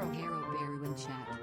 Hero Beru in chat.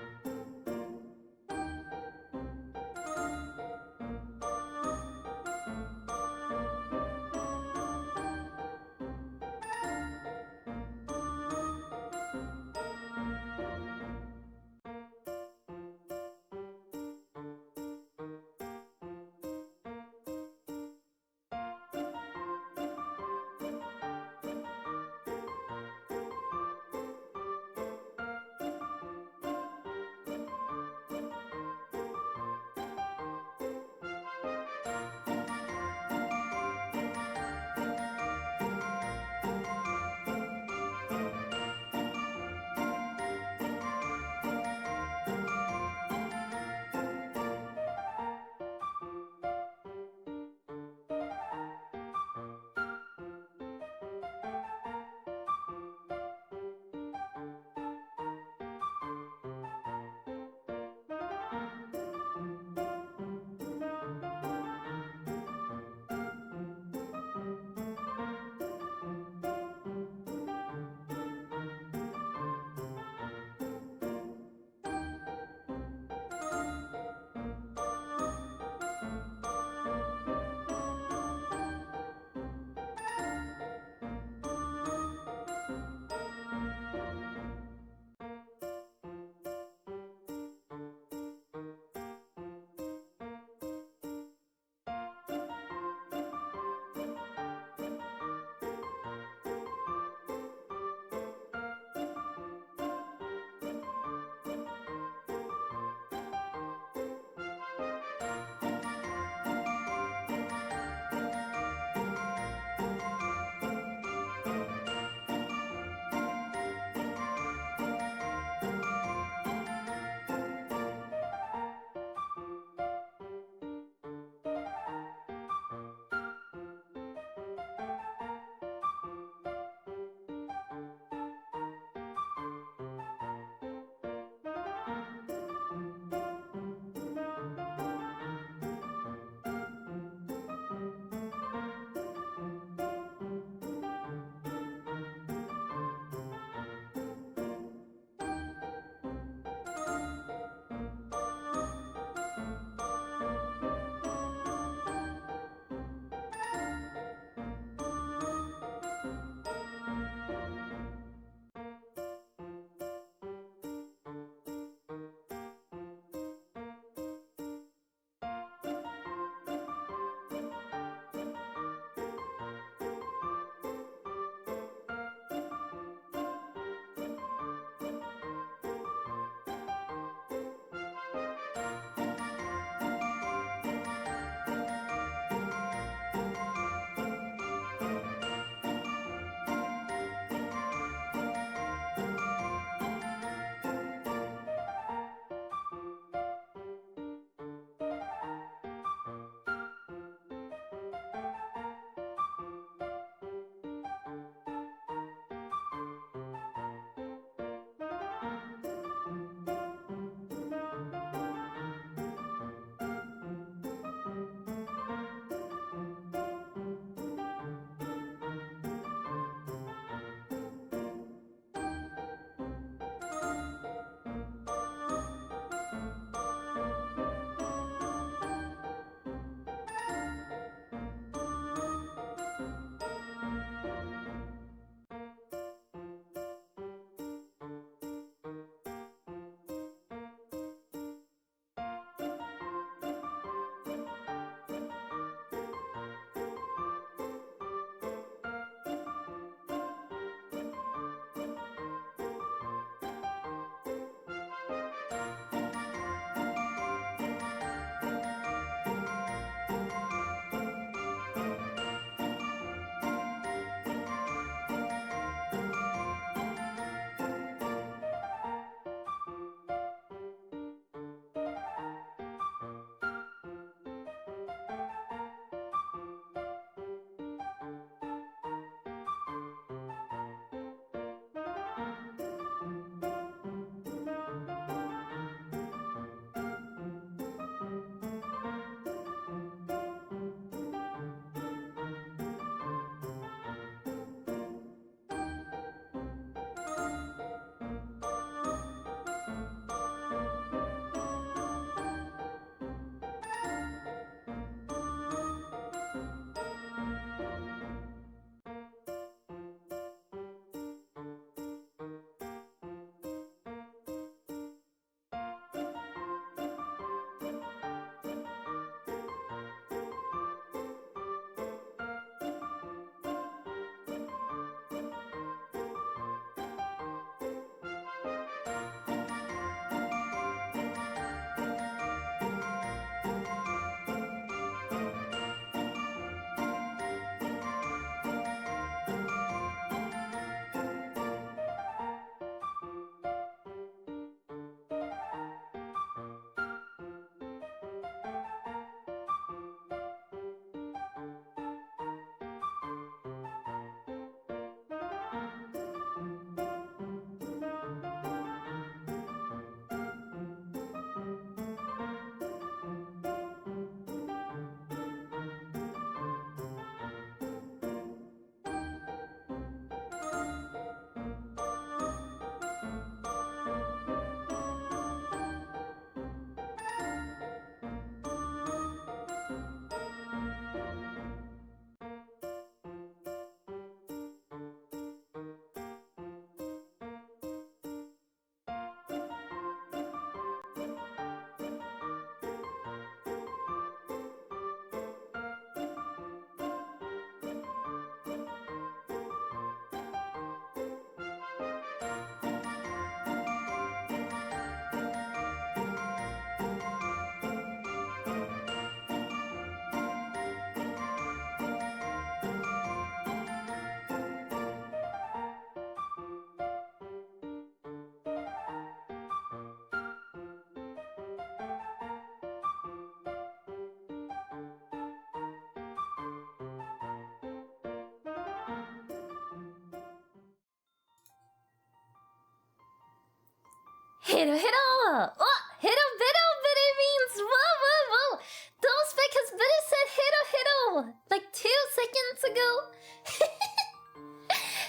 Hero hero! Oh! Hero hero hero means whoa whoa whoa! Don't speak because Beru said hero hero like 2 seconds ago.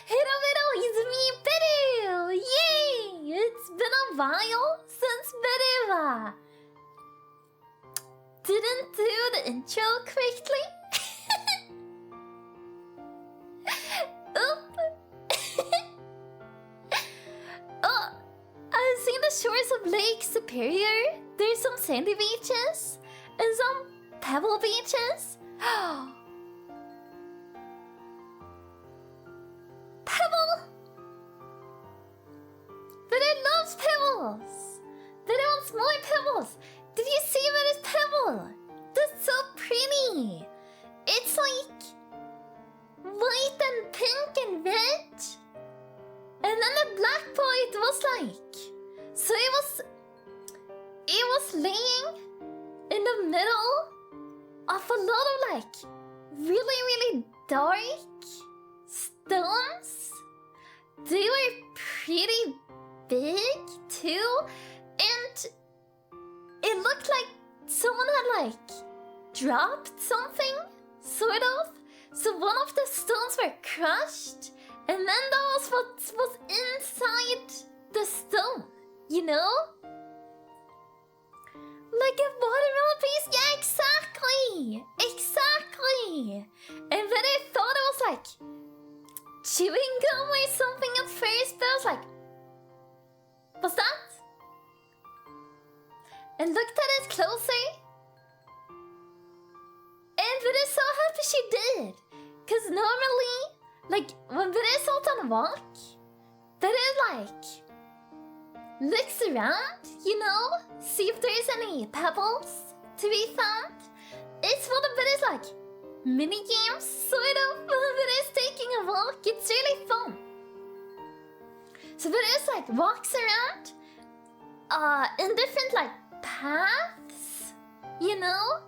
Hero hero Izumi Beru! Yay! It's been a while since Beru didn't do the intro correctly. Oop! Oh, I've seen the shores of Lake Superior. There's some sandy beaches and some pebble beaches. Pebble! But I love pebbles! But I want more pebbles! Did you see what is pebble? That's so pretty! It's like white and pink and red. And then the black part was like, so it was laying in the middle of a lot of like really dark stones. They were pretty big too, and it looked like someone had like dropped something, sort of. So one of the stones were crushed, and then that was what was inside the stone, you know? Like a watermelon piece? Yeah, exactly! Exactly! And then I thought it was like chewing gum or something at first, but I was like, what's that? And looked at it closer. And Beru is so happy she did. Cause normally, like, when Beru is out on a walk, Beru like looks around, you know, see if there's any pebbles to be found. It's one of Beru's like mini games, sort of, when Beru is taking a walk. It's really fun. So Beru is like walks around in different like paths, you know?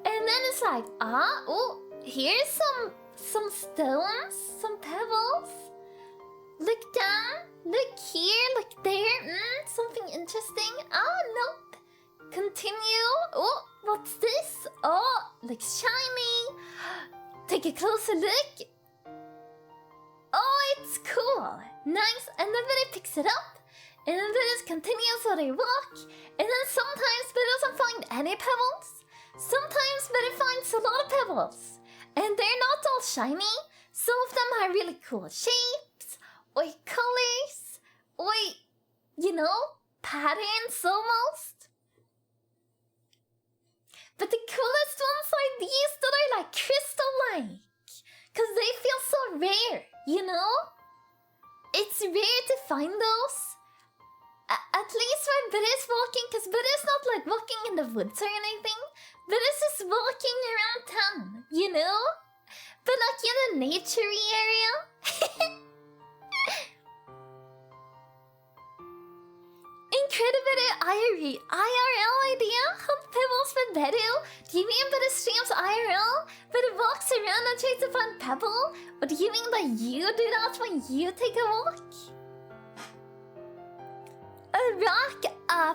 And then it's like, oh, here's some stones, some pebbles. Look down, look here, look there. Something interesting. Oh, nope. Continue. Oh, what's this? Oh, looks shiny. Take a closer look. Oh, it's cool. Nice. And then Beru picks it up. And then Beru continues on their walk. And then sometimes Beru doesn't find any pebbles. Sometimes Beru finds a lot of pebbles. And they're not all shiny. Some of them have really cool shapes, or colors, or, you know, patterns almost. But the coolest ones are these that are like crystal-like. Because they feel so rare, you know? It's rare to find those. At least when Beru is walking, because Beru is not like walking in the woods or anything. Beru is just walking around town, you know? But like in a nature-y area. Incredible IRL idea? Hunt pebbles with Beru? Do you mean Beru streams IRL? Beru walks around and tries to find pebble? Or do you mean that you do that when you take a walk? A rock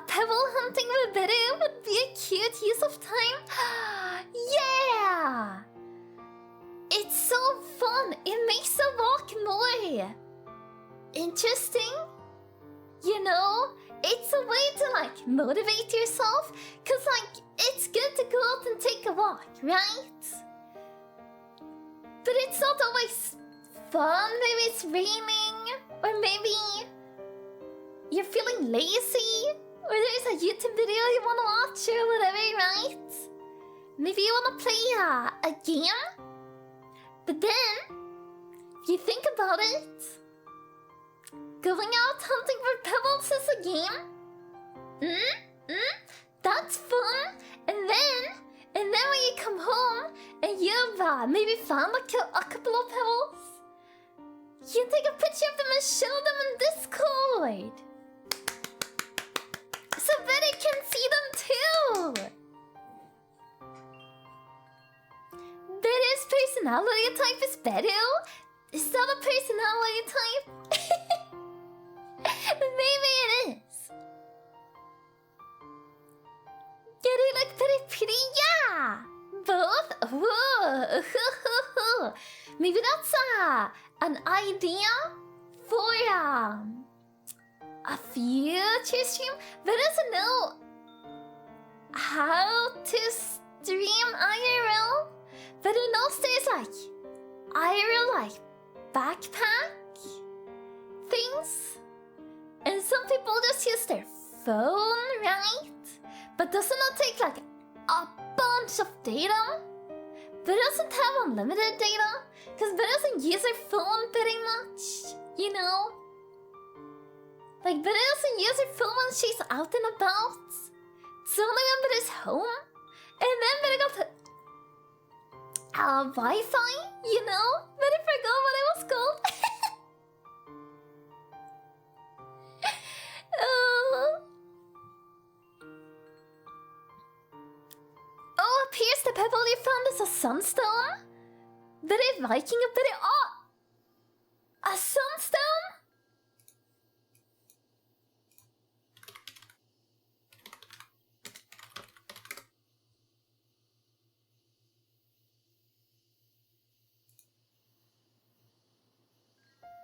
pebble hunting with Beru would be a cute use of time. Yeah! It's so fun. It makes the walk more interesting. You know? It's a way to like motivate yourself. Cause like it's good to go out and take a walk, right? But it's not always fun. Maybe it's raining. Or maybe you're feeling lazy, or there's a YouTube video you want to watch or whatever, right? Maybe you want to play a game? But then, if you think about it, going out hunting for pebbles is a game. That's fun. And then when you come home and you've maybe found a couple of pebbles, you take a picture of them and show them in Discord. So Beru can see them too! Beru's personality type is Beru? Is that a personality type? Maybe it is. they look very pretty, yeah! Both? Ooh. Maybe that's an idea for a future stream, but doesn't know how to stream IRL. But it knows there's like IRL like backpack things, and some people just use their phone, right? But doesn't it take like a bunch of data? But doesn't have unlimited data, because But doesn't use her phone very much, you know? Like, But doesn't use her phone when she's out and about. It's only when But home. And then But got Wi-Fi, you know? But I forgot what it was called. Oh, appears the pebble you found is a sunstone. But a Viking a bit a sunstone?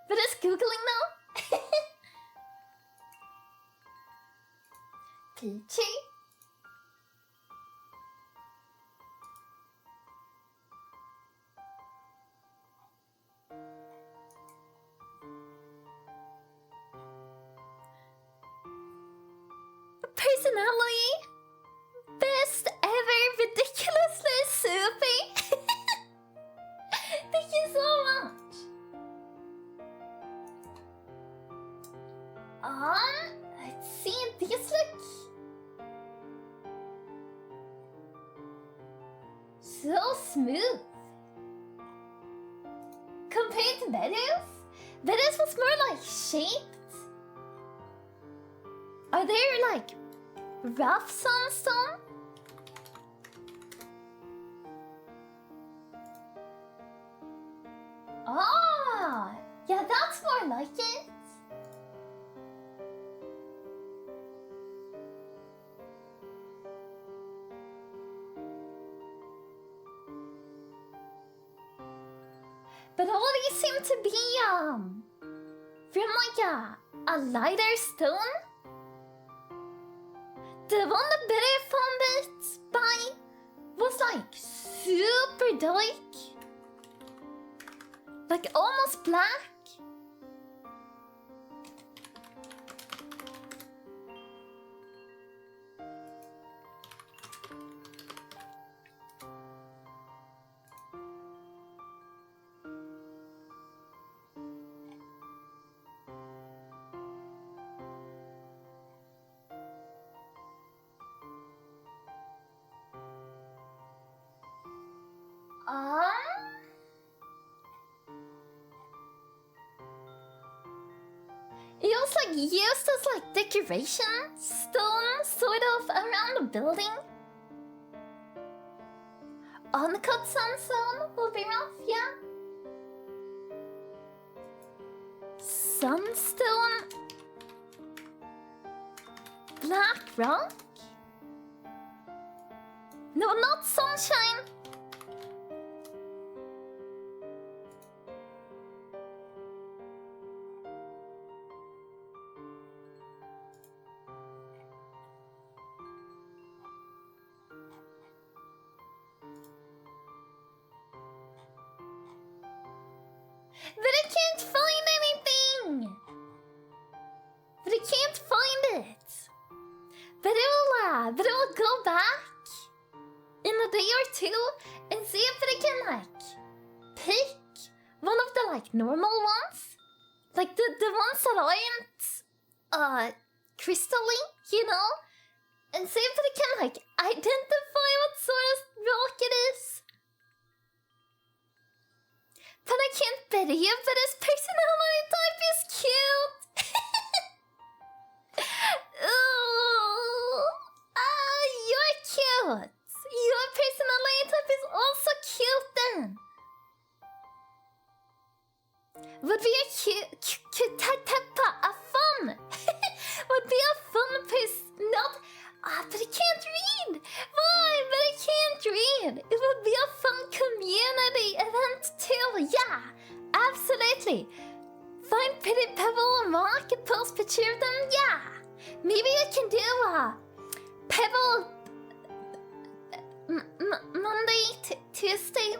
But it's googling now. Peachy. Personality. Best ever, ridiculously soupy. Thank you so much. Let's see, these look so smooth. Compared to Beru's? Beru's was more like shaped. Are there like rough sandstone? Ah, yeah, that's more like it. But all these seem to be from like a lighter stone. The one that Beru found it by was like super dark, like almost black. It was like used as like decoration stone, sort of around the building. Uncut sandstone will be rough, yeah. Sunstone, black rock. No, not sunshine. But I can't find anything! But I can't find it! But it will go back in a day or two and see if I can like pick one of the like normal ones. Like the ones that aren't crystally, you know? And see if I can like identify what sort of rock it is. But I can't bet you, but his personality type is cute. Ooh, you're cute. Your personality type is also cute then. Would be a cute type, a fun. Would be a fun person. Not, but I can't read. dream. It would be a fun community event too. Yeah, absolutely. Find pretty pebble and rock and post picture of them. Yeah, maybe we can do a pebble Monday, Tuesday.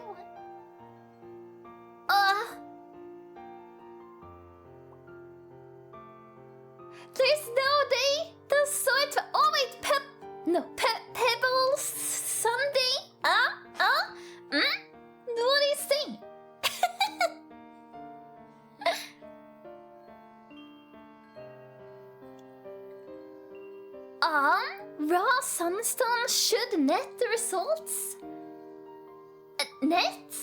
There's no day. The sort. Oh wait, Pebble Sunday. What do you think? Raw Sunstone should net the results. Net?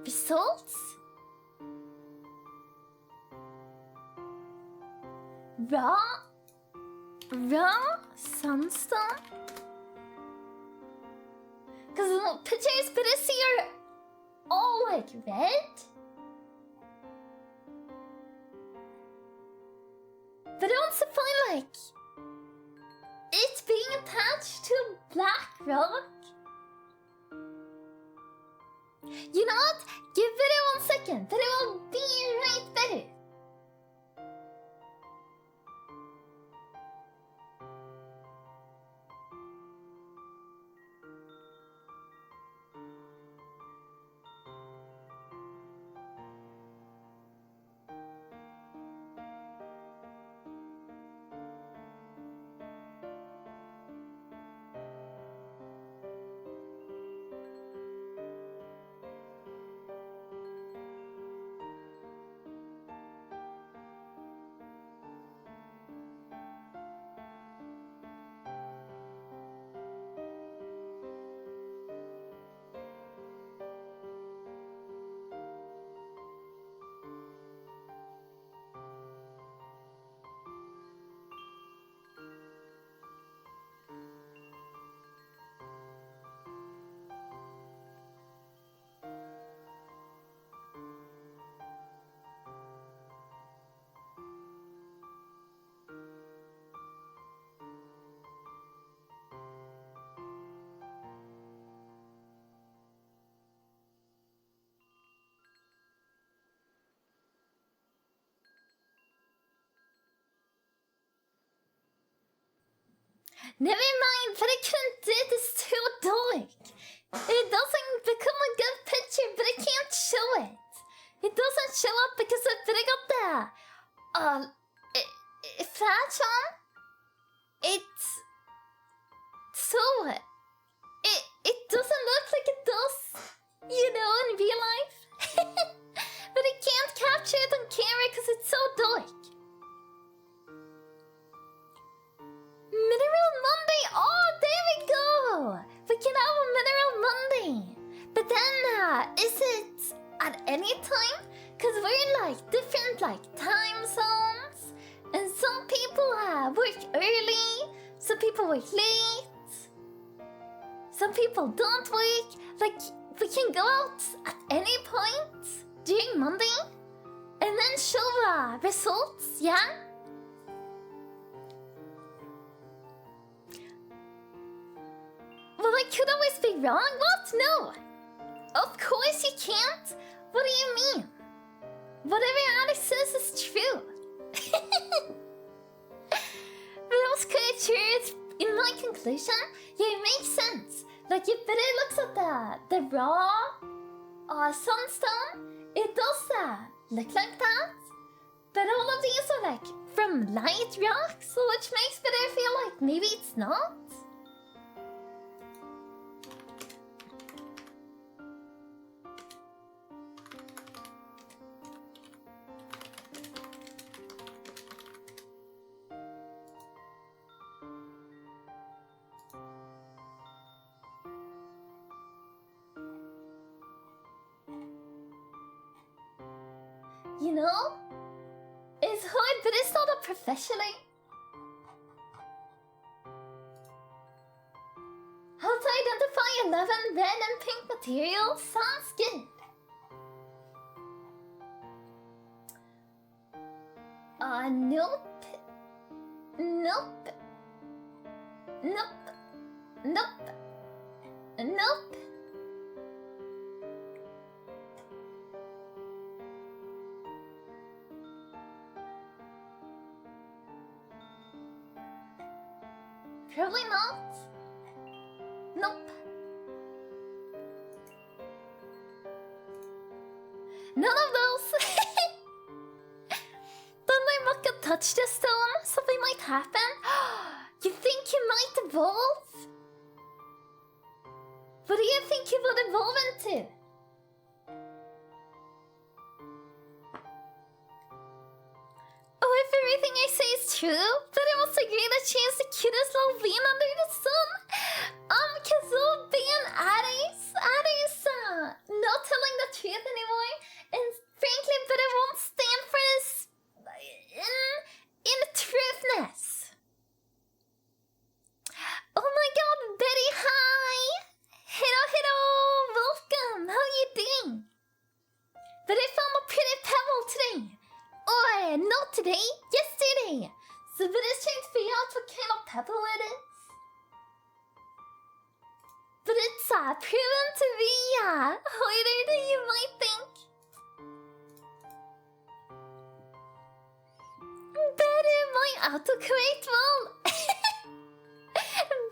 Results? Raw Sunstone? Cause the pictures but I see are all like red. But I also find like it's being attached to a black rock. You know what? Give it 1 second, but it will be right better. Never mind, but I couldn't do this too dark. It doesn't become a good picture, but I can't show it. It doesn't show up because I got the flash on. It's so it doesn't look like it does, you know, in real life. But I can't capture it on camera because it's so dark. Mineral Monday! Oh, there we go! We can have a Mineral Monday! But then, is it at any time? Because we're like different time zones. And some people work early, some people work late. Some people don't work. Like, we can go out at any point during Monday. And then show results, yeah? Well, I could always be wrong. What? No. Of course you can't. What do you mean? Whatever Alex says is true. But those creatures, in my conclusion, yeah, it makes sense. Like, if Beru looks at the raw sunstone, it does look like that. But all of these are like from light rocks, which makes Beru feel like maybe it's not. You know, it's hard, but it's not a professionally. How to identify 11 red and pink materials? Sounds good. Nope. Nope. Nope. Nope. Probably not. Nope. None of those. Then I muck and touch the stone. Something might happen. You think you might evolve? What do you think you would evolve into? Oh, if everything I say is true, then it must agree that she is the cutest little bean under the sun. Because of being Addie's not telling the truth anymore. And frankly, but I won't stand for this in truthness. Oh my god, Betty, hi! Hello, welcome, how are you doing? But I found a pretty pebble today. Or, not today, yesterday. So but it's trying to figure out what kind of pebble it is. But it's proven to be harder than you might think. Betty, my autocorrect wall.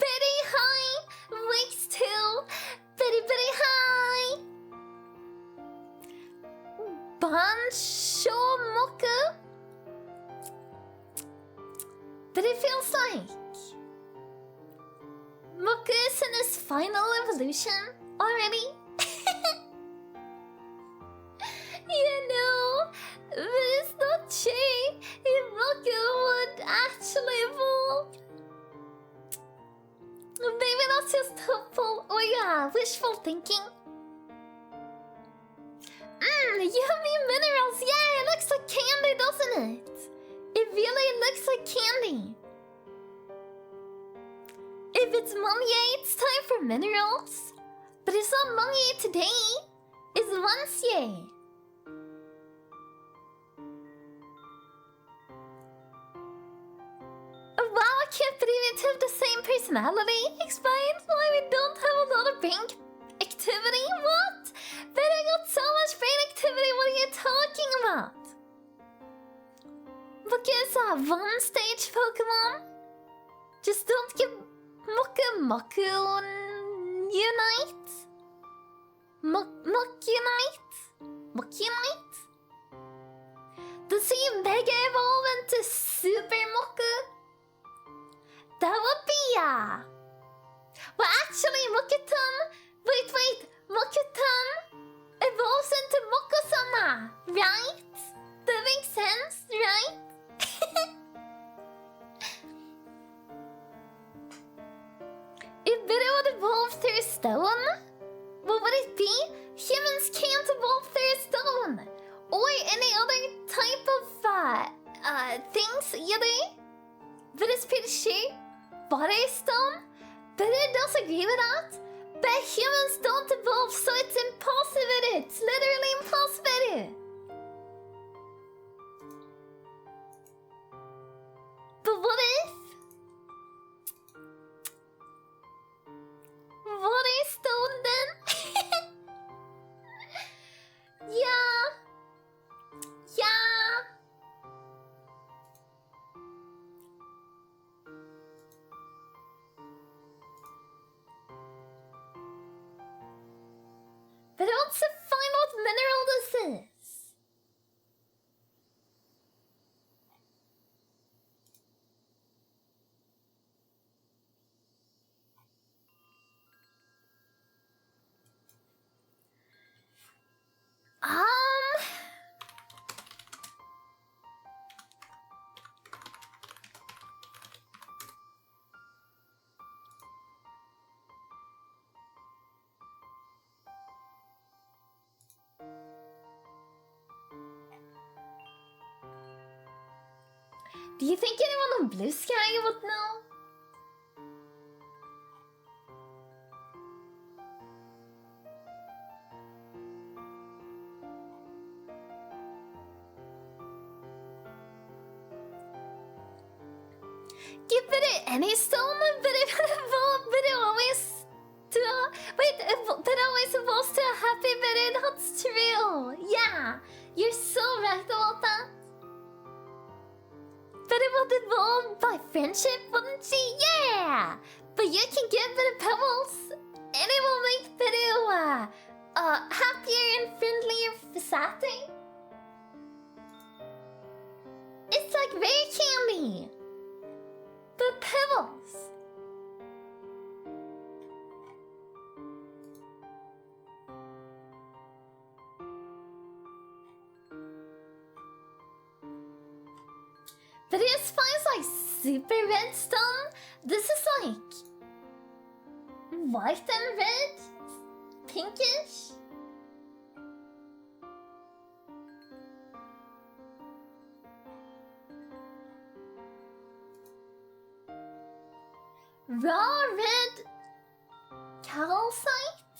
Betty, hi. Wakes too. Betty, hi. Bansho Moku. But it feels like Moku is in his final evolution already. You know, but it's not true if Moku would actually evolve. Maybe that's just hopeful or wishful thinking. Yummy minerals! Yeah, it looks like candy, doesn't it? It really looks like candy. If it's Monday, it's time for minerals. But it's not Monday today. It's Wednesday. Wow, I can't believe you two have the same personality. Explains why we don't have a lot of bank activity. What? But I got so much brain activity. What are you talking about? Look, is a one-stage Pokemon. Just don't give Moku Unite. Mokunite? Does he mega evolve into Super Moku? That would be well, actually, Mokutan. Wait. Mokutan evolves into Mokusama, right? That makes sense, right? If Beru would evolve through stone, what would it be? Humans can't evolve through stone, or any other type of things either. But it's pretty sure water is stone. Beru does agree with that. But humans don't evolve, so it's impossible. It's literally impossible. But what if? What is stone then? Yeah. But I want to find what mineral this is. Do you think anyone on Blue Sky would know? Give it any stone, but it always to but it always evolves to a happy Beru. That's true. Yeah, you're so right about that. But it would evolve by friendship, wouldn't she? Yeah. But you can give Beru pebbles, and it will make Beru happier and friendlier for Saturn. It's like rare candy. But pebbles. But it finds like super red stone. This is like white and red, pinkish. Raw red calcite?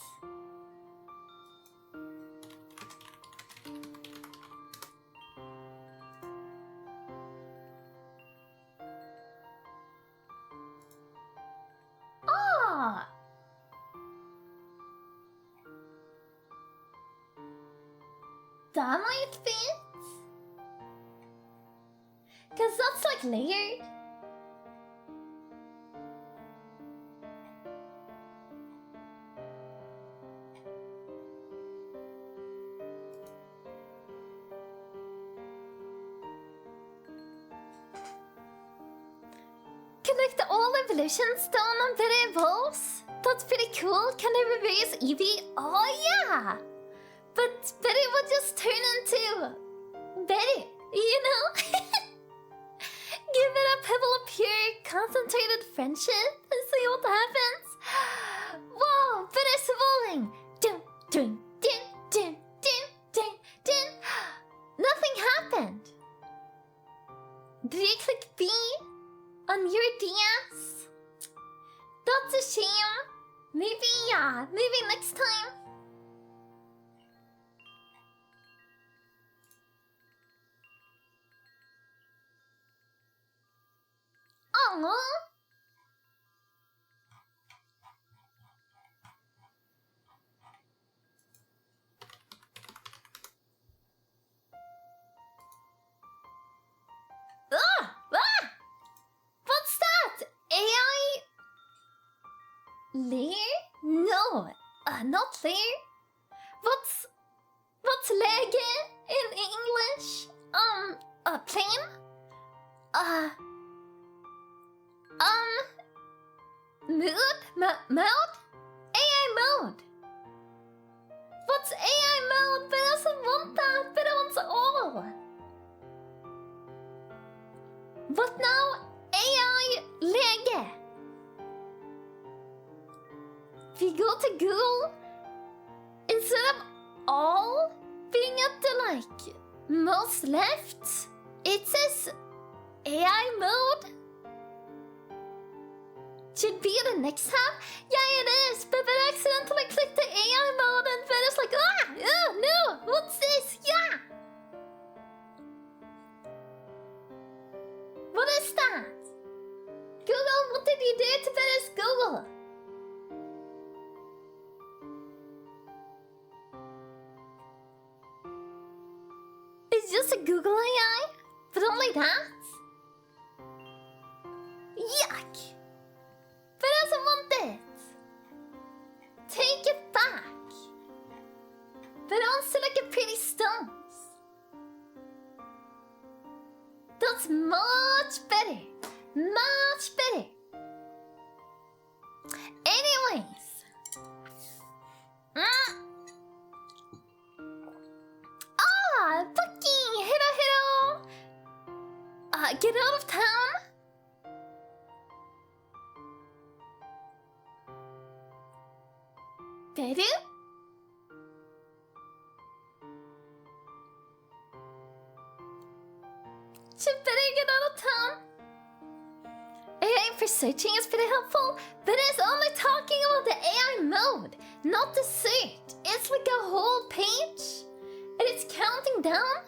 Ah! That might fit. Cause that's like layered. Connect all evolution stone on Beru evolves. That's pretty cool. Can I reverse Eevee? Oh yeah! But Beru would just turn into Beru, you know? Give it a pebble of pure, concentrated friendship and see what happens. Whoa, Beru's evolving. Dun, dun, dun, dun, dun, dun, dun. Nothing happened. Did you click B on your DS? That's a shame. Maybe next time. Aww. What's that? AI? Layer? No, not layer. What's läge in English? Plane? Mode? AI mode. What's AI mode? But doesn't want that, but it wants all. What now? AI läge. If you go to Google, instead of all being at the like most left, it says AI mode. Should be the next tab? Yeah, it is, but I accidentally clicked the AI mode and then it's like, no, what's this? Yeah! What is that? Google, what did you do to Beru's Google? It's just a Google AI, but only that? Yuck! But doesn't want it. Take it back. But it wants to look at pretty stones. That's much better. Much better. Anyways. Bucky! Hello! Get out of town? Beru? Should better get out of town. AI for searching is pretty helpful, but it's only talking about the AI mode, not the search. It's like a whole page, and it's counting down.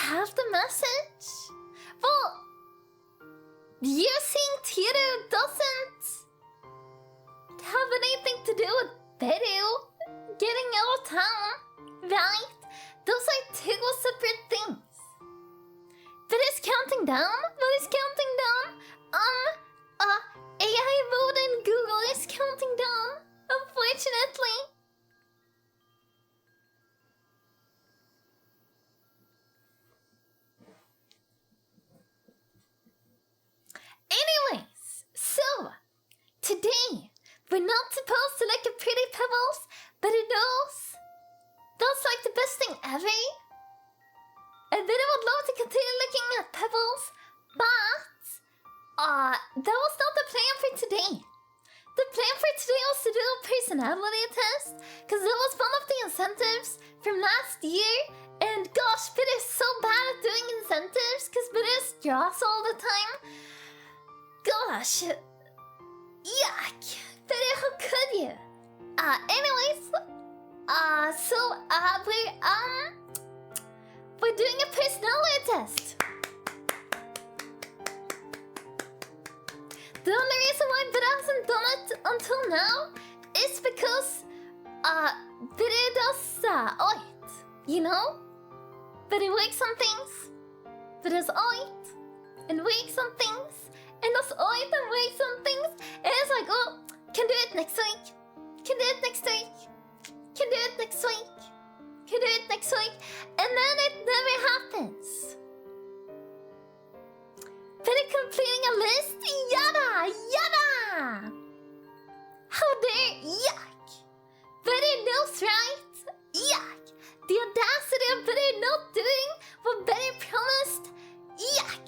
have the message? Well, using Tiru doesn't have anything to do with Beru getting out of town, right? Those are two separate things. But it's counting down? What is counting down? AI mode in Google is counting down, unfortunately. Anyways, so today we're not supposed to look at pretty pebbles, but it knows that's like the best thing ever. I really would love to continue looking at pebbles, but that was not the plan for today. The plan for today was to do a personality test, because that was one of the incentives from last year. And gosh, Peter is so bad at doing incentives, because Peter draws all the time. Gosh, yuck. Peter, how could you? Anyways, we're doing a personality test. The only reason why Peter hasn't done it until now is because Peter does oit, you know? Peter works on things, Peter's oit, and works on things, and does oit and works on things, and it's like, oh, can do it next week, can do it next week, can do it next week, can do it next week, and then it never happens. Peter completing a list? Yada! Yada! How dare... Yuck! Peter knows, right? Yuck! The audacity of Peter not doing what Peter promised? Yuck!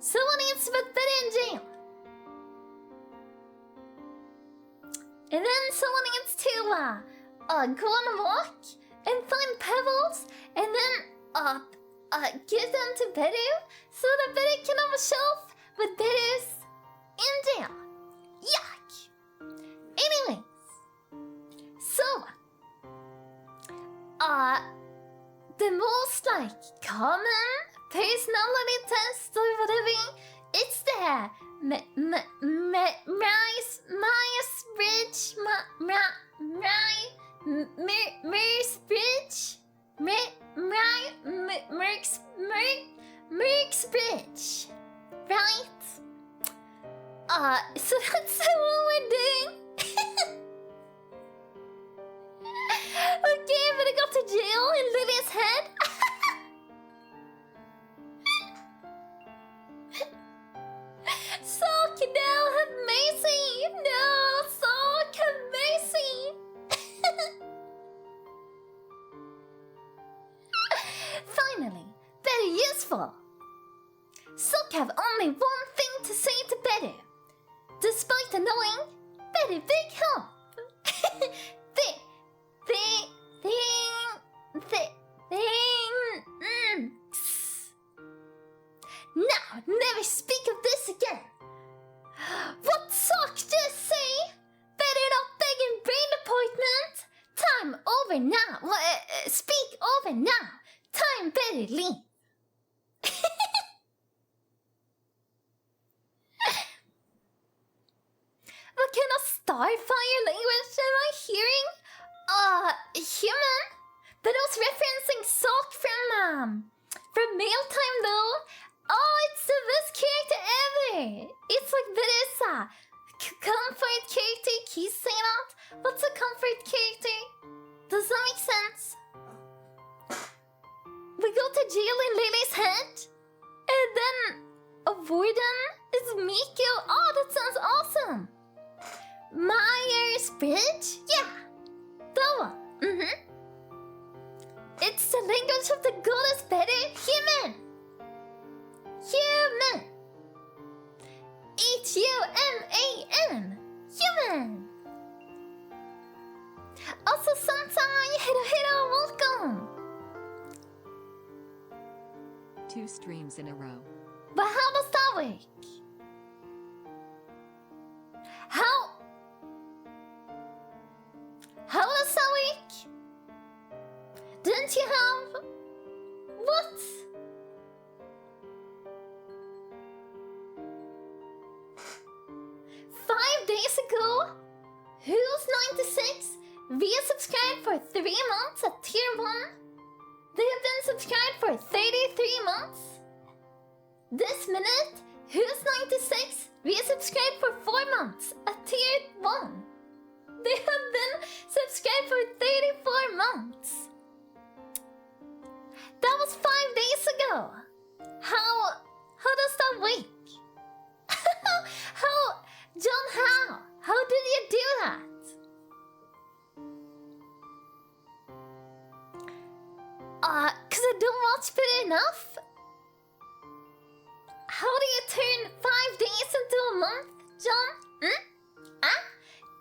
Someone needs to put Peter in jail. And then someone needs to go on a walk and find pebbles and then give them to Beru so that Beru can have a shelf with Beru's in jail. Yuck! Anyways, so the most common personality test or whatever, it's the Myers-Briggs, Myers-Briggs, right? So that's what we're doing. Okay, but I got to jail in Lily's head. Sock, no, have mercy! No, Sock, have mercy! Finally, very useful. Sock have only one thing to say to Beru. Despite annoying, very big help. Now, never speak of this again. What Sock just say? Better not begging brain appointment. Time over now. Speak over now. Time better leave. What kind of starfire language am I hearing? Human? But I was referencing Sock from Mail Time though. Oh, it's the best character ever! It's like Vanessa. Comfort character, can you say that? What's a comfort character? Does that make sense? We go to jail in Lily's head? And then a warden is Miku? Oh, that sounds awesome! Myers-Briggs? Yeah! That one. It's the language of the goddess better human! Human! Human! Human! Also, Santai, hello, welcome! 2 streams in a row. But how does that work? How does that work? Didn't you have days ago, Who's 96 resubscribed for 3 months at tier 1. They have been subscribed for 33 months. This minute, Who's 96 resubscribed for 4 months at tier 1. They have been subscribed for 34 months. That was 5 days ago. How does that work? John, how did you do that? Cause I don't watch Better enough? How do you turn 5 days into a month, John?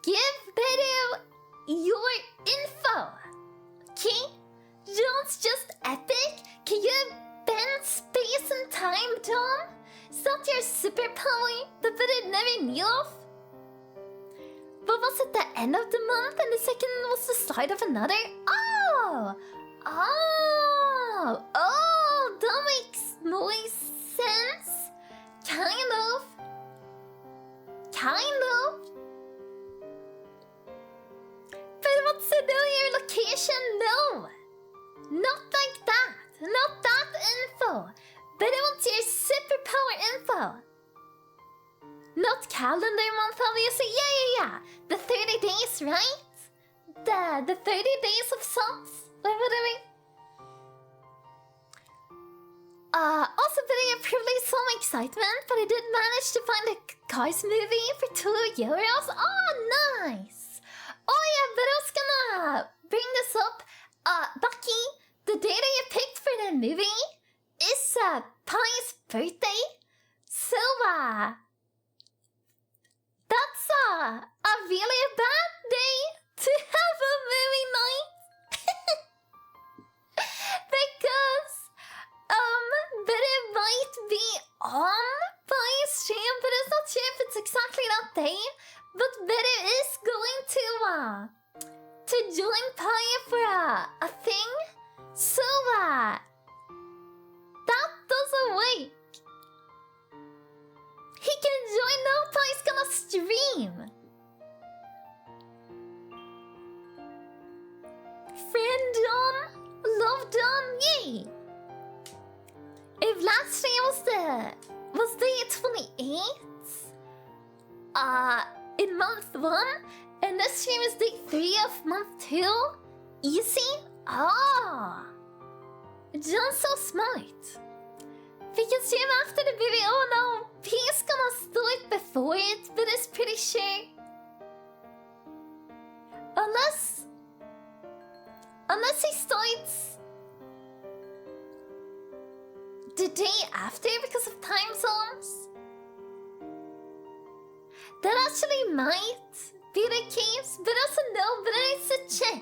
Give Beru your info. Okay? John's just epic. Can you bend space and time, John? Is that your superpower that Beru never knew of? But was it the end of the month and the second was the start of another? That makes more sense. Kind of. But what's to know your location? No. Not like that. Not that info. But I want your superpower info. Not calendar month, obviously. Yeah. The 30 days, right? The 30 days of songs. Or whatever. Also, but I probably some excitement, but I did manage to find a Cars movie for €2. Oh, nice! Oh yeah, but I was gonna bring this up. Bucky, the day that you picked for the movie is Pie's birthday. So, that's a really bad day to have a movie night. Because but it might be on Pie's stream, but it's not sure if it's exactly that day. But Beru is going to join Pie for a thing. So that doesn't work. He can join now. Pie's gonna stream. Friend John, love John, yay! If last stream was day 28, in month 1, and this stream is day 3 of month 2, easy? John's so smart. We can stream after the movie. Oh no, he's gonna start before it, but it's pretty sure. Unless he starts the day after because of time zones. That actually might be the case, but also no, but I need to check.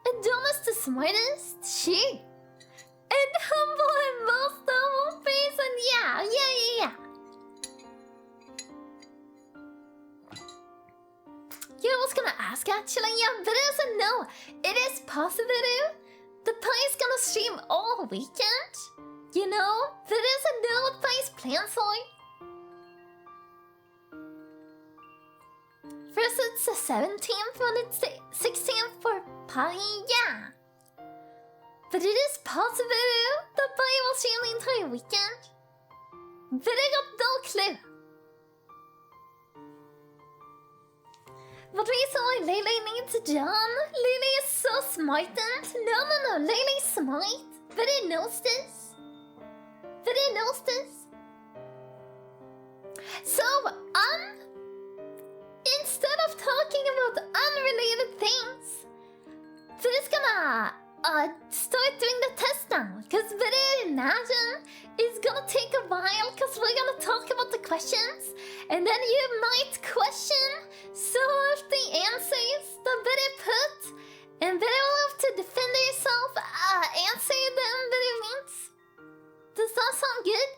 And John is the smartest? Sure. And humble and most humble person, yeah. Yeah, I was gonna ask actually, yeah, but I also know it is possible the Pie's gonna stream all weekend. You know, there isn't know what Pie's plans are. First it's the 17th, when it's the 16th for Pie, yeah. But it is possible that Pie will stream the entire weekend. But I got no clue. What reason why Lele needs John? Lele is so smart and... No, Lele's smart. But he knows this. So, instead of talking about unrelated things, we're just gonna start doing the test now. Because I imagine it's gonna take a while because we're gonna talk about the questions. And then you might question some of the answers that Beru put. And Beru will have to defend herself, answer them Beru means. Does that sound good?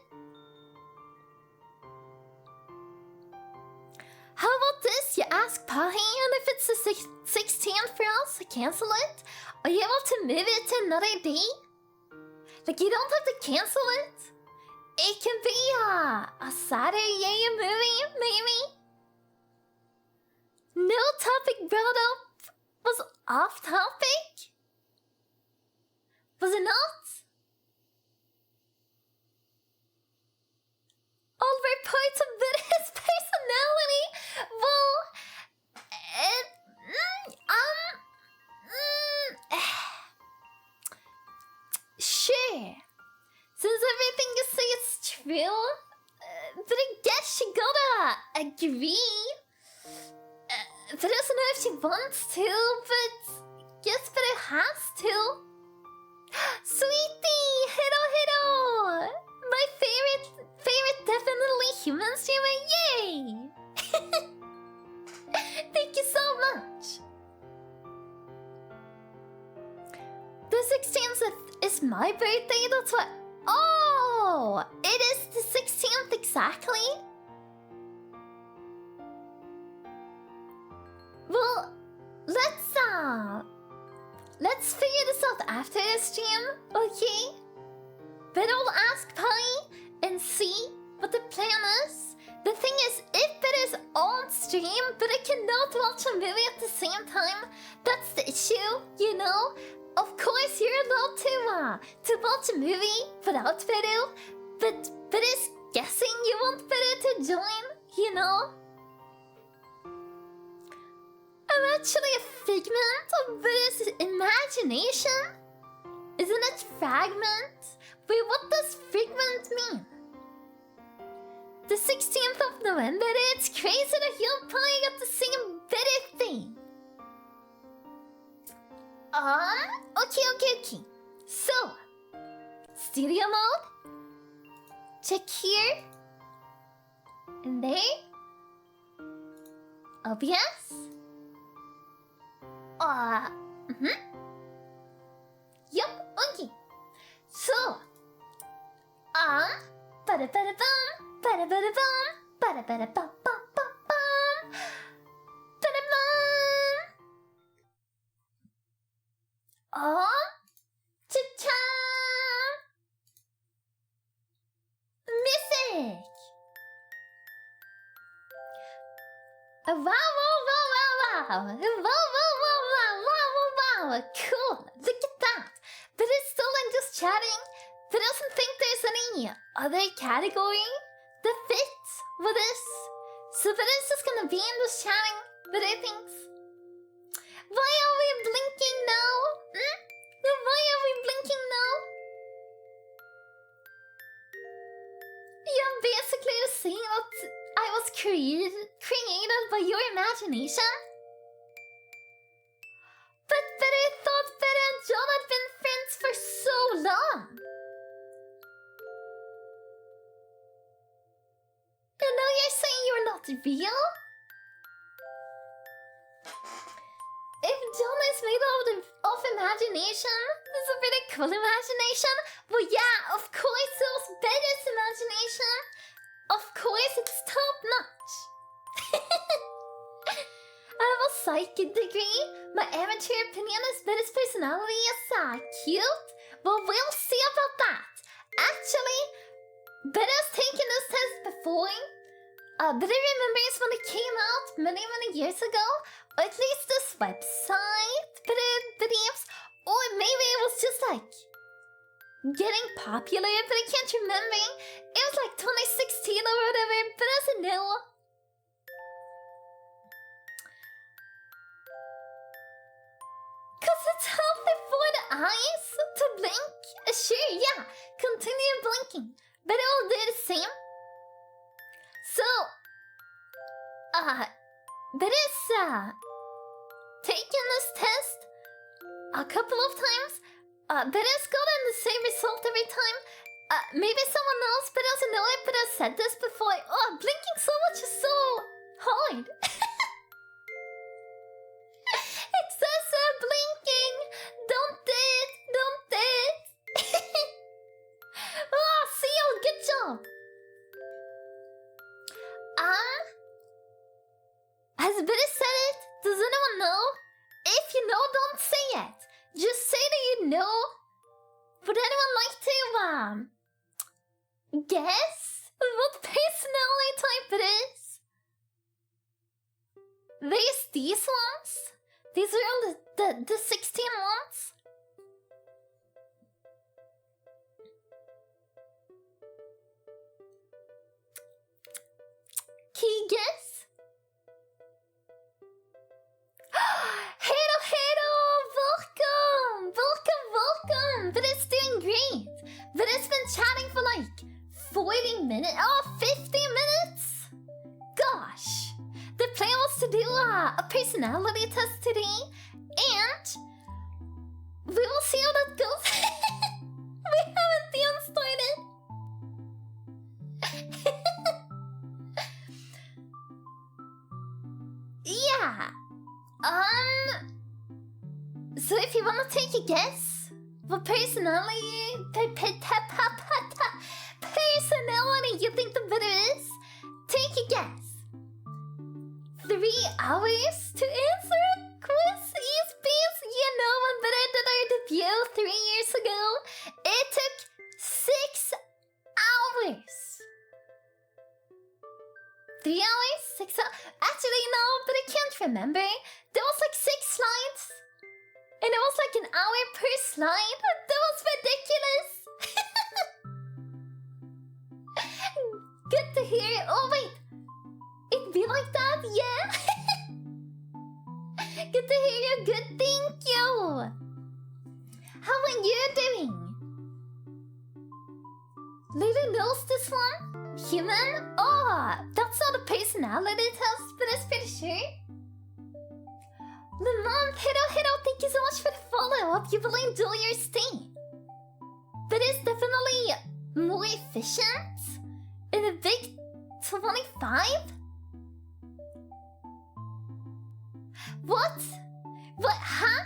How about this? You ask Pahi, and if it's the 16th for us to cancel it, are you able to move it to another day? Like, you don't have to cancel it. It can be a Saturday movie, maybe. No topic brought up was off topic? Was it not? All were parts of his personality? Well, sure. Since everything you say is true, but I guess she gotta agree. But I don't know if she wants to, but guess but it has to. Sweetie, hello. My favorite, definitely human streamer. Yay! Thank you so much. The 16th is my birthday. That's what. Oh, it is the 16th exactly. Well, let's figure this out after the stream, okay? But I'll ask Pi and see what the plan is. The thing is, if it is on stream, but I cannot watch a movie at the same time, that's the issue, you know? Of course, you're allowed to watch a movie without Beru, but it's guessing you want Beru to join, you know? I'm actually a figment of Beru's imagination. Isn't it fragment? Wait, what does figment mean? The 16th of November, it's crazy that you and Pi got the same birthday. Okay. So, studio mode. Check here. And there. OBS. Yup, okay. So, ba-da-ba-da-bum, ba-da-ba-da-bum, ba-da-ba-da-bum-bum-bum-bum, ba-da-bum. Cha-cha! Music! Wow, cool, look at that. But it's still I'm just chatting. But I don't think there's any other category that fits with this. So but it's just gonna be in this chatting with other things. Why are we blinking now? Why are we blinking now? You're basically saying that I was created by your imagination. But I thought Beru and John had been friends for so long. And now you're saying you're not real? If John is made of imagination, it's a pretty cool imagination. Well, yeah, of course it was Beru's imagination. Of course it's top notch. I have a psychic degree. My amateur opinion is Beru's personality is cute. Well, we'll see about that. Actually, Beru's taken this test before. Beru remembers when it came out many years ago. Or at least this website Beru believes. Or maybe it was just like getting popular, but I can't remember. It was like 2016 or whatever, but I don't know. Cause it's healthy for the eyes to blink. Sure, yeah. Continue blinking. But it will do the same. So, Beru's taken this test a couple of times. Beru's gotten the same result every time. Maybe someone else but doesn't know it, but I've said this before. Oh, blinking so much is so hard. Excessive blinking! Don't it! Oh, Seal, good job! Has Beru said it? Does anyone know? If you know, don't say it. Just say that you know. Would anyone like to guess what personality type it is? There's these ones. These are all the 16 ones. Can you guess? Hello, welcome! Welcome! But it's doing great. But it's been chatting for like 40 minutes. Oh, 50 minutes? Gosh. The plan was to do a personality test today. And we will see how that goes. We haven't even started. Yeah. So if you want to take a guess what personality you think the video is, take a guess. 3 hours to answer a quiz is based. You know, when I did our debut 3 years ago, it took 6 hours. 3 hours? 6 hours? Actually, no, but I can't remember. There was like 6 slides. And it was like an hour per slide. That was ridiculous. Good to hear. Oh, wait. It'd be like that? Yeah. Good to hear you. Good, thank you. How are you doing? Lily knows this one? Human? Oh, that's not a personality test, but I'm pretty sure. The mom, hello, thank you so much for the follow-up. You will enjoy your stay. But it's definitely more efficient in a big 25? What? What, huh?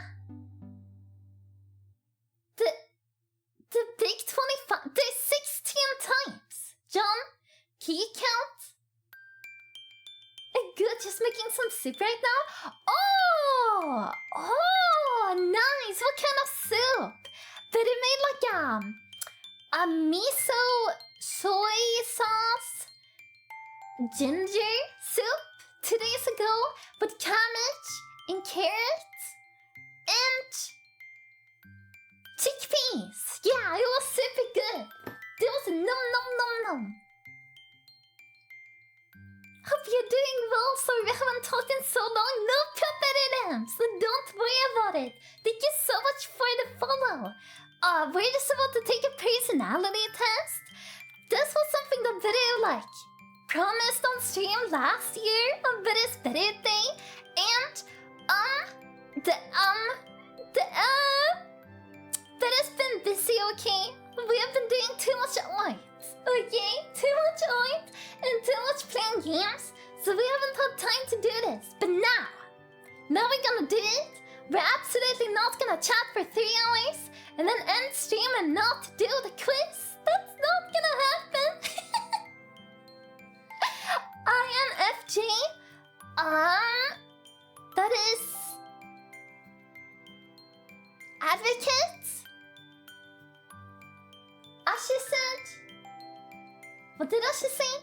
The big 25? There's 16 types. John, can you count? Good, just making some soup right now? Oh, nice. What kind of soup? But it made like a miso soy sauce ginger soup 2 days ago with cabbage and carrots and chickpeas. Yeah, it was super good. It was nom. Hope you're doing well. Sorry we haven't talked in so long. No, put that in, so don't worry about it. Thank you so much for the follow. We're just about to take a personality test. This was something that video like promised on stream last year on Video's birthday, and Video's been busy. Okay, we have been doing too much art. Okay, too much art and too much playing games, so we haven't had time to do this. But now we're gonna do it. We're absolutely not gonna chat for 3 hours and then end stream and not do the quiz. That's not gonna happen. INFJ. That is advocate. Ashe said. What did Ashe say?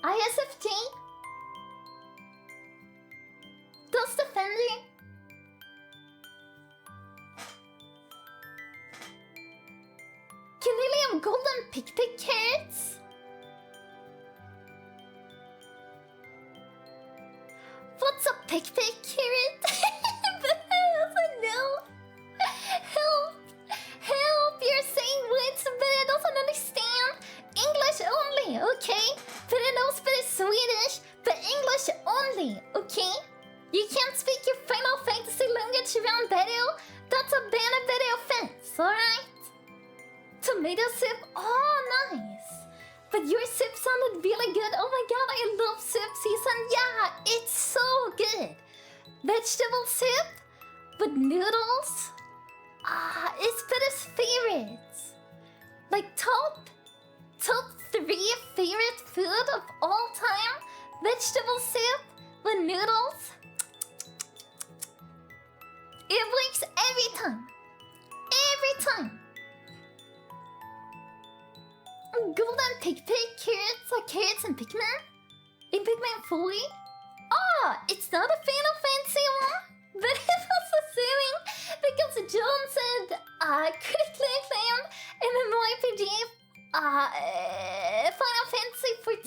ISFJ? Dust Defender? Canelium Golden Pick Carrots? What's a pick carrot? But I also know. Help! You're saying words, but I don't understand. English only, okay? But I know speak Swedish, but English only, okay? You can't speak your Final Fantasy language around video. That's a ban of video offense, alright? Tomato soup? Oh, nice. But your soup sounded really good. Oh my god, I love soup season. Yeah, it's so good. Vegetable soup with noodles. It's Peter's favorites. Like top 3 favorite food of all time. Vegetable soup with noodles. It works every time. Every time. golden pig carrots like carrots in Pikmin? In Pikmin 4? Oh, it's not a Final Fantasy one, but it was assuming because John said critically acclaimed MMORPG Final Fantasy 14.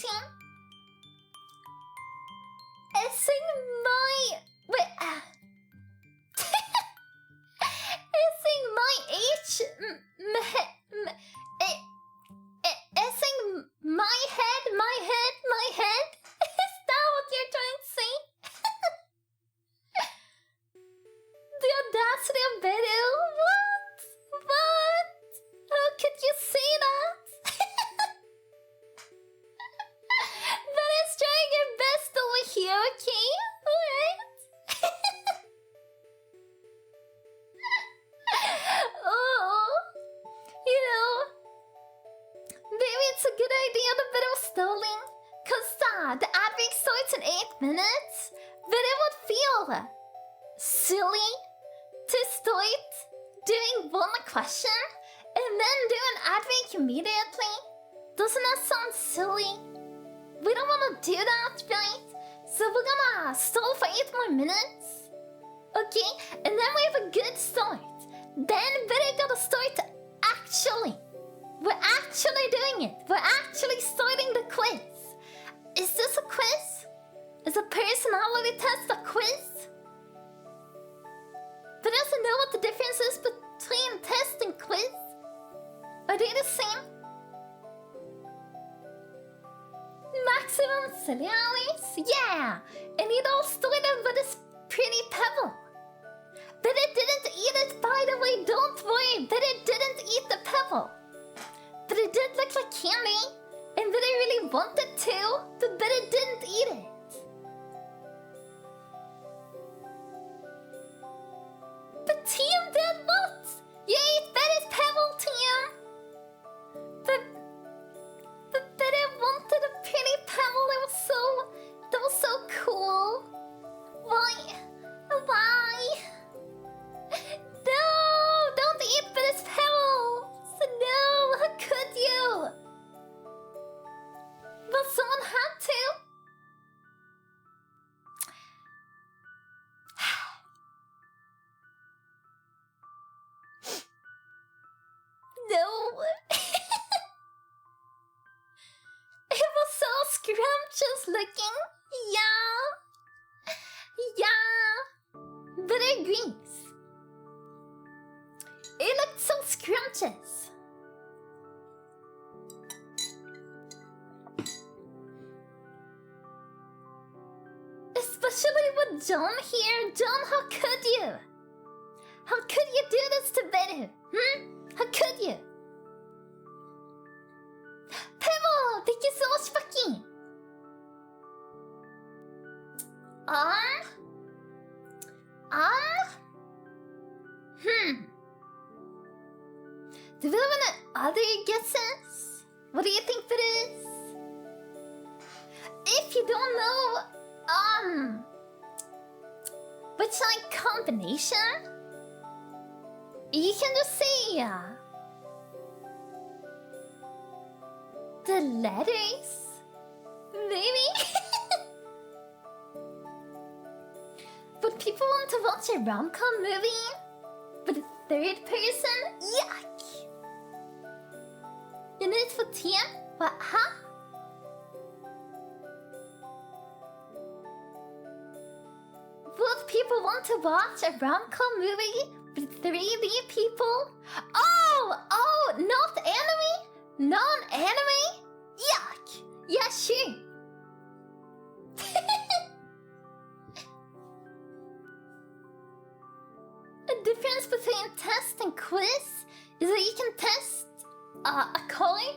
Essing my essing my age essing my head. Is that what you're trying to say? The audacity of Beru? What? How could you say that? But it's trying your best over here, okay? Alright? Oh, you know, maybe it's a good idea to bit of stalling, cause the ad break starts in 8 minutes, but it would feel silly to start doing one question and then do an ad break immediately. Doesn't that sound silly? We don't want to do that, right? So we're gonna stall for 8 more minutes. Okay? And then we have a good start. Then we're gonna start actually. We're actually doing it. We're actually starting the quiz. Is this a quiz? Is a personality test a quiz? But doesn't know what the difference is between test and quiz? Are they the same? Maximum silly hours? Yeah! And it all started with this pretty pebble. But it didn't eat it, by the way, don't worry, but it didn't eat the pebble. But it did look like candy, and that it really wanted to, but it didn't eat it. But Team did what? You ate Betty's pebble, Team! But it wanted a pretty pebble. That was so cool. Why? No, don't eat Betty's pebble. No, how could you? But someone had to. No. It was so scrumptious looking. Yeah. But it agrees. It looked so scrumptious. Especially with John here. John, how could you? How could you do this to Beru? How could you? Pebble, thank you so much, Bucky. Do we have any other guesses? What do you think that is? If you don't know, which like combination, you can just say the letters, maybe. But people want to watch a rom-com movie with a third person? Yuck! You need it for TM? What? Huh? Would people want to watch a rom-com movie with 3D people? Oh, not anime? Non-anime? Yuck! Yeah, sure. The difference between test and quiz is that you can test a color,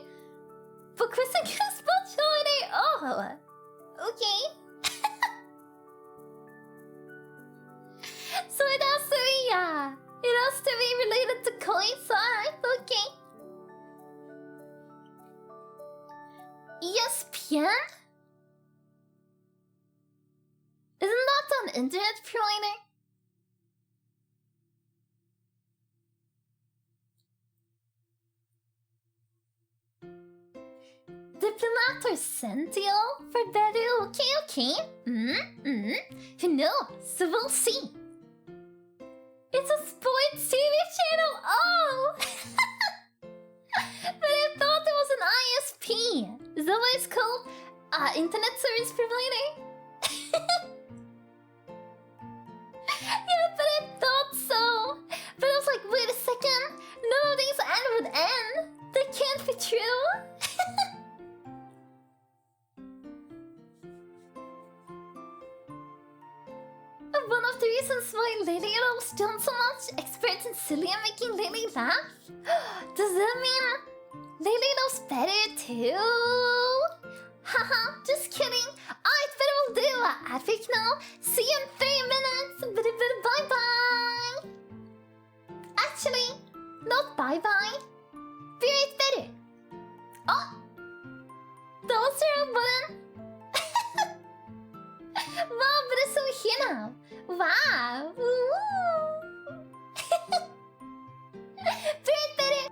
but quizzing is much harder. Oh, okay. So it has to be related to colors. Alright, okay. ESPN? Isn't that an internet provider? Diplomat or Sentinel for Beru? Okay. Who knows? We'll see. It's a sports TV channel. Oh! But I thought it was an ISP. Is that what it's called? Internet service provider? Yeah, but I thought so. But I was like, wait a second. None of these end with N. That can't be true. One of the reasons why Lily loves John so much, experts in silly and making Lily laugh? Does that mean Lily loves better too? Haha, just kidding. Alright, but we'll do a ad break now. See you in 3 minutes. Bye bye. Actually, not bye bye. Be right better. Oh, that was the wrong button. Wow, but it's over here now. Wow. Woo. Be right better.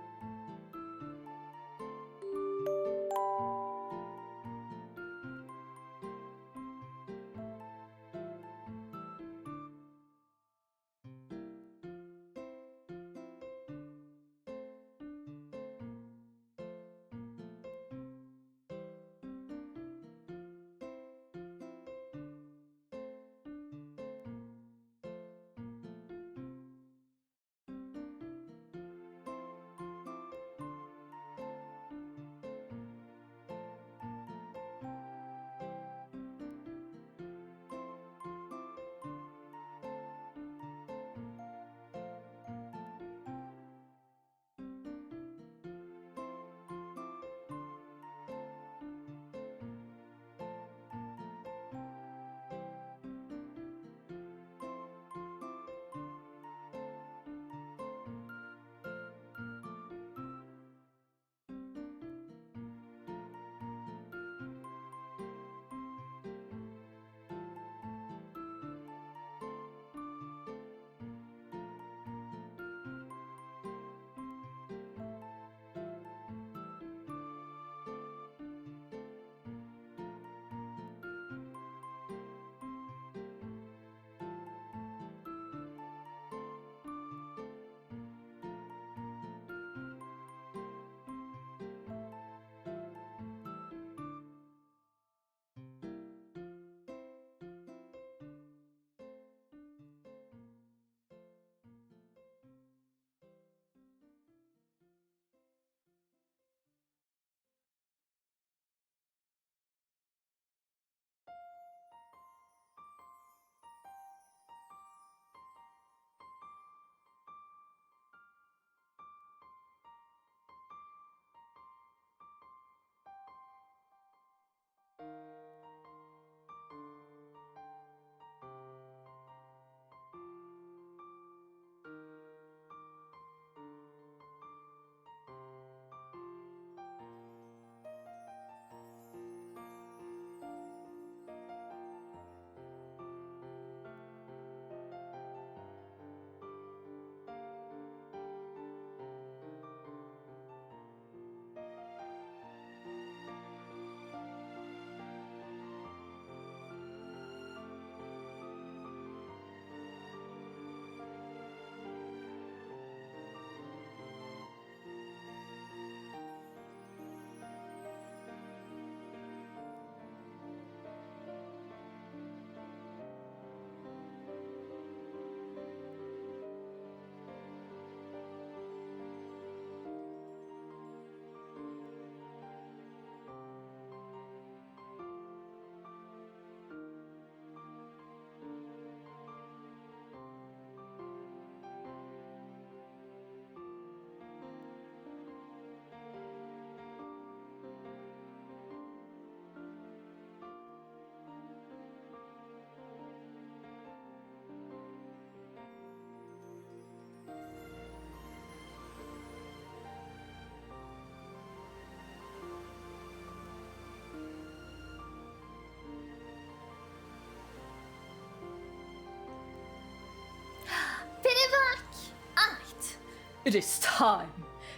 It is time.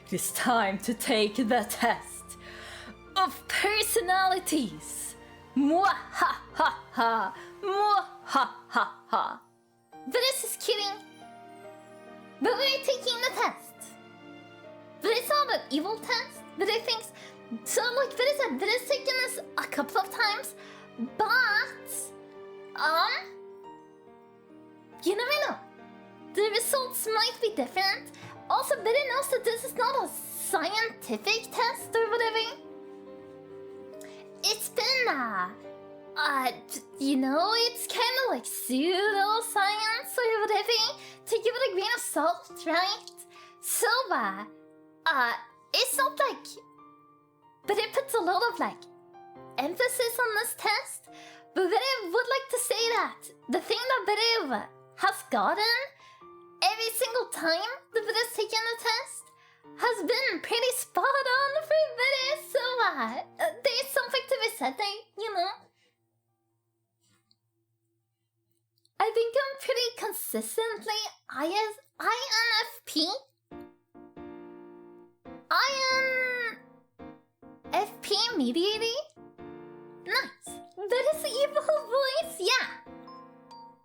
It is time to take the test. of personalities. Mwahaha, mwahaha. This is kidding. But we're taking the test. But it's not an evil test. But I think so. Like Vita said, Vita's taken this a couple of times. But you never know. The results might be different. Also, Vita knows that this is not a scientific test or whatever. It's been you know, it's kind of like pseudoscience or whatever. To give it a grain of salt, right? So, it's not like, but it puts a lot of like emphasis on this test. But Beru would like to say that the thing that Beru has gotten every single time the Beru's taken the test has been pretty spot on for Beru. So, there's something to be said there, you know. I think I'm pretty consistently INFP. INFP mediator? Nice. That is evil voice, yeah.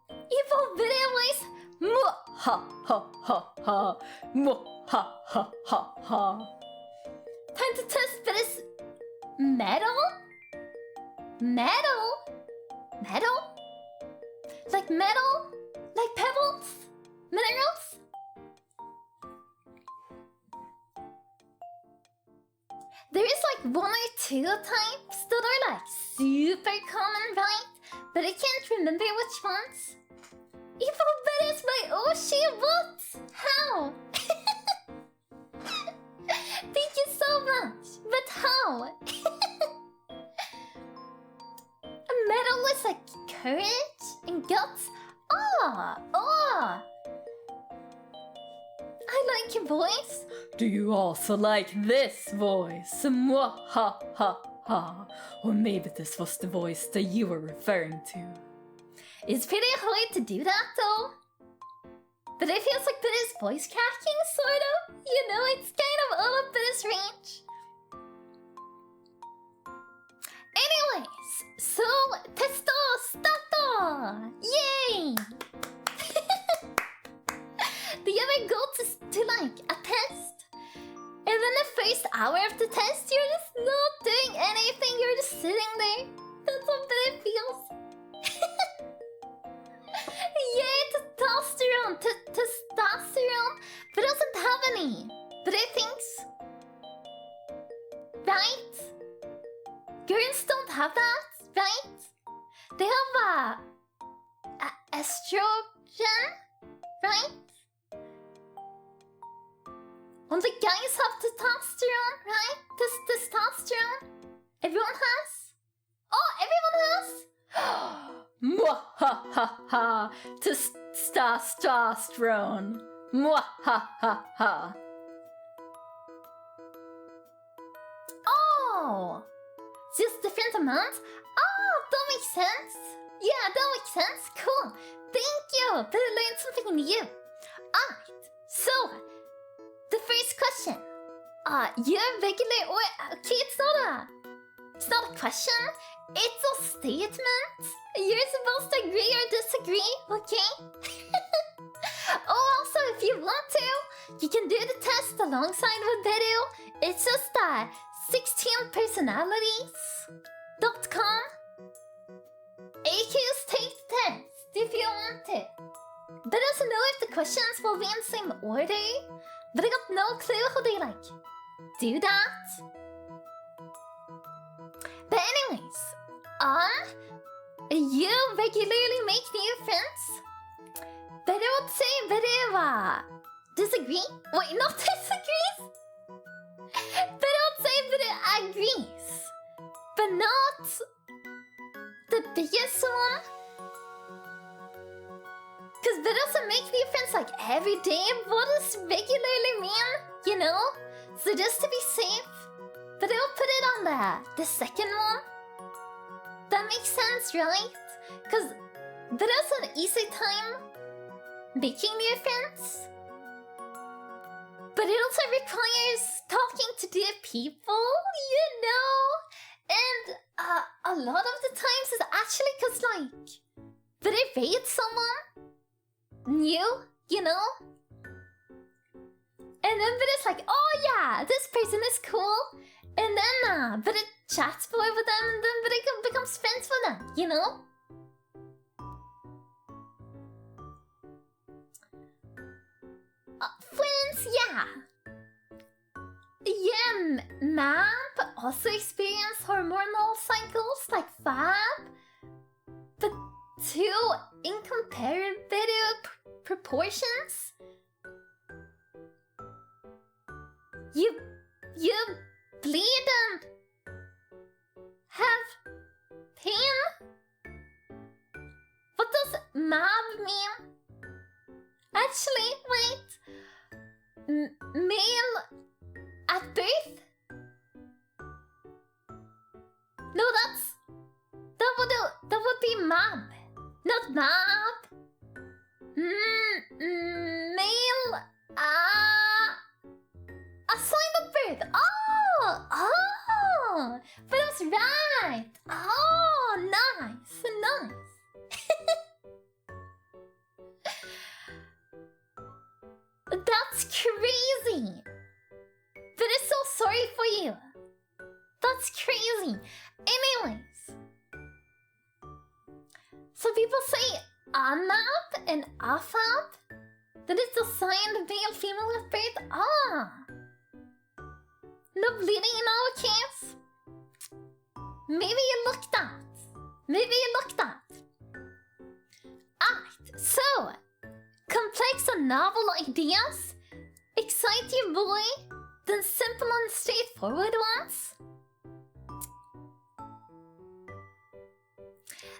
Evil video voice. Mwahaha, mwahaha. Time to test this metal? Metal? Metal? Like metal? Like pebbles? Minerals? There is like one or two types that are like super common, right? But I can't remember which ones. Evil Beres by Oshi, what? How? Thank you so much, but how? A metal is like courage and guts. Oh! I like your voice. Do you also like this voice? Mwahaha. Or maybe this was the voice that you were referring to. It's pretty hard to do that though. But it feels like Beru's voice cracking, sort of. You know, it's kind of out of Beru's range. Anyways, so testo stato! Yay! Do you ever go to like a test? And then the first hour of the test, you're just not doing anything, you're just sitting there. That's what it feels. Yay, testosterone! Testosterone! But it doesn't have any. But it thinks. Right? Girls don't have that, right? They have estrogen, right? Only guys have testosterone, right? Testosterone. Everyone has. Oh, everyone has. Mwahaha. Testosterone. Mwahaha. Oh. Just different amounts? Oh, that makes sense. Yeah, that makes sense. Cool. Thank you. But I learned something new. Alright. So, the first question. You're regular or okay, it's not a question. It's a statement. You're supposed to agree or disagree, okay? Oh, also, if you want to, you can do the test alongside with Beru. It's just 16personalities.com. AQ's take test if you want to. But I don't know if the questions will be in the same order. But I got no clue how they like do that. But anyways, you regularly make new friends? But I would say Beru disagree. Wait, not disagrees. But I would say Beru agrees. But not the biggest one. Because Beru doesn't make new friends like every day. What does regularly mean? You know? So just to be safe, but I will put it on the second one. That makes sense, right? Because Beru's an easy time making new friends. But it also requires talking to new people, you know? a lot of the times is actually because, like, did I rate someone new, you know? And then but it's like, oh yeah, this person is cool. And then but it chats more with them, and then but it becomes friends with them, you know? Friends, yeah. Yeah, Mab also experience hormonal cycles like Fab, but to incomparable proportions. You bleed and have pain? What does Mab mean? Actually, wait. Male at birth? No, that would be Mab, not Mab. Male assigned at birth. Oh, but I was right. Oh, nice. That's crazy. But I'm so sorry for you. That's crazy. Anyways. So people say AMAB and AFAB? That is the sign of male female at birth? No bleeding in our case? Maybe you looked at. So, complex and novel ideas excite you boy than simple and straightforward ones?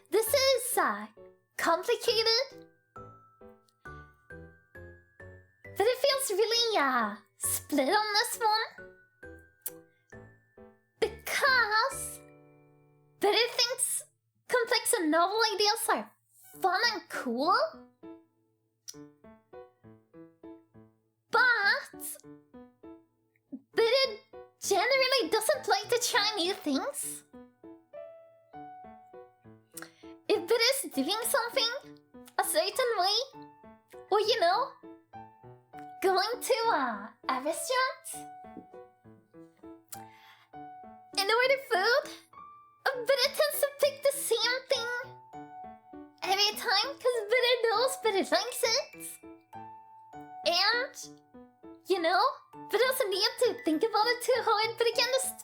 This is complicated, but it feels really split on this one. Because Betty thinks complex and novel ideas are fun and cool. But Betty generally doesn't like to try new things. If Betty's doing something a certain way, or you know, going to a restaurant and order food, Betty tends to pick the same thing every time because Betty knows Betty likes it. And, you know, Betty doesn't need to think about it too hard, but can just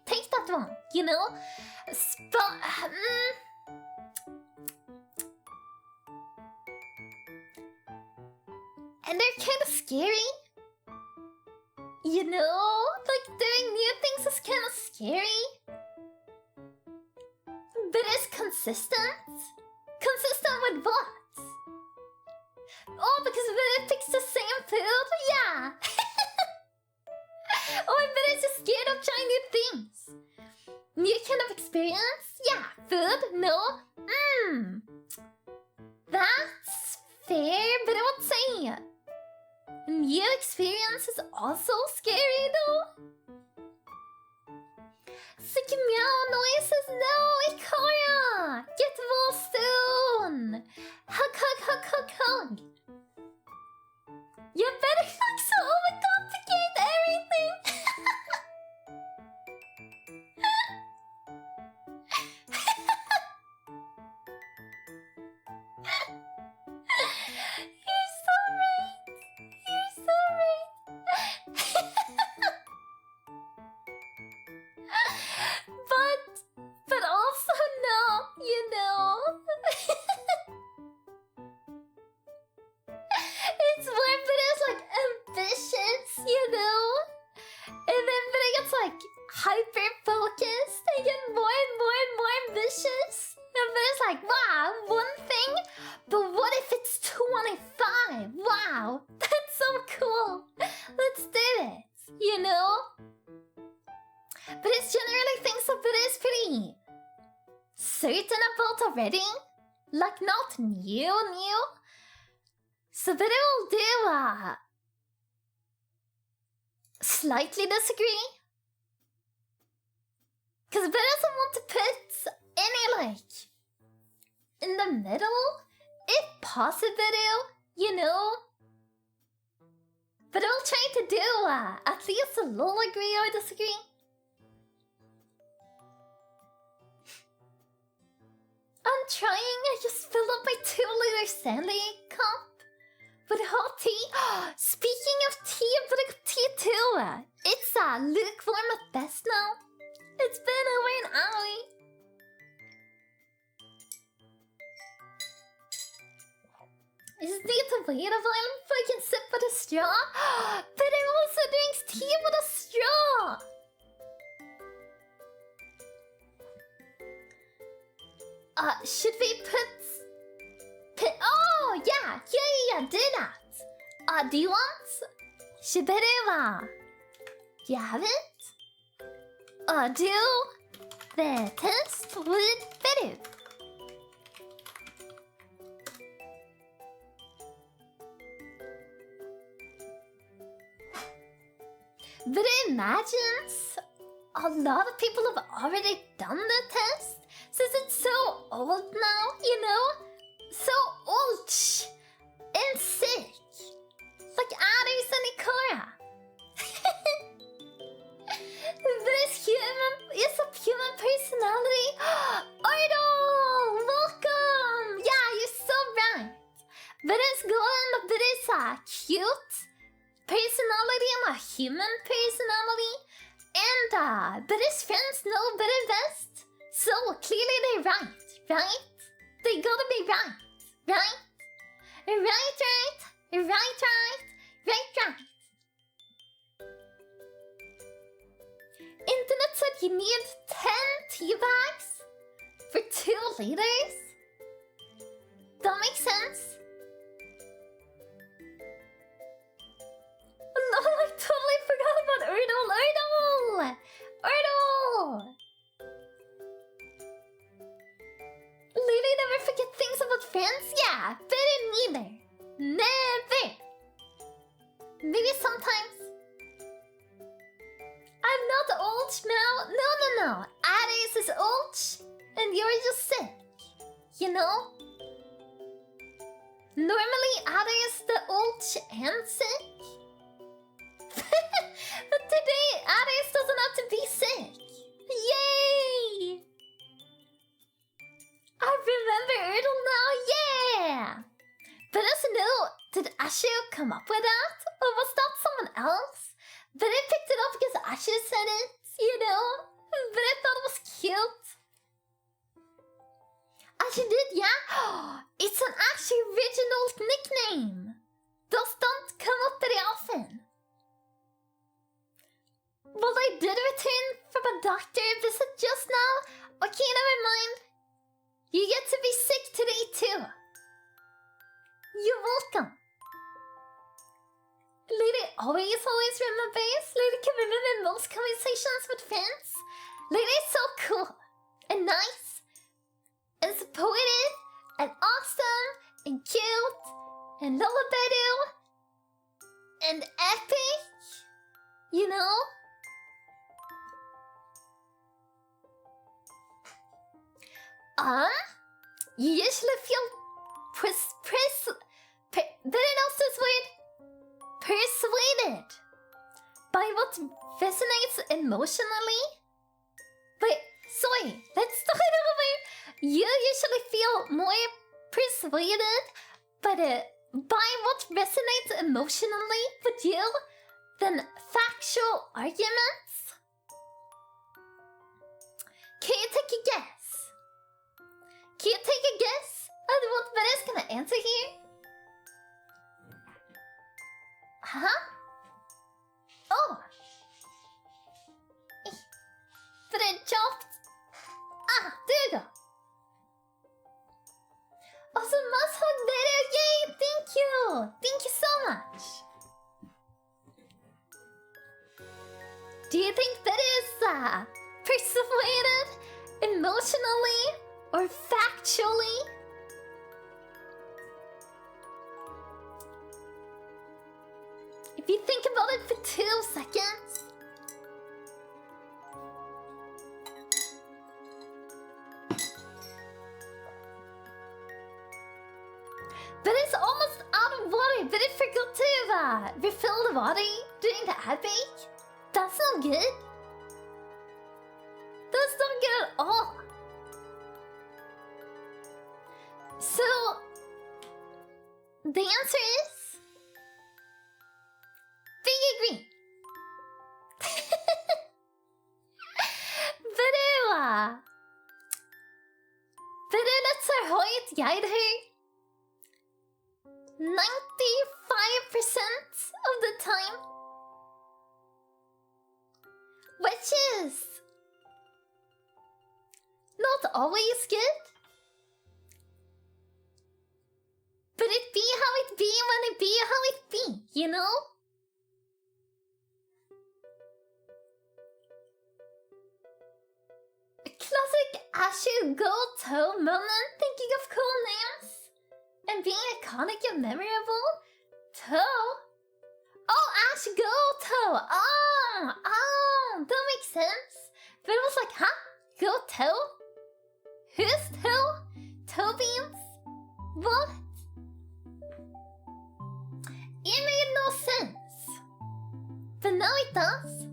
take that one, you know? And they're kind of scary. You know, like doing new things is kind of scary. But it's consistent. Consistent with what? Oh, because Betty picks the same food? Yeah. Oh, but it's just scared of trying new things. New kind of experience? Yeah. Food? No? That's fair, but I would say new experience is also scary though. Sick meow noises, no, Ikara! Get well soon! Hug. You better not so overcomplicate everything! You're so right! But also no, you know. It's when Betty's like ambitious, you know. And then Betty gets like hyper focused and get more and more ambitious. And Betty's like, wow, one thing, but what if it's 25? Wow, that's so cool. Let's do it, you know. But it's generally things that Betty is pretty certain about already. Like not new. So Betty will do slightly disagree. Cause Betty doesn't want to put like in the middle, if possible, you know. But I'll try to do at least a little agree or disagree. I'm trying. I just filled up my 2-liter Stanley cup with hot tea. Speaking of tea, but I got tea too. It's lukewarm at best now. It's been over an hour. I just need to wait a while before I can sip with a straw. But I also drink tea with a straw. Should we put... Oh, yeah, do that. Do you want? Should better, do you have it? Do the test with Beru. But it imagines a lot of people have already done the test since it's so old now, you know? So old and sick. Like Addis and Ikora. This human is a human personality. Idol! Welcome! Yeah, you're so right. But it's going a bit cute personality and a human personality. And but his friends know better best. So clearly they're right? They gotta be right. Right. Internet said you need 10 tea bags for 2 liters. That makes sense. No, I totally forgot about Erdal. Lily never forget things about friends? Yeah, better neither. Never. Maybe sometimes. I'm not old now. No. Addis is old, and you're just sick. You know? Normally, Addis is the old and sick. But today, Addis doesn't have to be sick. Yay! I remember Erdal now, yeah! But as you know, did Ashe come up with that? Or was that someone else? But I picked it up because Ashe said it, you know? But I thought it was cute. Ashe did, yeah? It's an Ashe original nickname. Those don't come up very often. Well, I did return from a doctor visit just now. Okay, never mind. You get to be sick today too. You're welcome. Lady always remembers. Lady can remember most conversations with friends. Lady is so cool and nice and supportive and awesome and cute and lullaby and epic. You know? You usually feel persuaded by what resonates emotionally. Wait, sorry, let's start over. You usually feel more persuaded by what resonates emotionally with you than factual arguments. Can you take a guess? Can you take a guess at what Beru's gonna answer here? Huh? Oh! But it jumped. There you go. Also, must hug Beru. Yay! Thank you! Thank you so much. Do you think Beru is persuaded emotionally or factually? If you think about it for 2 seconds. But it's almost out of water, but it forgot to refill the water during the ad break. That's not good. That's not good at all. So, the answer is... Big agree. Beru låter höjt guide her 95% of the time. Which is not always good. But it be how it be when it be how it be, you know? A classic Ashe Goto moment, thinking of cool names and being iconic and memorable. Oh, Ashe Goto! Oh, that makes sense. But it was like, huh? Goto? Who's toe? Toe beans? What? It made no sense. But now it does.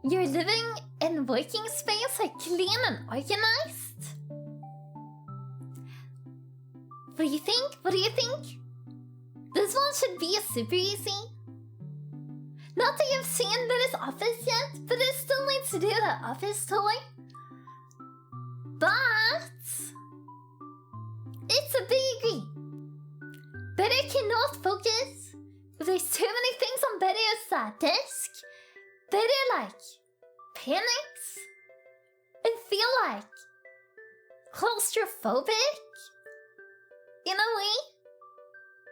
Your living and working space are clean and organized? What do you think? What do you think? This one should be super easy. Not that you've seen Beru's office yet, but it still needs to do the office tour. But... it's a big agree. Beru cannot focus. If there's too many things on Beru's desk, Beru like panics and feel like claustrophobic in a way.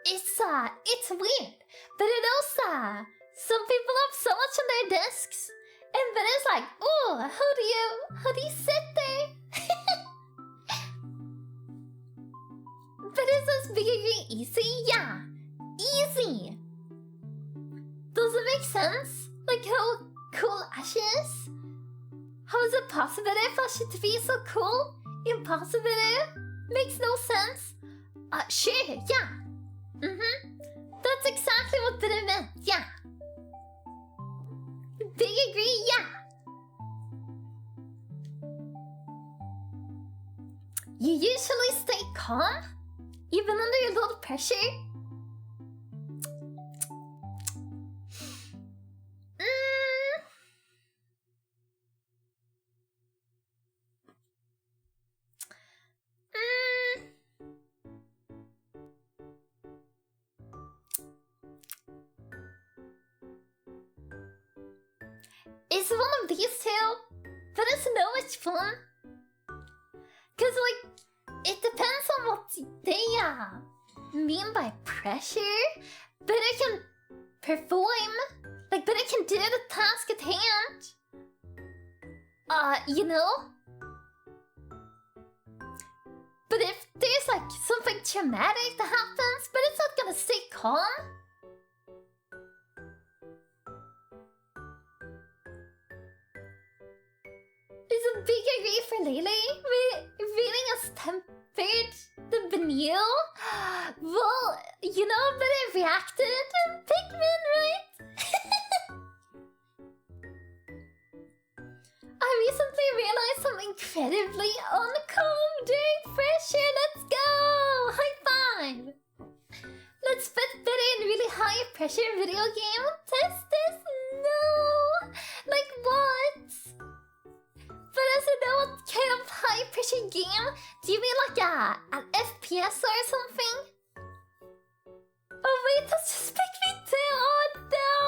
It's weird, but it also some people have so much on their desks, and Beru's like, oh, how do you sit there? But is this very easy? Yeah, easy. Does it make sense? Like how cool Ashe is? How is it possible if Ashe to be so cool? Impossible? Makes no sense. Sure, yeah. That's exactly what Beru meant, yeah. Big agree, yeah. You usually stay calm, even under a little pressure. It's one of these two, but it's no much fun. Cause like, it depends on what they mean by pressure. But it can perform, like, but it can do the task at hand. You know? But if there's like something traumatic that happens, but it's not gonna stay calm. It's a big agree for Lele. Reading has tempered the Benil. Well, you know, but it reacted in Pikmin, right? I recently realized I'm incredibly uncalm during pressure. Let's go! High five! Let's put Beru in really high pressure video game. Test this? No! Like what? But as you know, what kind of high pressure game? Do you mean like an FPS or something? Oh wait, that's just Pikmin 2! Oh no!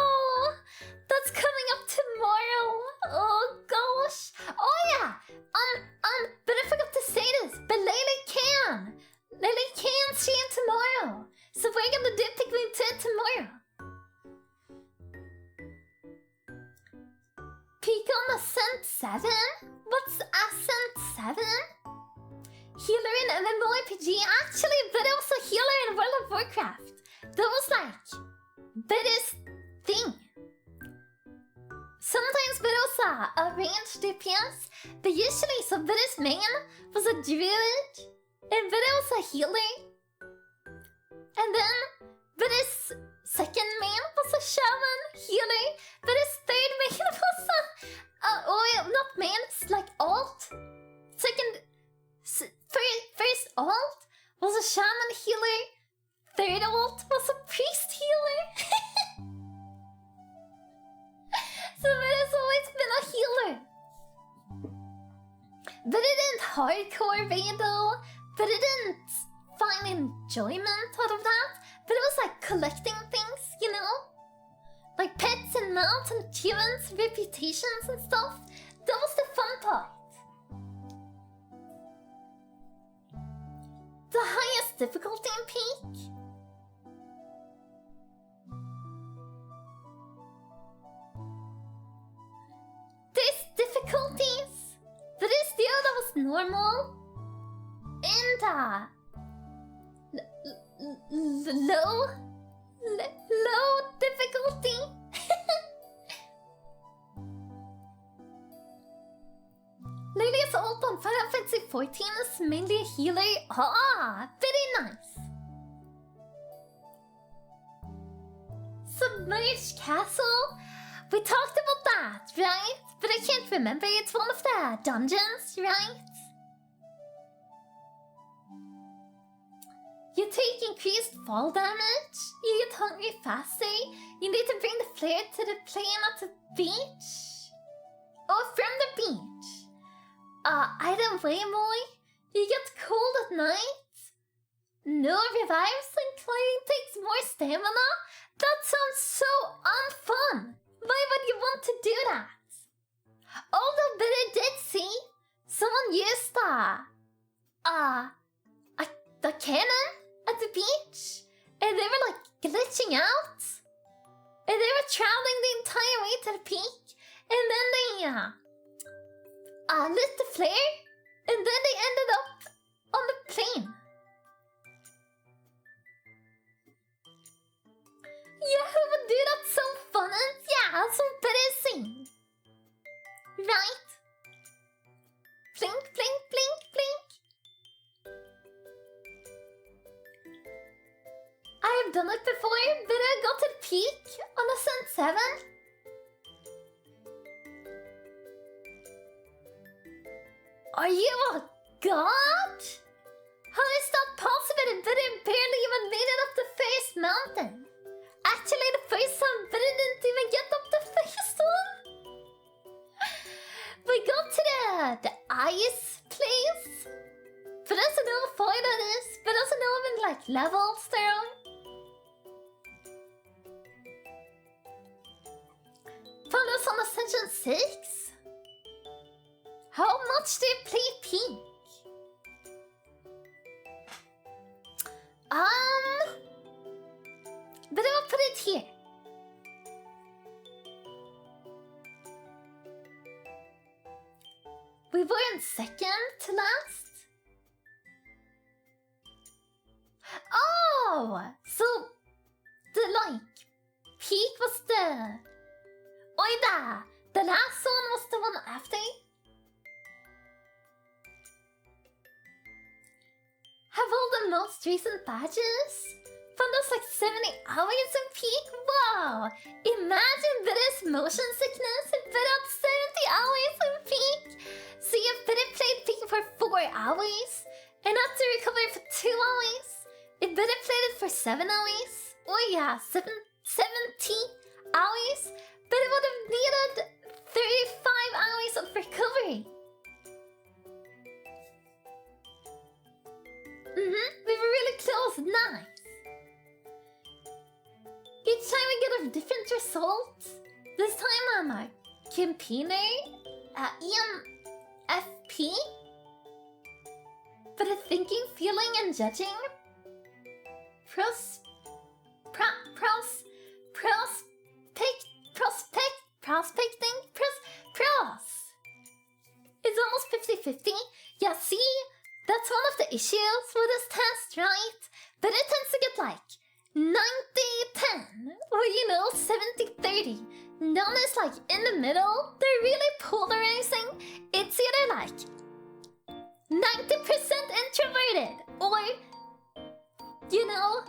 That's coming up tomorrow! Oh gosh! Oh yeah! But I forgot to say this, but Lele can! Lele can stream tomorrow! So we're gonna do Pikmin 2 tomorrow! Peak on Ascent 7? What's Ascent 7? Healer in MMORPG? Actually, but also healer in World of Warcraft. That was like Beru's thing. Sometimes Beru's a ranged DPS, but usually so Beru's main was a druid, and Beru was a healer. And then Beru's second main was a shaman healer, Beru's third main was not main, it's like alt. First alt was a shaman healer, third alt was a priest healer. So Beru's always been a healer. But it didn't hardcore raid though. But it didn't find enjoyment out of that. But it was like collecting things, you know? Like pets and mounts and achievements, reputations and stuff. That was the fun part. The highest difficulty in Peak. There's difficulties. There is the that was normal. And low difficulty. Lilia's ult on Final Fantasy 14 is mainly a healer. Ah, very nice. Submerged Castle? We talked about that, right? But I can't remember. It's one of the dungeons, right? You take increased fall damage. You get hungry faster. You need to bring the flare to the plane at the beach. Or from the beach. Item way more. You get cold at night. No revives and Clay takes more stamina. That sounds so unfun. Why would you want to do that? Although Beru did see someone used the cannon at the beach, and they were like glitching out, and they were traveling the entire way to the peak, and then they lit the flare, and then they ended up on the plane. Yeah, who would do that so fun? And yeah, that's what Beru is saying. Right? Blink, blink, blink, blink. I have done it before, but I got to the peak on Ascent 7. Are you a god? How is that possible? But I barely even made it up the first mountain. Actually, the first time, but I didn't even get up the first one. We got to the ice place. But doesn't know how far that is. But doesn't know even like levels there. Found us on Ascension 6. How much do you play Peak? But I will put it here. We were in second to last. Oh, so the peak was the last one was the one after. Have all the most recent badges. Found us like 70 hours in Peak. Wow! Imagine Beru's motion sickness if Beru had 70 hours in Peak. So if Beru played Peak for 4 hours and had to recover for 2 hours, if Beru played it for 7 hours, or 70 hours, Beru would have needed 35 hours of recovery. We were really close. Nice. Each time we get a different result. This time I'm a campaigner, ENFP. But a thinking, feeling, and judging. Prospecting. It's almost 50-50. Yeah, see? That's one of the issues with this test, right? But it tends to get like 90-10, or 70-30. none is like in the middle. They're really polarizing. It's either like 90% introverted or, you know,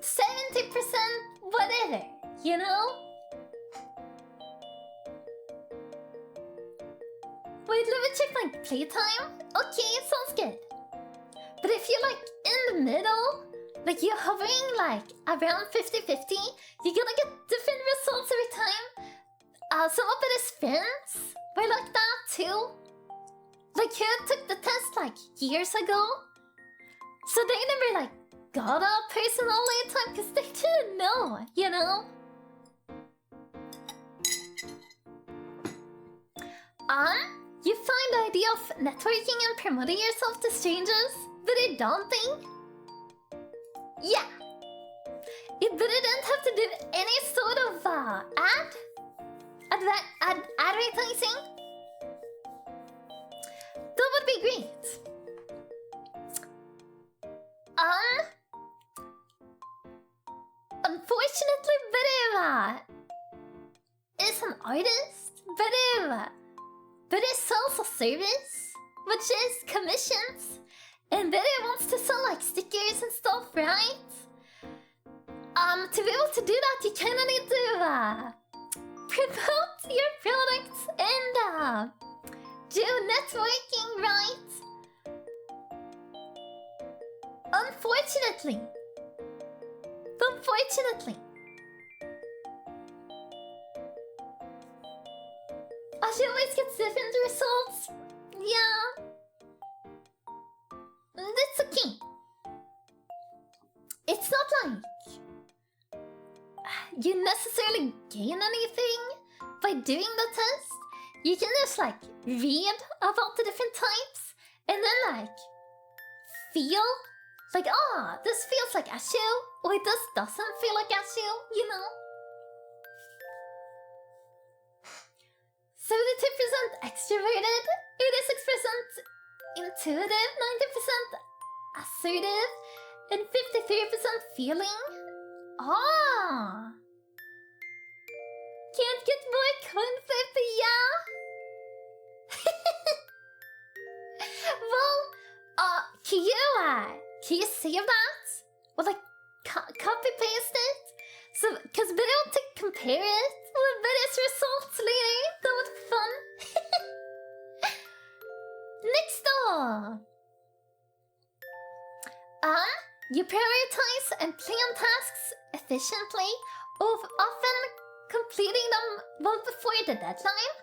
70% whatever, you know? Wait, let me check my playtime. Okay, sounds good. But if you're like in the middle, like you're hovering like around 50-50, you're gonna get different results every time. Some of it is friends were like that too. Like who took the test like years ago. So they never like got a personality type because they didn't know, you know? You find the idea of networking and promoting yourself to strangers very daunting? Yeah. You didn't have to do any sort of advertising. That would be great. Unfortunately, Beru is an artist. Beru sells a service, which is commissions. And Beru wants to sell like stickers and stuff, right? To be able to do that, you kinda need to promote your products and do networking, right? Unfortunately. She always gets different results. Yeah. That's okay. It's not like you necessarily gain anything by doing the test. You can just like read about the different types and then like feel like, this feels like Ashe, or this doesn't feel like Ashe, you know? 72% extroverted, 86% intuitive, 90% assertive, and 53% feeling. Can't get more conflict, yeah? Well, can you save that? Or like, copy paste it? So, cause we don't to compare it with Beru's results later. That would be fun. Next door. You prioritize and plan tasks efficiently, often completing them well before the deadline.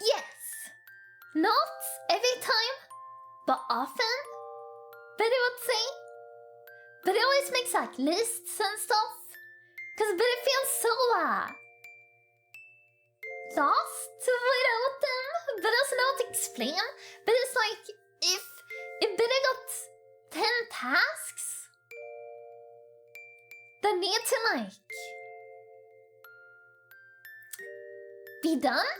Yes. Not every time, but often. Beru would say. But it always makes like lists and stuff. Cause Beru feels so lost without them. But doesn't know how to explain. But it's like if Beru got 10 tasks that need to like be done.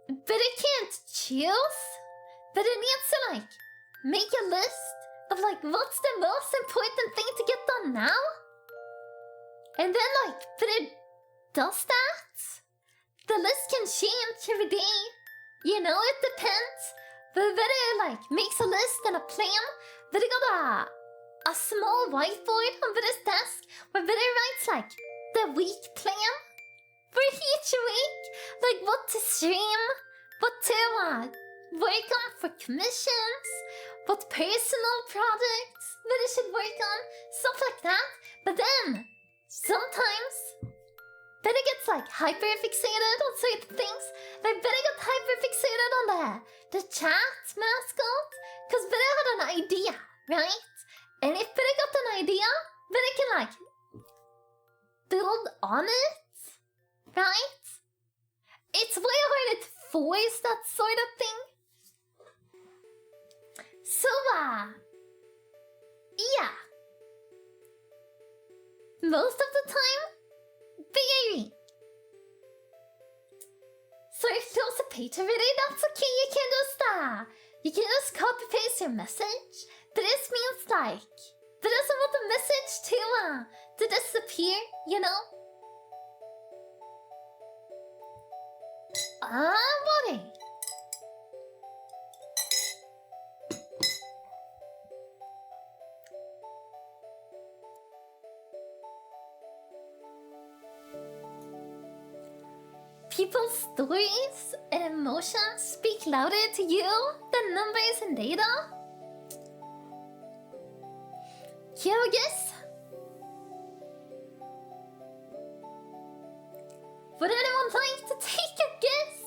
But it can't choose. But it needs to like make a list of like what's the most important thing to get done now. And then like, but it does that. The list can change every day. You know, it depends. But it like makes a list and a plan. But it got a small whiteboard on his desk where it writes like the week plan for each week. Like what to stream, what to work on for commissions, what personal projects that it should work on, stuff like that. But then, sometimes, Betty gets like hyper-fixated on certain things. Like Betty got hyper-fixated on the chat mascot, because Betty had an idea, right? And if Betty got an idea, Betty can like build on it, right? It's way harder to voice that sort of thing. So, yeah. Most of the time, very. So if there's a page already, that's okay. You can just copy paste your message. But this means like, But I also want the message to disappear, you know? Buddy. People's stories and emotions speak louder to you than numbers and data? Yeah, I guess. Would anyone like to take a guess?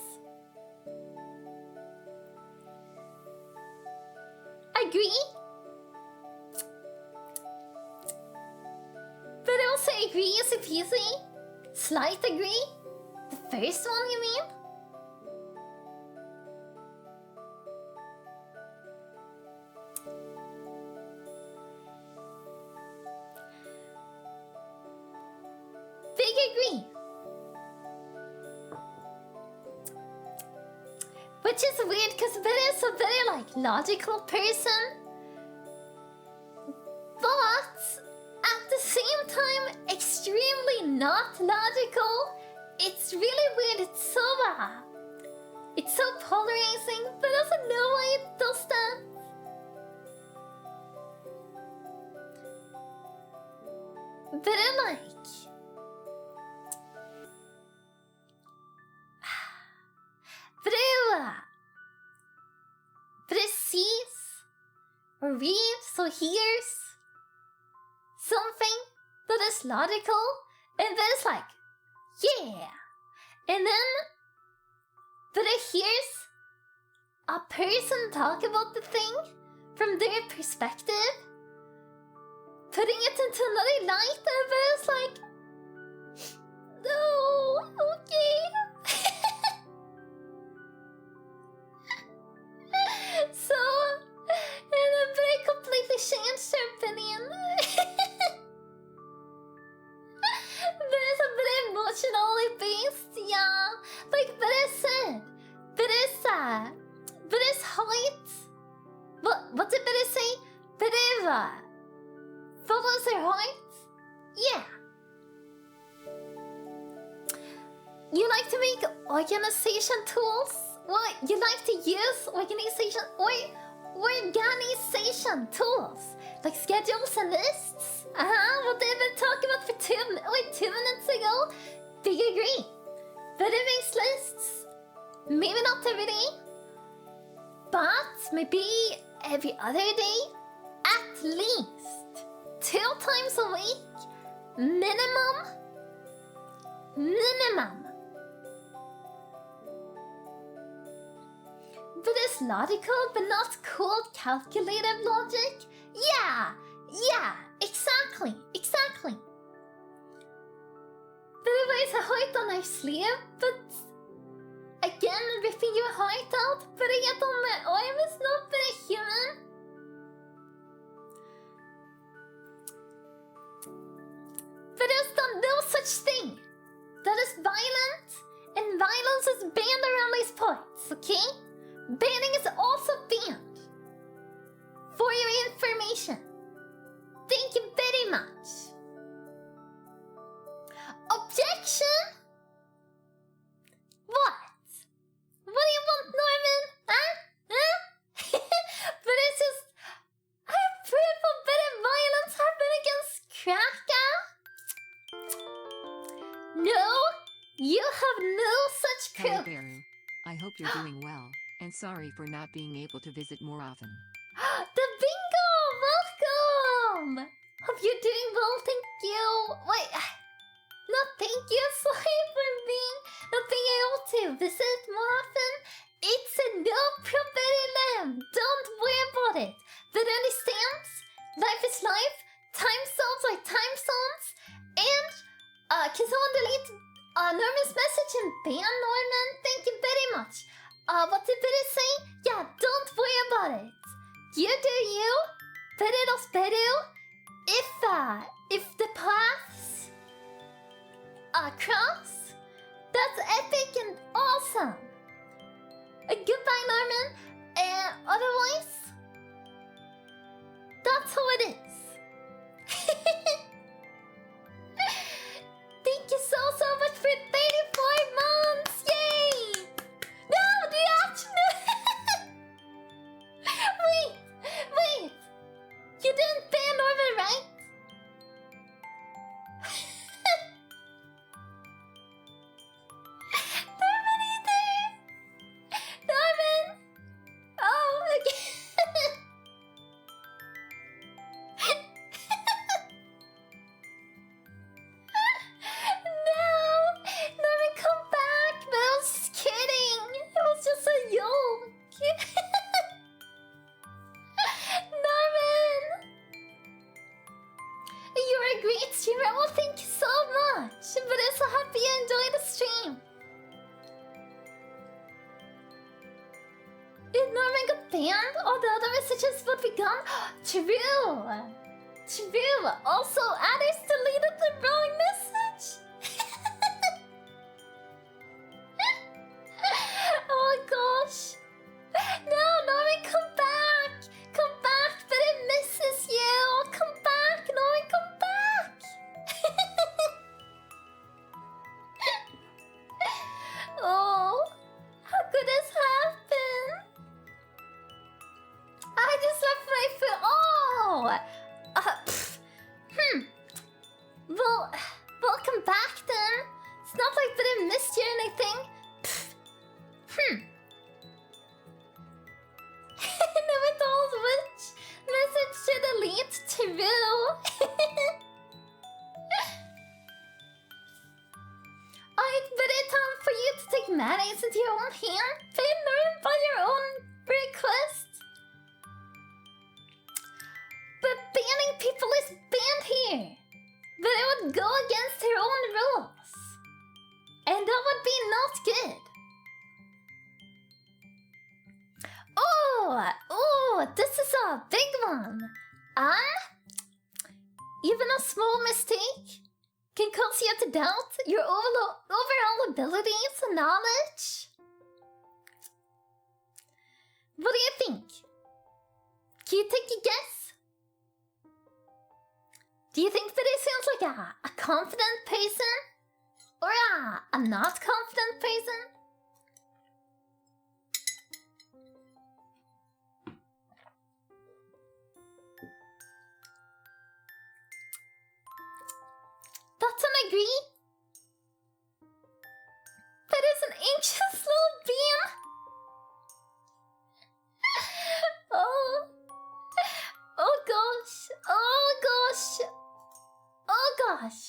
Agree? But I also agree easy peasy. Slight agree? The first one, you mean? Big agree. Which is weird because Beru is a very logical person. But at the same time, extremely not logical. It's really weird. It's so polarizing, but I don't know why it does that. But I but it sees or reads or hears something that is logical, and then it's like, yeah. And then, but it hears a person talk about the thing from their perspective, putting it into another light, and then it's like, no, okay. So, and then but I completely changed her opinion. But it's a bit emotionally based, yeah. Like, but I said, but it's height. What did Beru say? Beru follows her heart? Yeah. You like to make organization tools? What? You like to use organization tools? Like schedules and lists? What did we talk about for 2 minutes ago? Big agree. Beru makes lists. Maybe not every day. But maybe every other day. At least 2 times a week. Minimum. But it's logical, but not cold calculated logic? Yeah, exactly. But it wears a heart on her sleeve, but again, ripping your heart out, putting it on my arm is not very human. But there's no such thing. That is violent, and violence is banned around these parts, okay? Banning is also banned. For your information. Thank you very much. Objection? What? What do you want, Norman? Huh? But it's just... I have proof of better violence happening against Kraka. No, you have no such Hello, proof. Beru. I hope you're doing well, and sorry for not being able to visit more often. The bingo! Welcome! Hope you're doing well, thank you. Wait, no, thank you, sorry for not being able to visit more often. It's a no problem. Don't worry about it. But understands, life is life, time zones are time zones, and can someone delete Norman's message and ban Norman? Thank you very much. What did Beru say? Yeah, don't worry about it. You do you. Beru does Beru. If the paths cross, that's epic and awesome. Goodbye, Norman. Otherwise, that's how it is. great streamer. Well, thank you so much. But I'm so happy you enjoyed the stream. If Norman got banned, all the other messages would be gone. True. True. Also, Adders deleted the wrong message. Oh my gosh. No, Norman, come back. Come back, but it misses you. Come back, Norman, come back. Oh, how could this happen? I just left my foot. Oh! Well, welcome back then. It's not like that I missed you or anything. Never told which message to delete. True. Alright, but it's time for you to take matters into your own hand. Learn by your own request. But banning people is banned here. But it would go against their own rules. And that would be not good. Oh, this is a big one. Even a small mistake can cause you to doubt your overall abilities and knowledge. What do you think? Can you take a guess? Do you think that he sounds like a confident person? Or a not confident person? That's an agree? That is an anxious little bean. Oh gosh. Oh gosh. Oh gosh.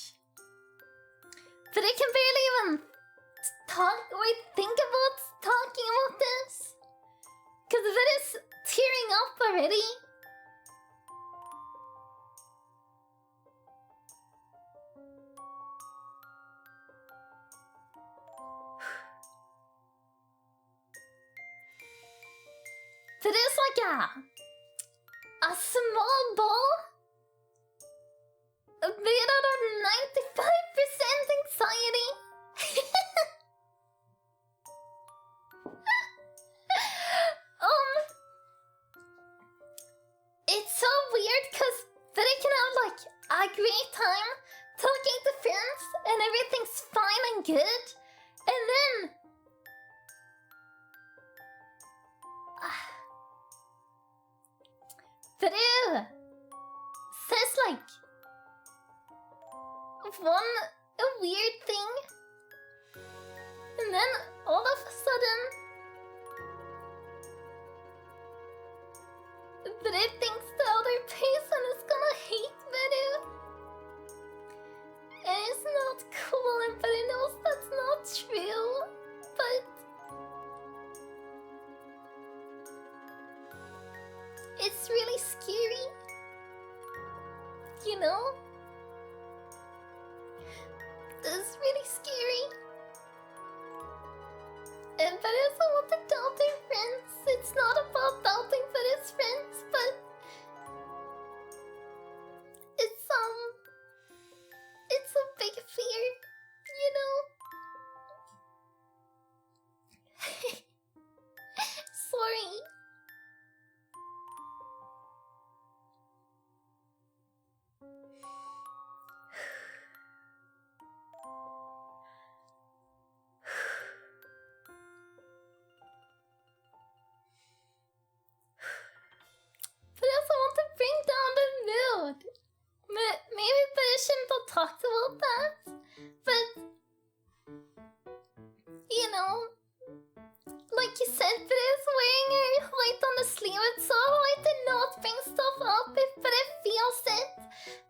But I can barely even talk or think about talking about this. Because it is tearing up already. But it's like a small ball made out of 95% anxiety. It's so weird because then I can have like a great time talking to friends and everything's fine and good, and then Beru says like a weird thing, and then all of a sudden Beru thinks the other person is gonna hate Beru, and it's not cool, and Beru knows that's not true, but it's really scary, you know? It's really scary. And Beru doesn't want to doubt their friends. It's not about doubting Beru's friends, but it's a big fear, you know? Sorry. But I also want to bring down the mood. Maybe I shouldn't have talked about that. But, you know, like you said, but it's wearing her white on the sleeve. It's so hard to not bring stuff up but it feels it.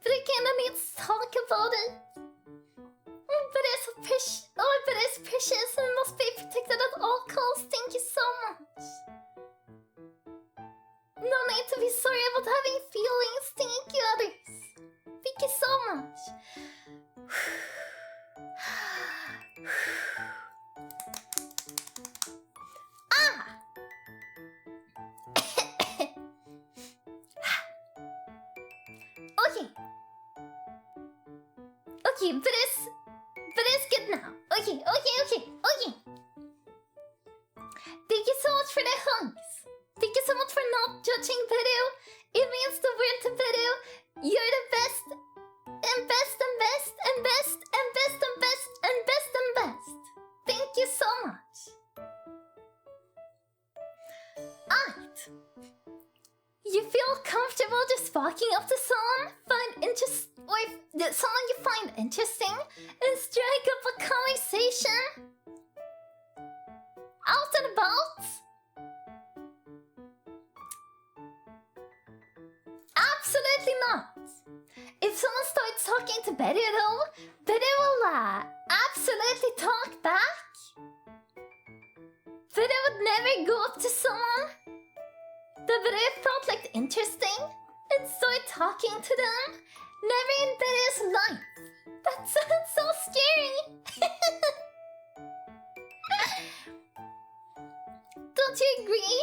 But I kinda need to talk about it. But it's precious and must be protected at all costs. Thank you so much. No need to be sorry about having feelings. Thank you, others. Thank you so much. Ah! Okay. Okay, but it's good now. Okay. Thank you so much for the hugs. Thank you so much for not judging Beru. It means the world to Beru. You're the best. And best and best and best and best and best and best and best. Thank you so much. Alright. You feel comfortable just walking up to someone, someone you find interesting, and strike up a conversation? Out and about? Absolutely not. If someone starts talking to Beru though, Beru will absolutely talk back. Beru would never go up to someone that Beru felt like interesting and start talking to them. Never in Beru's life. That sounds so scary. Don't you agree?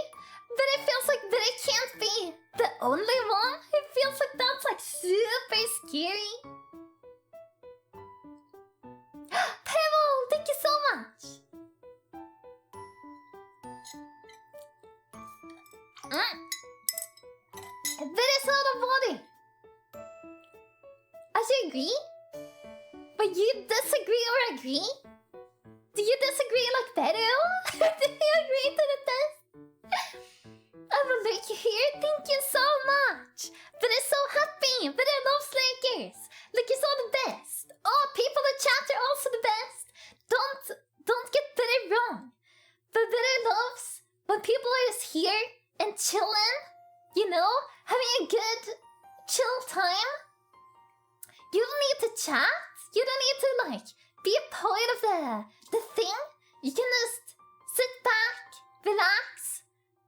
But it feels like Beru can't be the only one. It feels like that's like super scary. Pebble, thank you so much. Beru's out of body. I should agree? But you disagree or agree? Do you disagree like Beru? Do you agree to the test? I will like you here. Thank you so much. But I'm so happy. But I love Lakers. Lakers are the best. Oh, people in chat are also the best. Don't get Beru wrong. But Beru loves when people are just here and chilling. You know, having a good chill time. You don't need to chat. You don't need to like be a part of the thing. You can just sit back, relax,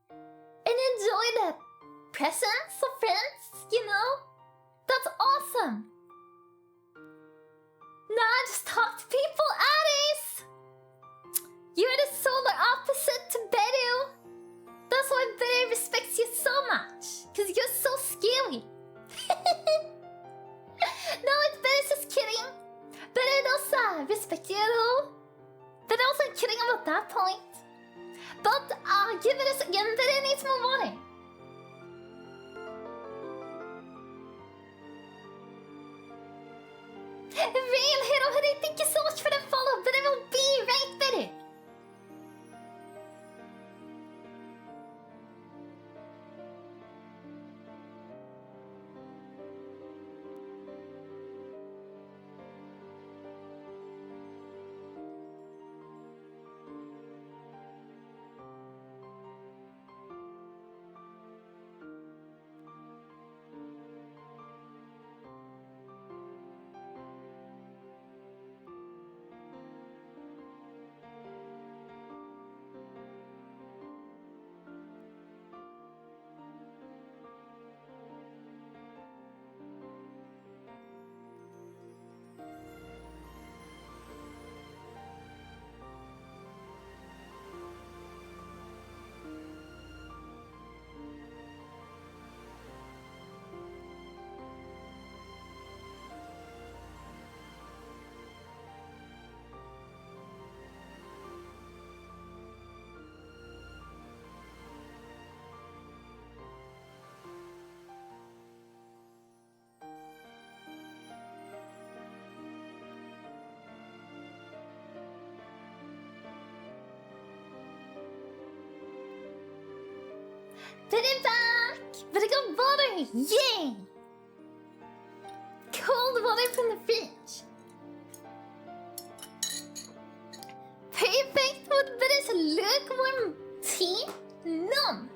and enjoy the presence of friends, you know? That's awesome. Nah, just talk to people, Addis! You're the solar opposite to Beru. That's why Beru respects you so much. Because you're so scary. No, it's Beru's just kidding. Beru does respect you though. But I wasn't kidding about that point. But give it a second. Beru needs more water. Real Hero Hoodie, thank you so much for the follow. But I will be right Beru. Put it back! But I got water! Yay! Cold water from the fridge. Perfect with this lukewarm tea? None!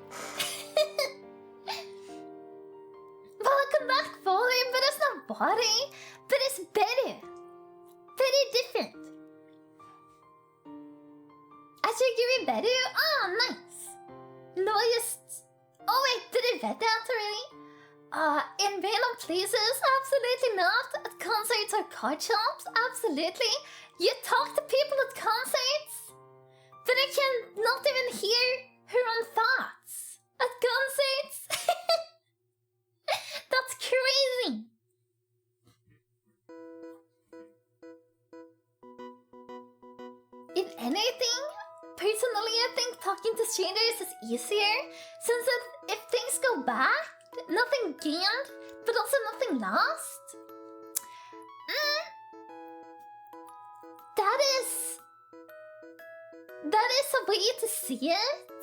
Welcome back, water, but it's not water. But it's better. Very different. I should give you better? Oh, nice. No, oh wait, did I read that already? In random places? Absolutely not. At concerts or card shops? Absolutely. You talk to people at concerts, but I can not even hear her own thoughts at concerts. That's crazy. If anything, personally, I think talking to strangers is easier, since if things go bad, nothing gained, but also nothing lost. That is a way to see it.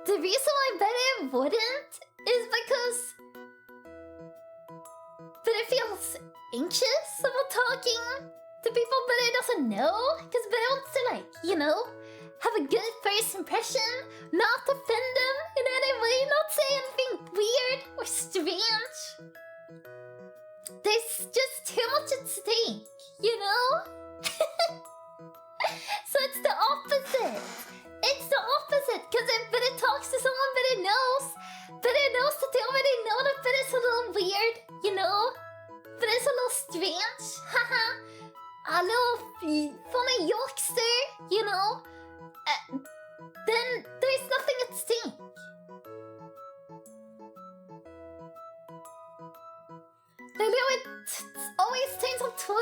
The reason why I bet I wouldn't is because Betty feels anxious about talking to people Betty doesn't know, because Betty wants to, like, you know, have a good first impression, not offend them in any way, not say anything weird or strange. There's just too much at stake, you know? So it's the opposite. It's the opposite, because if Betty talks to someone Betty knows that they already know that Betty's a little weird, you know? Betty's a little strange, haha. A little funny youngster, you know? Then there's nothing at stake. Lately, it always takes up 12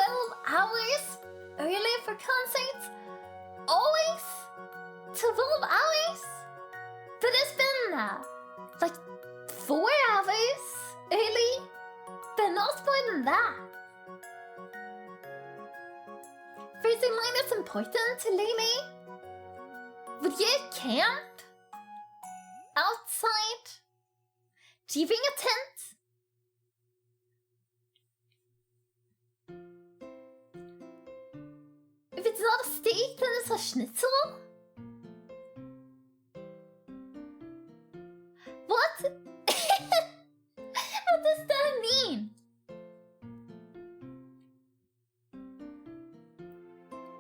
hours early for concerts. Always 12 hours. But it's been like 4 hours early, but not more than that. First in line is important to Lily. Would you camp outside? Do you bring a tent? If it's not a steak, then it's a schnitzel? What? What does that mean?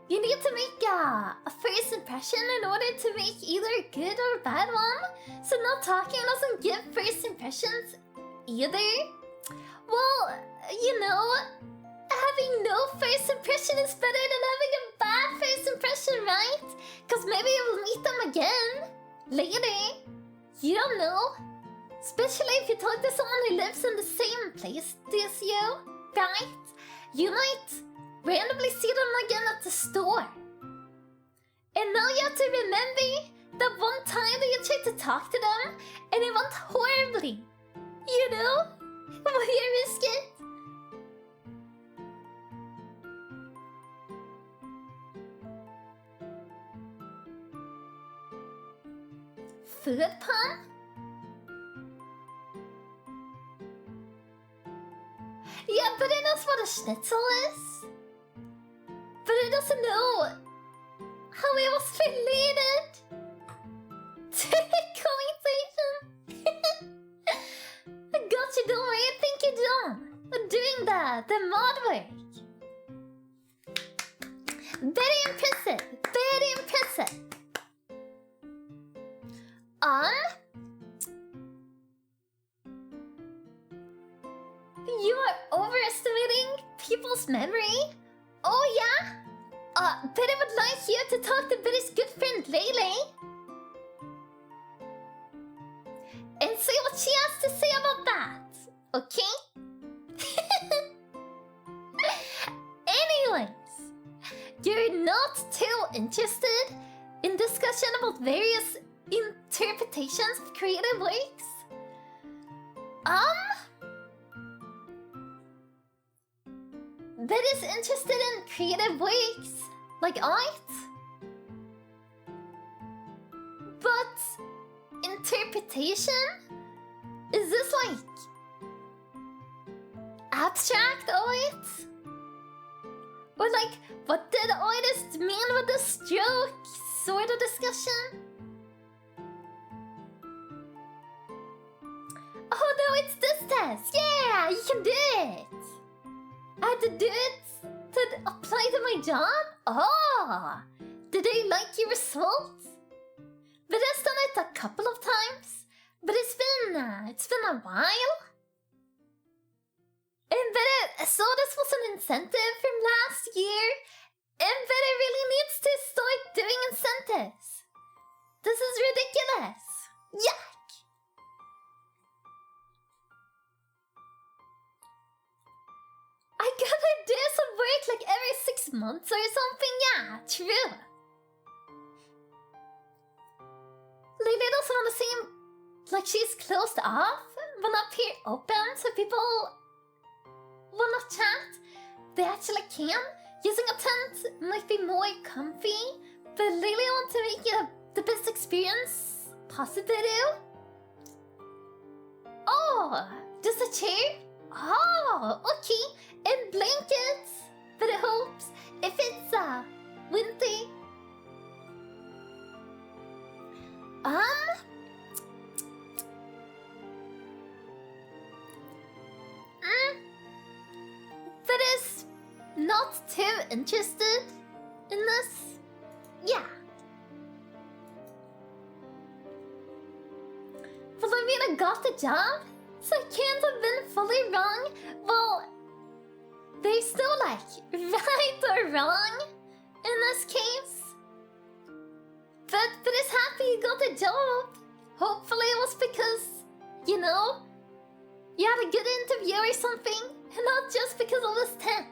You need to make a first impression in order to make either a good or a bad one. So not talking doesn't give first impressions either. Well, you know, having no first impression is better than having a bad first impression, right? Because maybe you will meet them again later. You don't know. Especially if you talk to someone who lives in the same place as you, right? You might randomly see them again at the store. And now you have to remember that one time that you tried to talk to them and it went horribly. You know? Will you risk it? Food pun? Yeah, but it knows what a schnitzel is. But it doesn't know how it was related to the conversation. Gotcha, don't worry, I think you're done. I'm doing the mod work. Very impressive, very impressive. You are overestimating people's memory? Oh yeah? Betty would like you to talk to Betty's good friend Lele and see what she has to say about that, okay? Anyways, you're not too interested in discussion about various interpretations of creative works? Betty's interested in creative works, like art. But interpretation? Is this like abstract art? Or like, what did the artist mean with the stroke sort of discussion? Oh no, it's this test! Yeah, you can do it! I had to do it to apply to my job? Oh! Did they like your results? But I've done it a couple of times. But it's been a while. And but saw this was an incentive from last year, and that it really needs to start doing incentives. This is ridiculous. Yuck! I gotta do some work like every 6 months or something, yeah, true. Lily doesn't want to seem like she's closed off, but up here open so people will not chat. They actually can. Using a tent might be more comfy, but Lily wants to make it the best experience possible. Oh, just a chair? Oh, okay. And blankets for the hopes if it's winter. That is not too interested in this. Yeah. Well, I mean, I got the job, so I can't have been fully wrong. Well, there's still like right or wrong in this case. But it's happy you got the job. Hopefully it was because, you know, you had a good interview or something, and not just because of this test.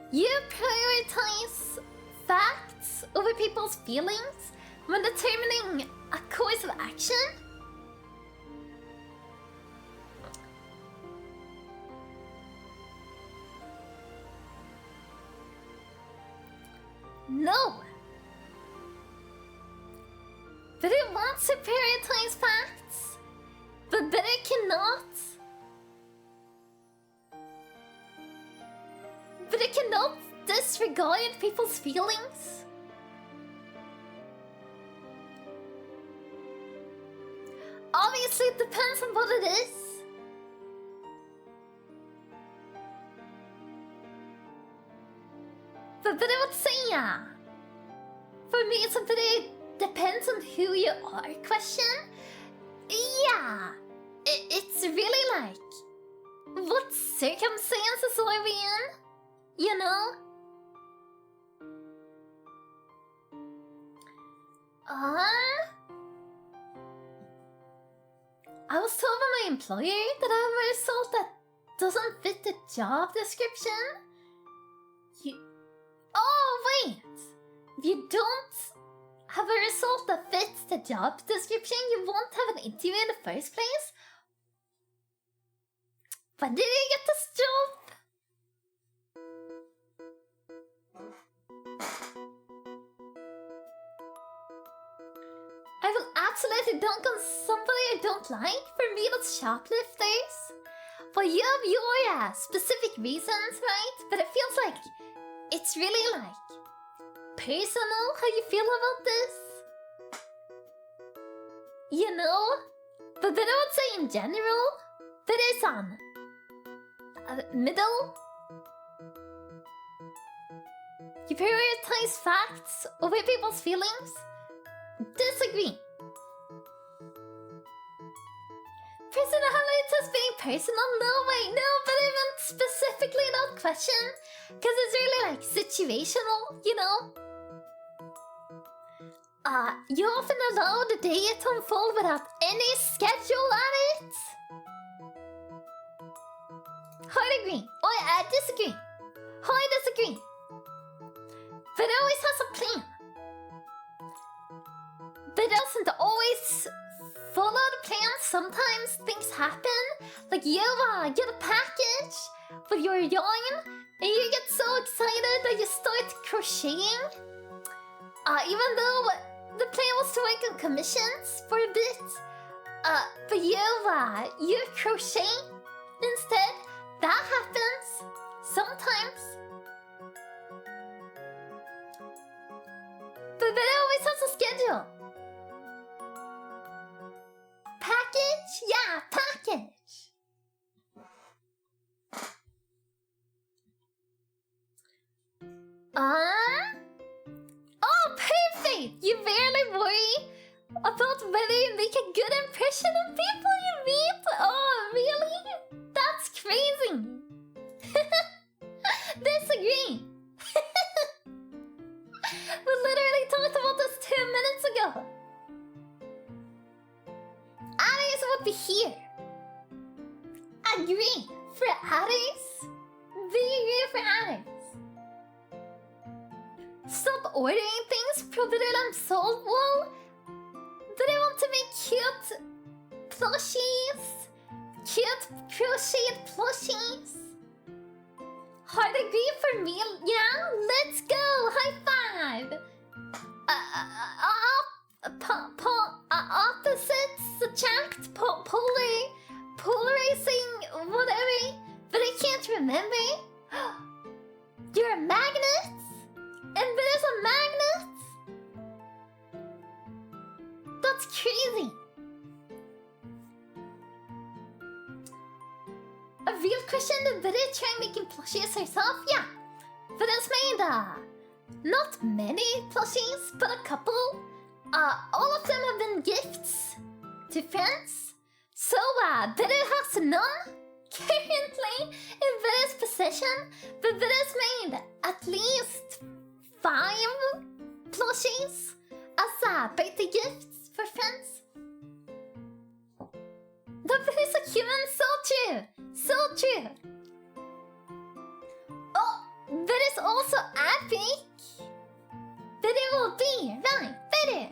You prioritize facts over people's feelings when determining a course of action? No! But it wants to prioritize facts, but it cannot. But it cannot disregard people's feelings. Obviously, it depends on what it is. But I would say, yeah. For me, it's a very depends on who you are question. Yeah. It's really like, what circumstances are we in? You know? I was told by my employer that I have a result that doesn't fit the job description. Oh, wait! If you don't have a result that fits the job description, you won't have an interview in the first place? When did you get this job? I will absolutely dunk on somebody I don't like. For me, that's shoplifters. Well, you have your specific reasons, right? But it feels like it's really like personal how you feel about this. You know? But then I would say in general, that is on middle. You prioritize facts over people's feelings? Disagree. Personality as being personal? No way, no, but I meant specifically that question. Because it's really like situational, you know? You often allow the day to unfold without any schedule on it? Hard agree. Oh, I disagree. Hard disagree. But it always has a plan. But it doesn't always follow the plan. Sometimes things happen. Like you get a package with your yarn and you get so excited that you start crocheting. Even though the plan was to work on commissions for a bit. But you crochet instead. That happens sometimes. But it always has a schedule. Package? Yeah, package. Oh, perfect! Wait, you barely worry about whether you make a good impression on people you meet? Oh, really? That's crazy. Disagree. We literally talked about this 2 minutes ago. Aries would be here. Agree for Aries. Very agree for Aries. Stop ordering things, put it on Soul Wall. Do they want to make cute plushies? Cute crocheted plushies? Hard agree for me, yeah? Let's go! High five! Opposites attract polarizing whatever, but I can't remember. You're a magnet? And there's a magnet? That's crazy. A real question, did Vera try making plushies herself? Yeah. Vera's made, not many plushies, but a couple. All of them have been gifts to friends. So, Vera has none currently in Vera's possession, but Vera's made at least 5 plushies as birthday gifts for friends. That is a human, so true! So true! Oh, that is also epic! That it will be, right, better!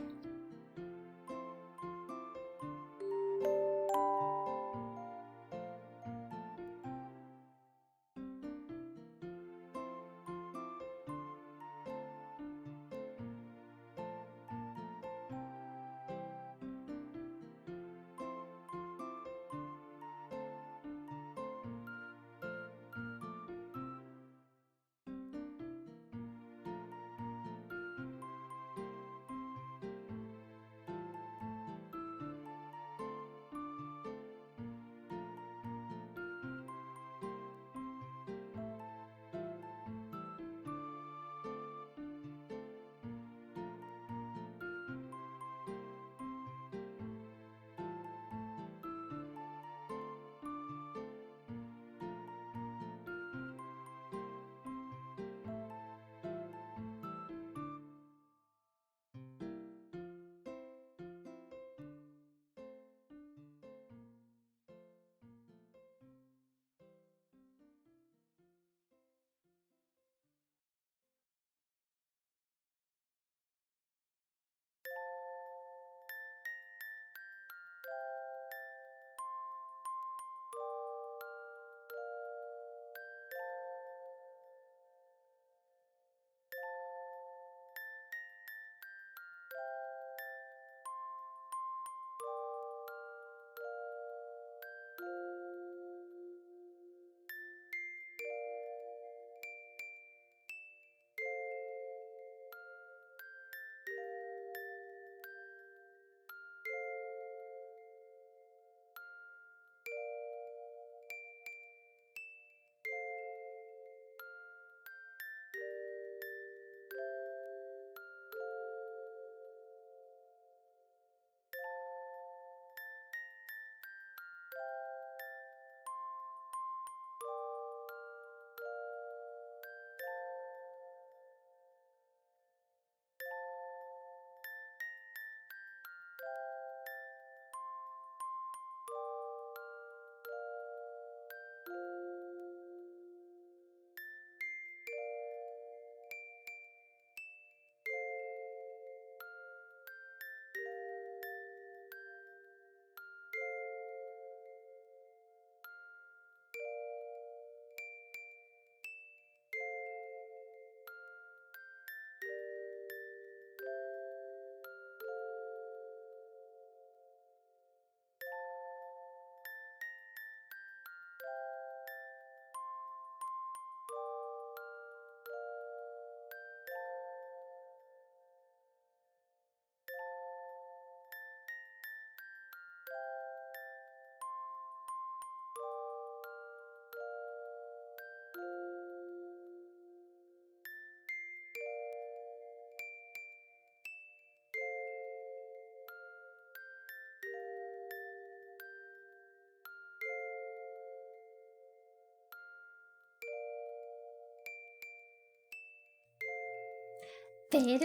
back.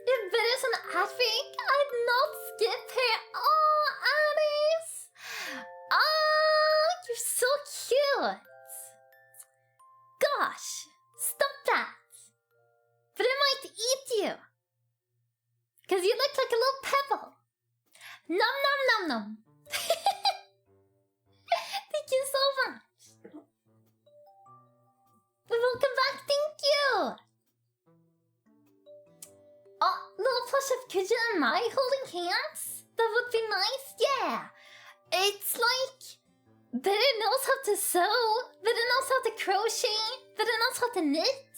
If it is an advent, I'd not skip her. Oh, Alice! Oh, you're so cute. Gosh, stop that. But it might eat you. Because you look like a little pebble. Nom nom nom nom. Thank you so much. Welcome back, thank you. Oh, little plush of Kuja and Mai holding hands? That would be nice, yeah. It's like... Better knows how to sew, better knows how to crochet, better knows how to knit,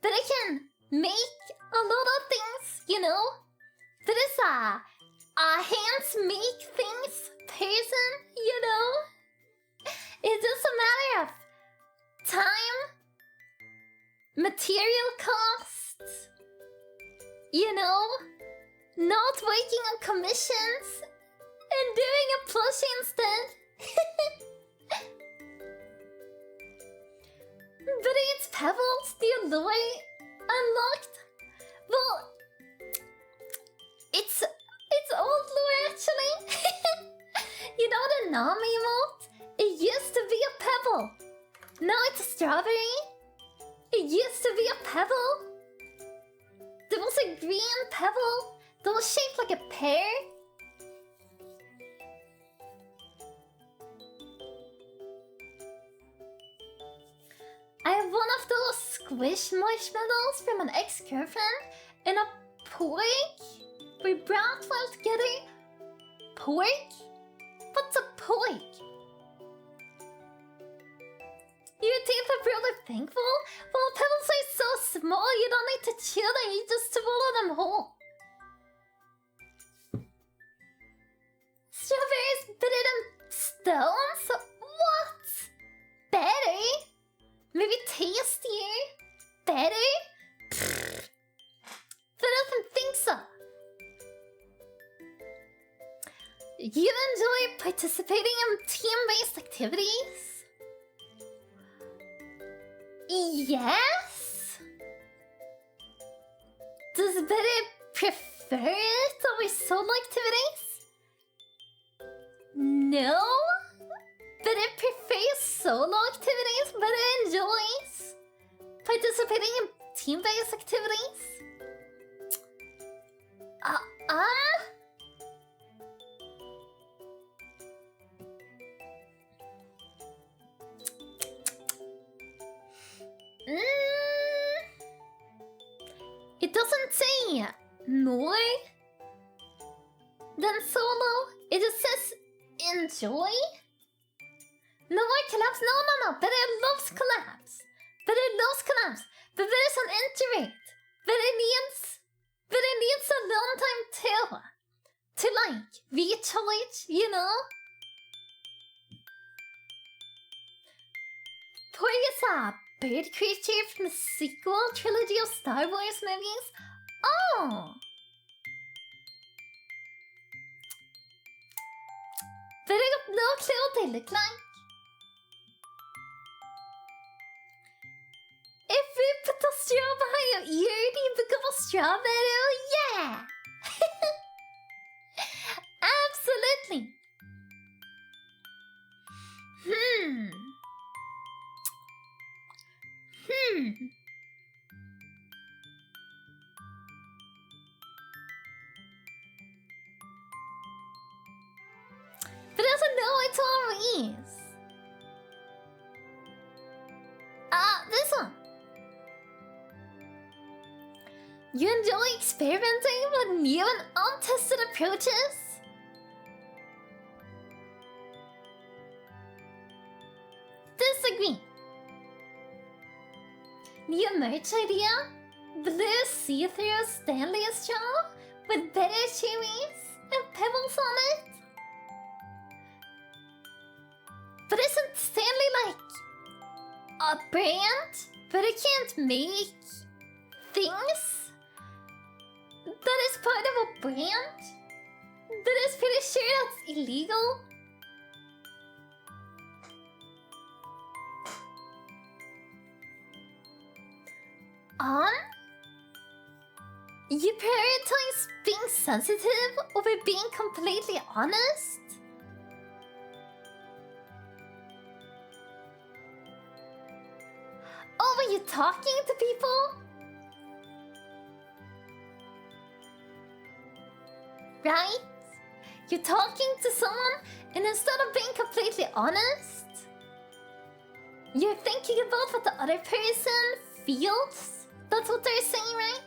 better can make a lot of things, you know? There is a hands make things person, you know? It's just a matter of time, material costs, you know? Not working on commissions, and doing a plushie instead. But it's Pebbles, the Alloy, unlocked. Well, it's old lore actually. You know the Nam emote? It used to be a pebble. Now it's a strawberry. It used to be a pebble. There was a green pebble that was shaped like a pear. I have one of those squish marshmallows from an ex-girlfriend and a pork. We brought well together. Pork? What's a pork? Your teeth are really thankful? Well, pebbles are so small you don't need to chew them, you just swallow them whole. Strawberries better than stones? What? Better? Maybe tastier? Better? Pfft. But I don't think so. You enjoy participating in team-based activities? Yes? Does Betty prefer it over solo activities? No? Betty prefers solo activities, but enjoys participating in team-based activities? It doesn't say more than solo. It just says enjoy. No more collabs. No. But it loves collabs. But there's an introvert. But it needs alone time too. To like recharge, you know? Porg is a bird creature from the sequel trilogy of Star Wars movies. Oh! But I got no clue what they look like. If we put a straw behind your ear, do you become a strawberry? Yeah! Absolutely! But it doesn't know it's all is. This one. You enjoy experimenting with new and untested approaches? Disagree. New merch idea? Blue see-through Stanley straw with better cherries and pebbles on it? But isn't Stanley like a brand? But it can't make things? That is part of a brand? That is pretty sure that's illegal? You prioritize being sensitive over being completely honest? Oh, were you talking to people? Right? You're talking to someone, and instead of being completely honest, you're thinking about what the other person feels? That's what they're saying, right?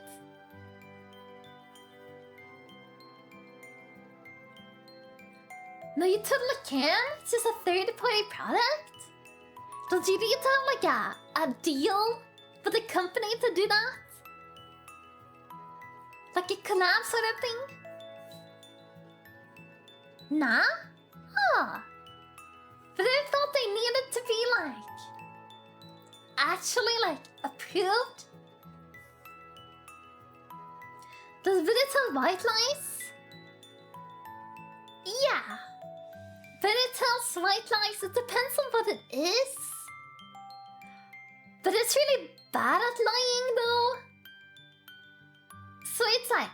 No, you totally can. It's just a third-party product. Don't you need to have like a deal with a company to do that? Like a collab sort of thing? Nah? Huh. But I thought they needed to be like... actually like approved? Does Vidit tell white lies? Yeah. Vidit tells white lies. It depends on what it is. But it's really bad at lying though. So it's like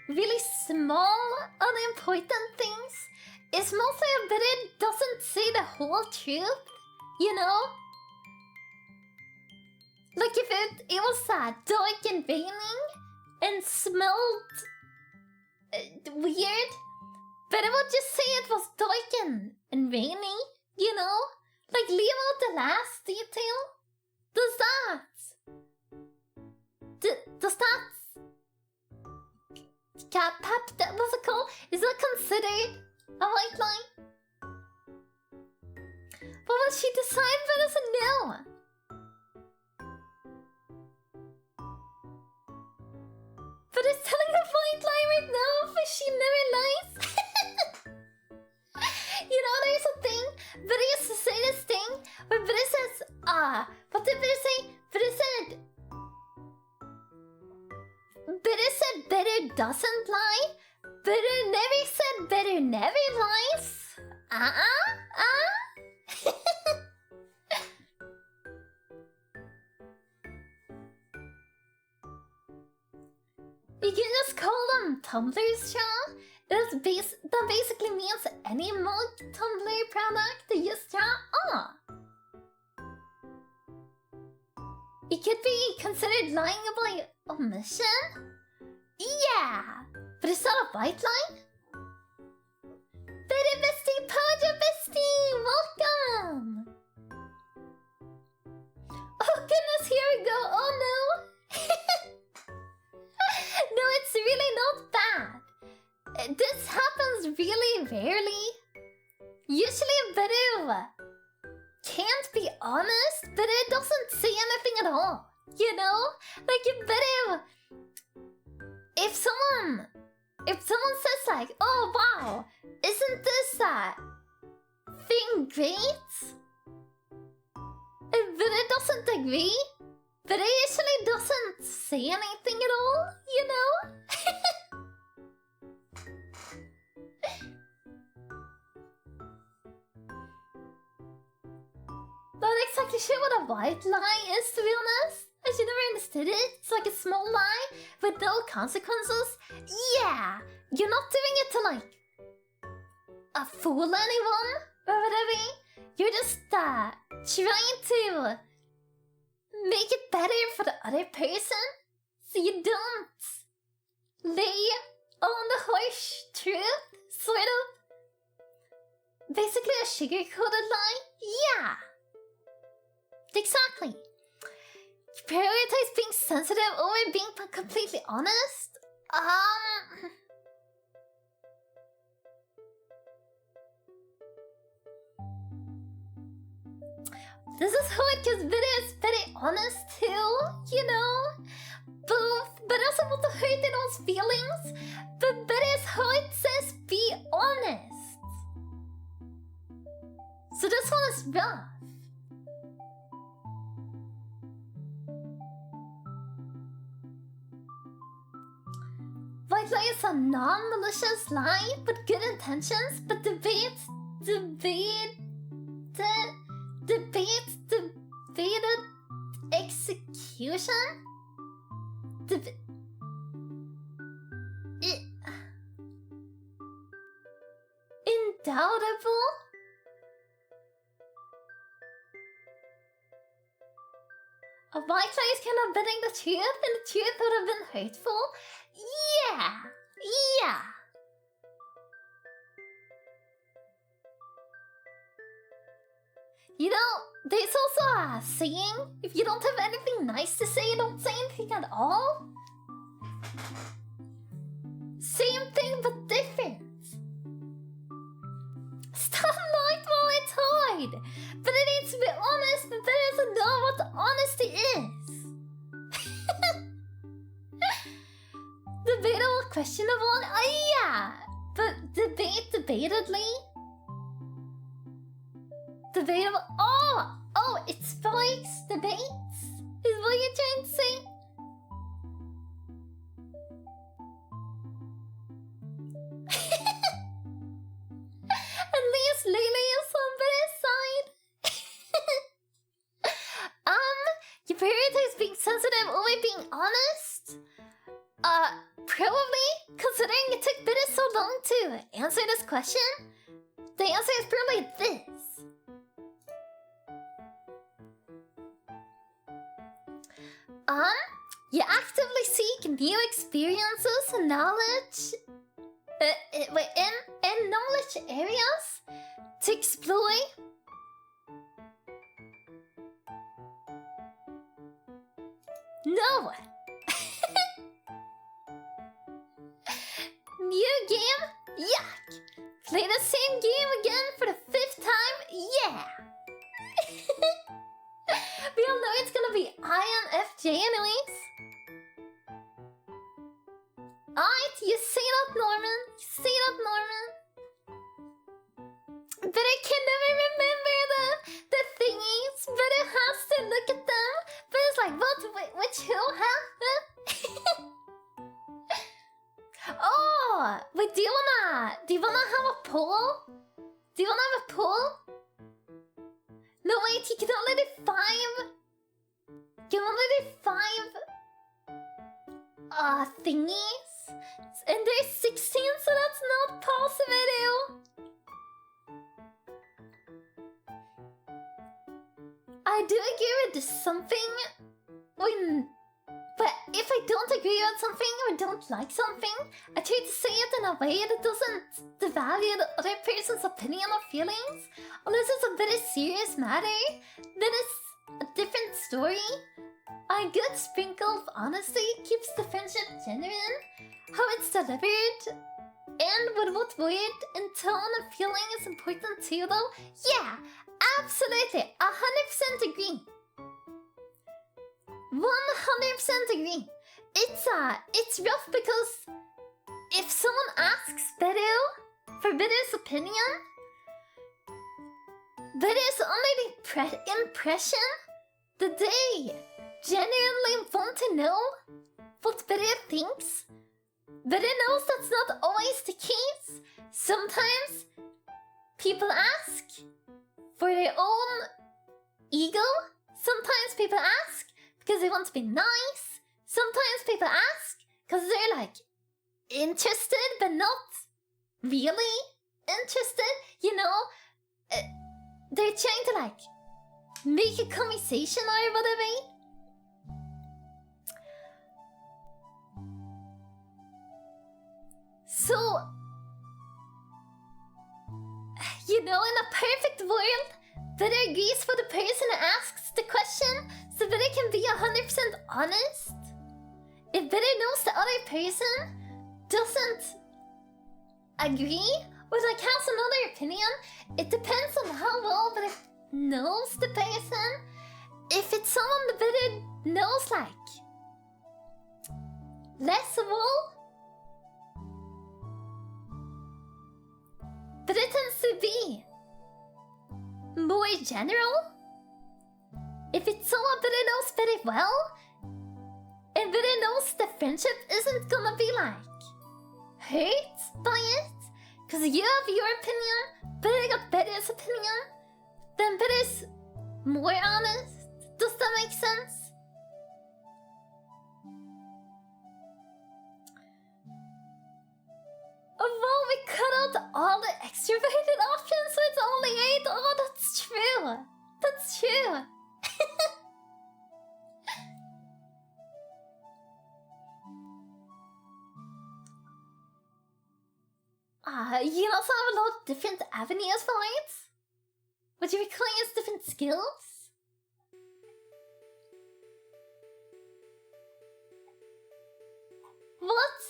really small, unimportant things. It's mostly a bit it doesn't say the whole truth, you know? Like if it was dark and raining and smelled weird, but I would just say it was dark and rainy, you know? Like leave out the last detail. Does that cat pep, what's it called? Is that considered a white lie? But what she decided but doesn't know. But it's telling a white lie right now, but she never lies. You know, there's a thing, but he used to say this thing where Britta says, what did Britta say? Britta said better doesn't lie. Better never said better never lies. You can just call them tumblers, Shaw. That basically means any mug tumbler product that you straw. It could be considered lying about omission? Yeah! But is that a white lie? Betty Bestie, Pojo Bestie! Welcome! Oh goodness, here we go! Oh no! No, it's really not bad. This happens really rarely. Usually Beru can't be honest, but it doesn't say anything at all. You know? Like you Beru... If someone says like, oh wow, isn't this thing great? But it doesn't agree. But it usually doesn't say anything at all, you know? Not exactly sure what a white lie is, to be honest. I should never understood it. It's like a small lie with no consequences. Yeah, you're not doing it to like fool anyone or whatever. You're just trying to make it better for the other person, so you don't lay on the harsh truth, sort of. Basically a sugar-coated lie? Yeah. Exactly. You prioritize being sensitive over being completely honest? This is how it gets very honest too, you know? But also want to hurt anyone's feelings. But Betty's heart says be honest. So this one is rough. White lie is a non-malicious lie with good intentions, but debated execution? doubtable. A white lie is kind of betting the truth, and the truth would have been hurtful. Yeah, yeah. You know, there's also a saying, if you don't have anything nice to say, don't say anything at all. Same thing but different. Stop lying while it's hard. But it needs to be honest, and there is to know what honesty is. Debatable, questionable, yeah. But debatedly. Debatable. Oh, it spikes debates. Is what you're trying to say? At least Lily is on Betty's side. You prioritize being sensitive over being honest? Probably, considering it took Betty so long to answer this question. The answer is probably this. You actively seek new experiences and knowledge in knowledge areas to exploit. No. New game? Yuck. Play the same game again for the 5th time? Yeah. We all know it's gonna be INFJ anyways. Alright, you say that, Norman. You say that, Norman. But I can never remember the thingies. But it has to look at them. But it's like, what? Which who? Huh? Oh, wait, do you wanna have a poll? Do you wanna have a poll? No, wait, you can only do 5. You can only do 5 thingies. And there's 16, so that's not possible. I do agree with something but if I don't agree with something or don't like something, I try to say it in a way that doesn't devalue the other person's opinion or feelings. Unless it's a very serious matter, then it's a different story. A good sprinkle of honesty keeps the friendship genuine. How it's delivered and with what word and tone and feeling is important too, though. Yeah, absolutely, 100% agree. 100% agree. It's rough because if someone asks Beru for Beru's opinion, Beru's only the impression that they genuinely want to know what Beru thinks. Beru knows that's not always the case. Sometimes people ask for their own ego. Sometimes people ask because they want to be nice. Sometimes people ask because they're like interested but not really interested. You know, they're trying to like make a conversation or whatever. So, you know, in a perfect world, Beru agrees for the person who asks the question so Beru can be 100% honest. If Beru knows the other person doesn't agree or like has another opinion, it depends on how well Beru knows the person. If it's someone that Beru knows like less well, but it tends to be more general. If it's someone that it knows very well, and that it knows the friendship isn't gonna be like hurt by it, because you have your opinion, but I got Betty's opinion, then Betty's more honest. Does that make sense? Well, we cut out all the extroverted option, so it's only 8. Oh, that's true. That's true. You also have a lot of different avenues for it. What you requires different skills. What?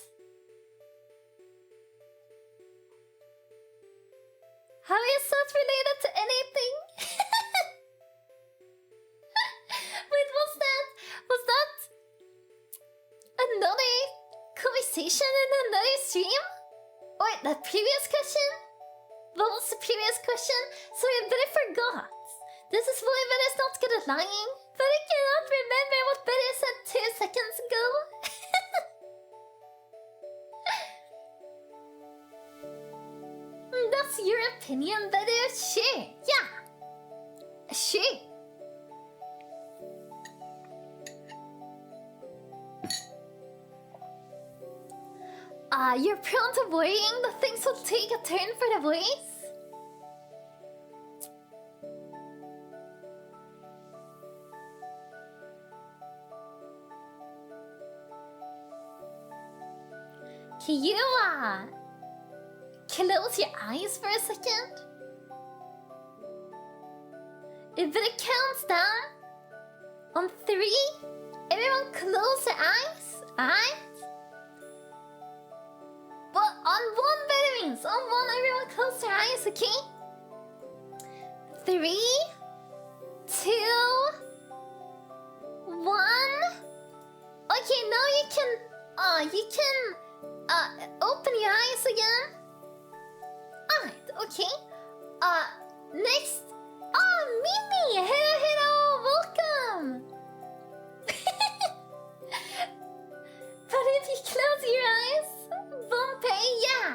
How is that related to anything? Wait, was that another conversation in another stream? Wait, the previous question? What was the previous question? Sorry, but I forgot. This is why Betty's not good at lying. But I cannot remember what Betty said 2 seconds ago. That's your opinion, Betty. Sure, yeah. Sure. You're prone to worrying that things will take a turn for the worse? Can you, close your eyes for a second? If it counts down on 3, everyone close their eyes, alright? But on 1 better means, on 1 everyone close their eyes, okay? 3, 2, 1. Okay, now you can open your eyes again. Alright, okay. Next. Oh, Mimi! Hello, hello! Welcome! But if you close your eyes, Bombay, yeah!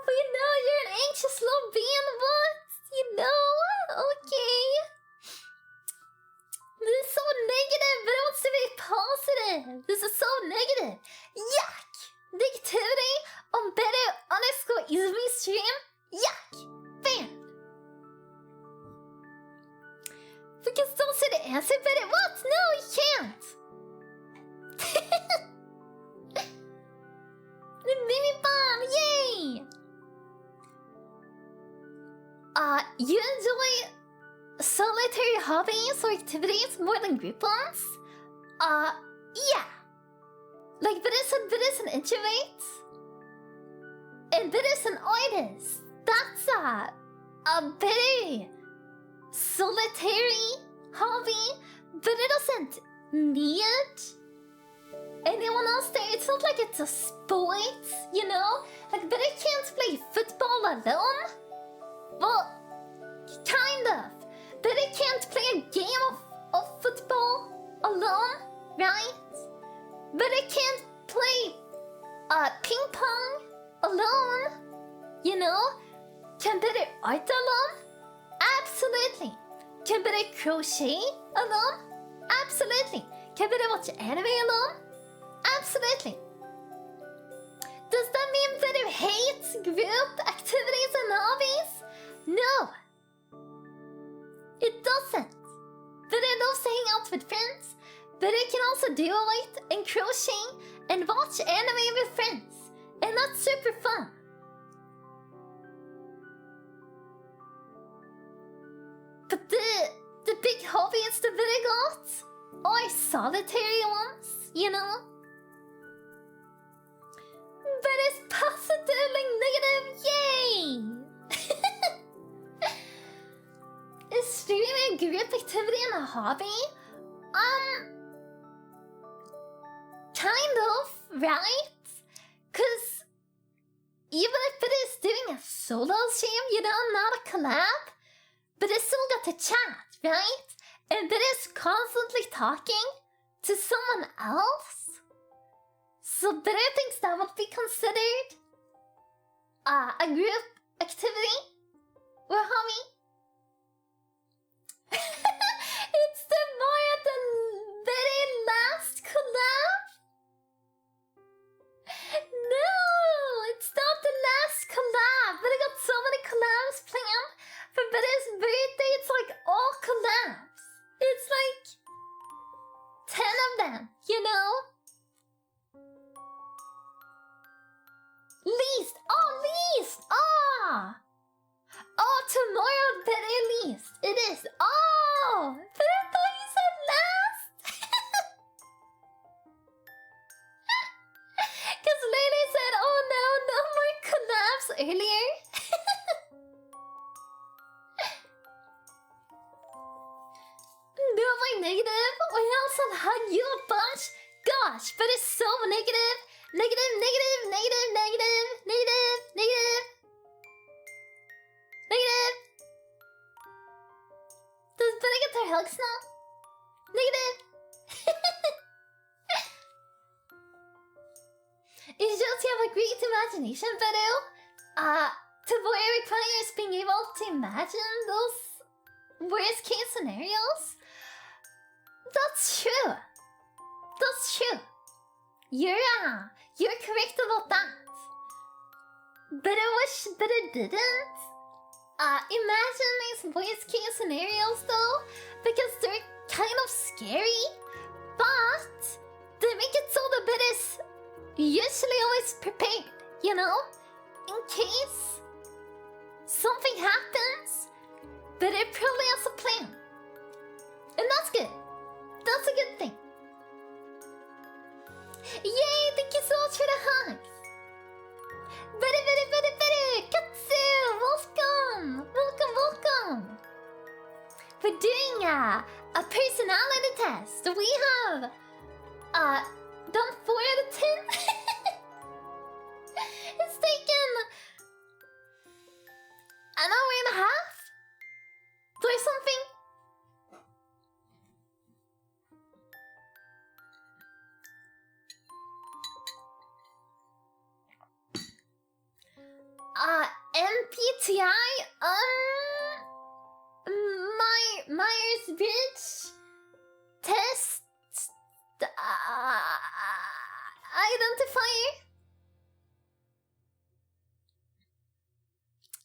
We know you're an anxious little being, what? You know? Okay. This is so negative, but it wants to be positive. This is so negative. Yuck! Negativity on Beru_Izumi stream? Yuck! Banned. We can still say the answer, but it what? No, you can't! The Mimi Bomb! Yay! You enjoy solitary hobbies or activities more than group ones? Yeah. Like, but is an introvert. And but is an artist. That's a very solitary hobby, but it doesn't need anyone else there. It's not like it's a sport, you know? Like, but I can't play football alone. Well, kind of. But I can't play a game of football alone, right? But I can't play ping pong alone, you know? Can better art alone? Absolutely. Can better crochet alone? Absolutely. Can better watch anime alone? Absolutely. Does that mean better hates group activities and hobbies? No. It doesn't. But I love to hang out with friends. But I can also do art and crochet and watch anime with friends. And that's super fun. But the big hobbies that I got are solitary ones, you know? But it's positively negative, yay! Is streaming a group activity and a hobby? Kind of, right? Cause even if it is doing a solo stream, you know, not a collab, but it's still got to chat, right? And it is constantly talking to someone else. So better things that would be considered a group activity or hobby. It's the more at the very last collab. plan, you know? Least! Oh, least! Ah! Oh, tomorrow very least. It is. Oh! But I thought you said last! Because Lily said, oh no, no more collabs earlier. No more negative, or else I'll hug you a bunch. Gosh, but it's so negative. Negative, negative, negative, negative, negative, negative. Negative. Does Benny get their hugs now? Negative. It shows you have a great imagination, Beru. To boy requires being able to imagine those worst case scenarios. That's true. That's true. You're correct about that. But I wish that it didn't. Imagine these worst case scenarios though, because they're kind of scary, but they make it so the bit is usually always prepared, you know? In case something happens, but it probably has a plan. And that's good. That's a good thing. Yay, thank you so much for the hugs. Very, Katsu, welcome. Welcome. We're doing a personality test. We have done 4 out of 10. It's taken an hour and a half or something. MPTI, Myers-Briggs test identifier.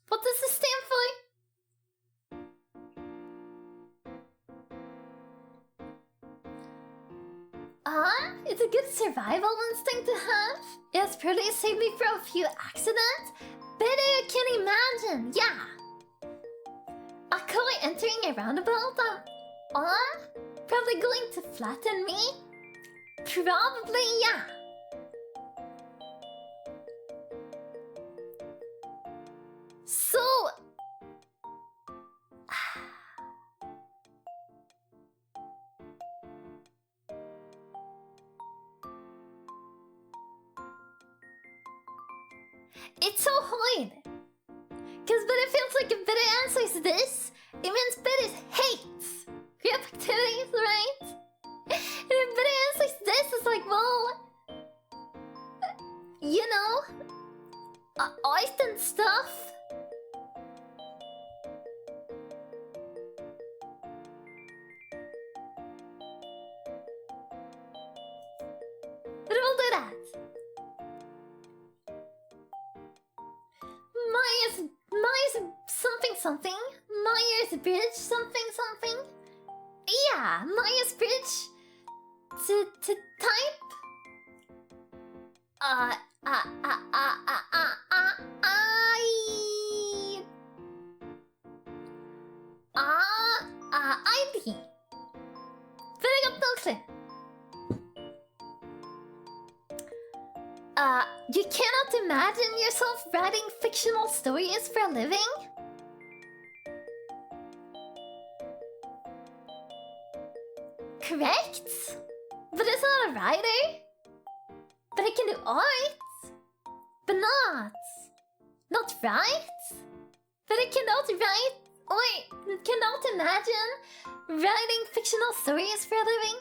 What does this stand for? It's a good survival instinct to have. It has probably saved me from a few accidents. Better I can imagine, yeah. A car entering a roundabout probably going to flatten me. Probably, yeah. So... It's so hard. Because Better feels like if Better answers this, it means Better hates group activities, right? And if Better answers this, it's like, well, you know, art and stuff. But we'll do that. Myers Myers-Briggs something. Yeah, Myers-Briggs to type. ID. Very good doctor. You cannot imagine yourself writing fictional stories for a living? Correct? But it's not a writer. But I can do art. But not write. But I cannot write or cannot imagine writing fictional stories for a living.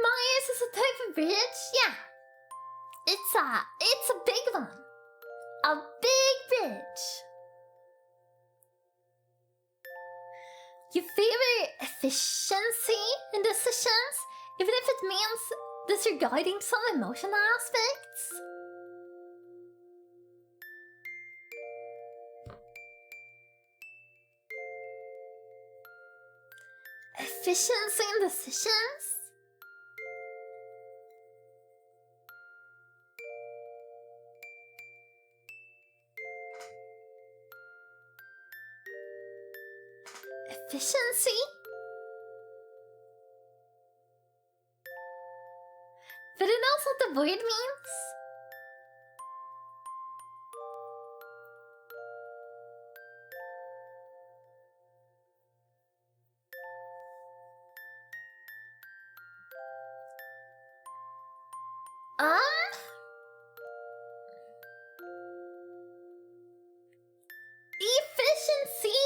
Myers is a type of bridge, yeah. It's a big one. A big bridge. You favor efficiency in decisions, even if it means disregarding some emotional aspects. efficiency in decisions. Efficiency? But it knows what the word means. Efficiency?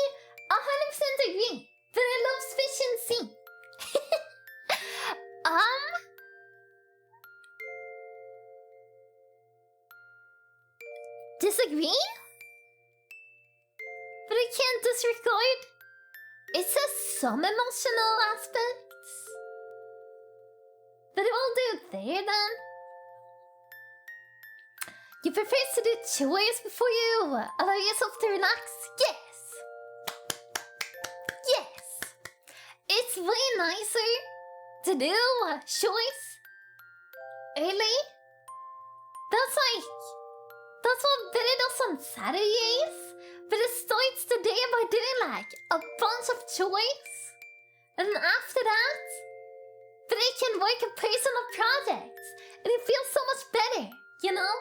100% agree. But I love efficiency. Disagree? But I can't disregard. It says some emotional aspects. But it will do there then. You prefer to do chores before you allow yourself to relax? Yes! Yes! It's way nicer to do chores early. That's what Billy does on Saturdays. But it starts the day by doing like a bunch of chores. And then after that, Billy can work on personal projects. And it feels so much better, you know?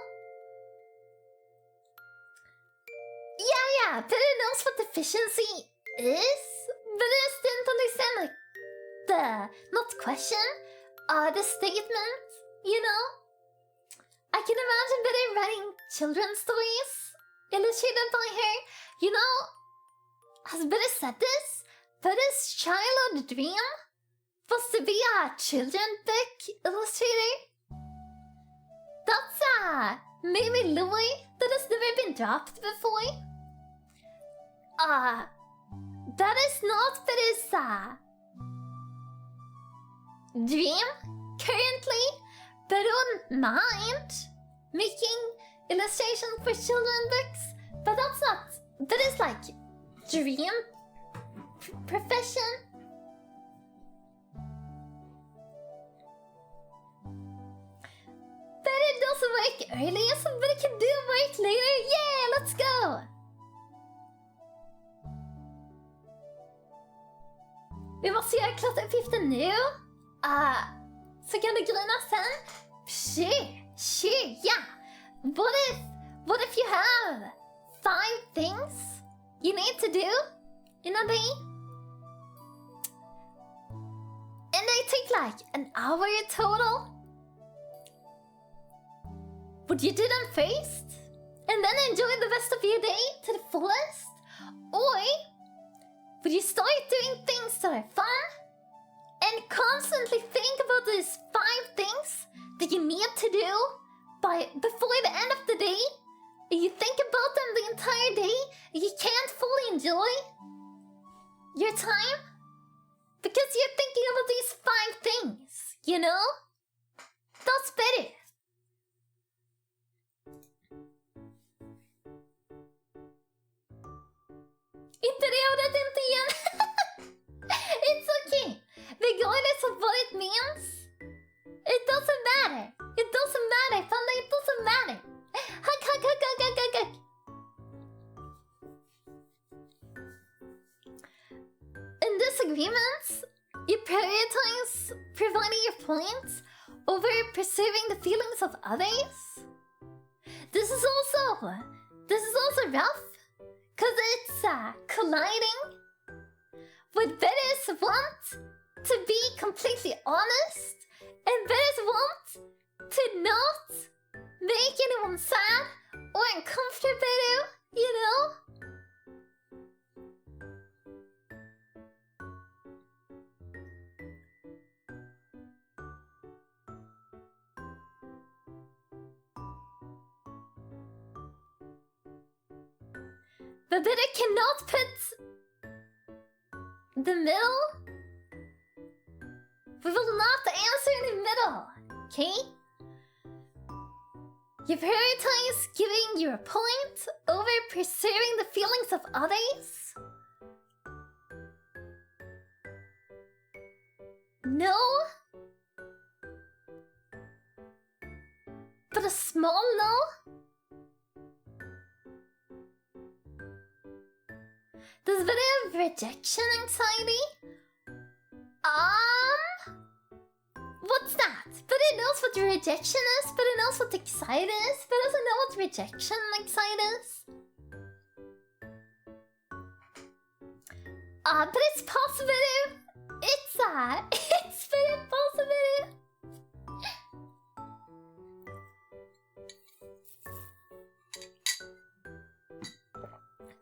Yeah, Billy knows what efficiency is. But I just didn't understand like not question, the statement, you know? I can imagine Billy writing children's stories illustrated by her. You know, has Billy said this? Billy's childhood dream was to be a children's book illustrator. That's maybe Louis that has never been dropped before. That is not Billy's dream currently. But don't mind making illustrations for children books. But that's not. That is like dream profession. But it doesn't work early, so but it can do work later. Yeah, let's go. Vi måste göra klotteruppgiften nu. Så kan du grina sen? Sure, yeah. What if you have 5 things you need to do in a day? And they take like an hour total? Would you do them first? And then enjoy the rest of your day to the fullest? Or would you start doing things that are fun? And constantly think about these 5 things that you need to do before the end of the day. And you think about them the entire day. And you can't fully enjoy your time. Because you're thinking about these 5 things, you know? That's better. Inte det inte igen. It's okay. Regardless of what it means, it doesn't matter. It doesn't matter, Panda. It doesn't matter. Hug. In disagreements, you prioritize providing your points over pursuing the feelings of others. This is also rough, cause it's colliding with Betty's want to be completely honest and Betty's want to not make anyone sad or uncomfortable, you know? But Betty cannot put the middle. We will not answer in the middle, okay? You prioritize giving your point over pursuing the feelings of others. No. But a small no? Does video have rejection anxiety? What's that? But it knows what rejection is, but it knows what anxiety is, but doesn't know what rejection anxiety is. But it's possible. It's it's very possible.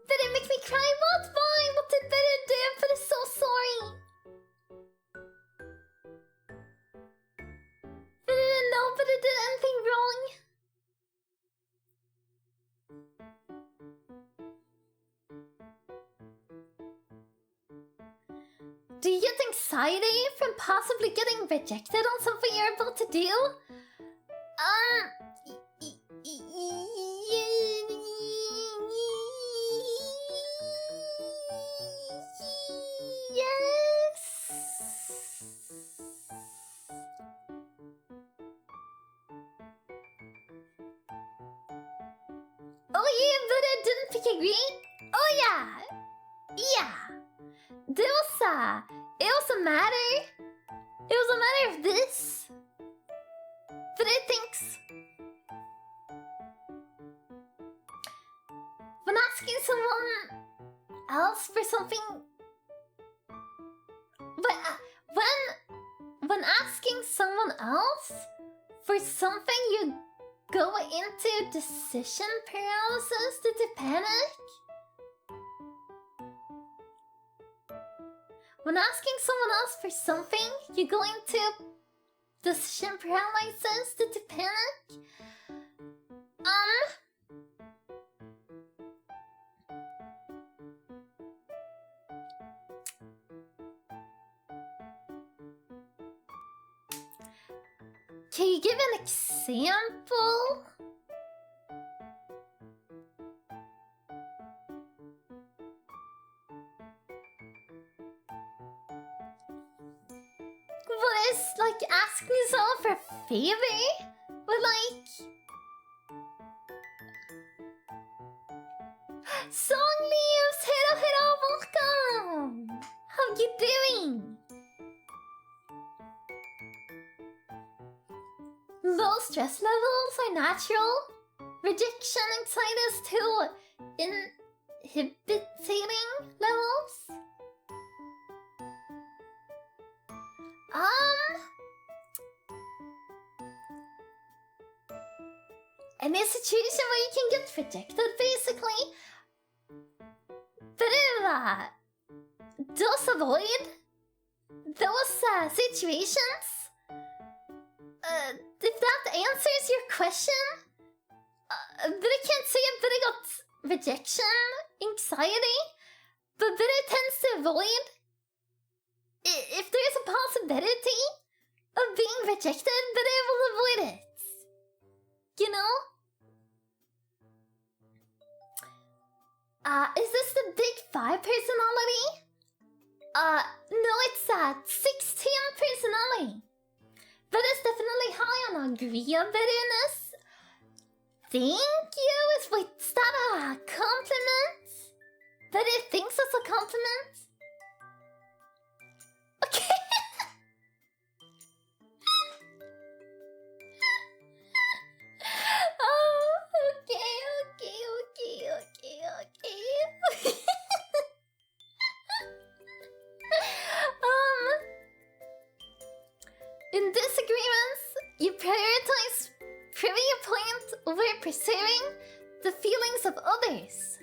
Did it make me cry? What? Why? What did Better do? But I'm so sorry. But I didn't know, but I did anything wrong. Do you get anxiety from possibly getting rejected on something you're about to do? Yes. Oh yeah, but I didn't pick a green. Oh yeah, yeah. It was a matter. It was a matter of this. But I think when asking someone else for something, when asking someone else for something, you go into decision paralysis due to panic. When asking someone else for something, you go into decision paralysis due to panic. Can you give an example? What is like asking someone for a favor? But like Song Leaves, hello, welcome! How you doing? Low stress levels are natural. Rejection anxiety is too inhibiting levels. Any situation where you can get rejected, basically. But just avoid those situations. If that answers your question, but I can't say if I got rejection anxiety, but it tends to avoid. If there is a possibility of being rejected, but I will avoid it. You know? Is this the big 5 personality? No, it's 16 personality. But it's definitely high on agreeableness. Thank you. Is that a compliment? That it thinks it's a compliment? Okay. Okay. In disagreements, you prioritize proving a point over pursuing the feelings of others.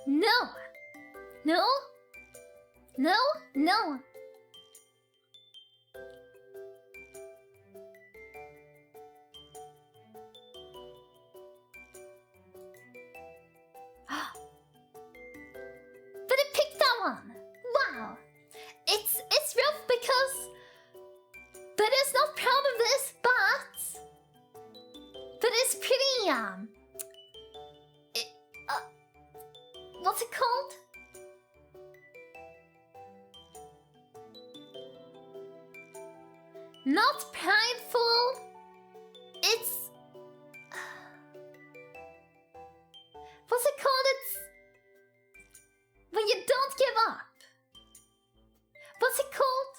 No. But it picked that one. Wow. It's rough because but it's not proud of this, but it's pretty what's it called? not prideful. It's what's it called? It's when you don't give up. What's it called?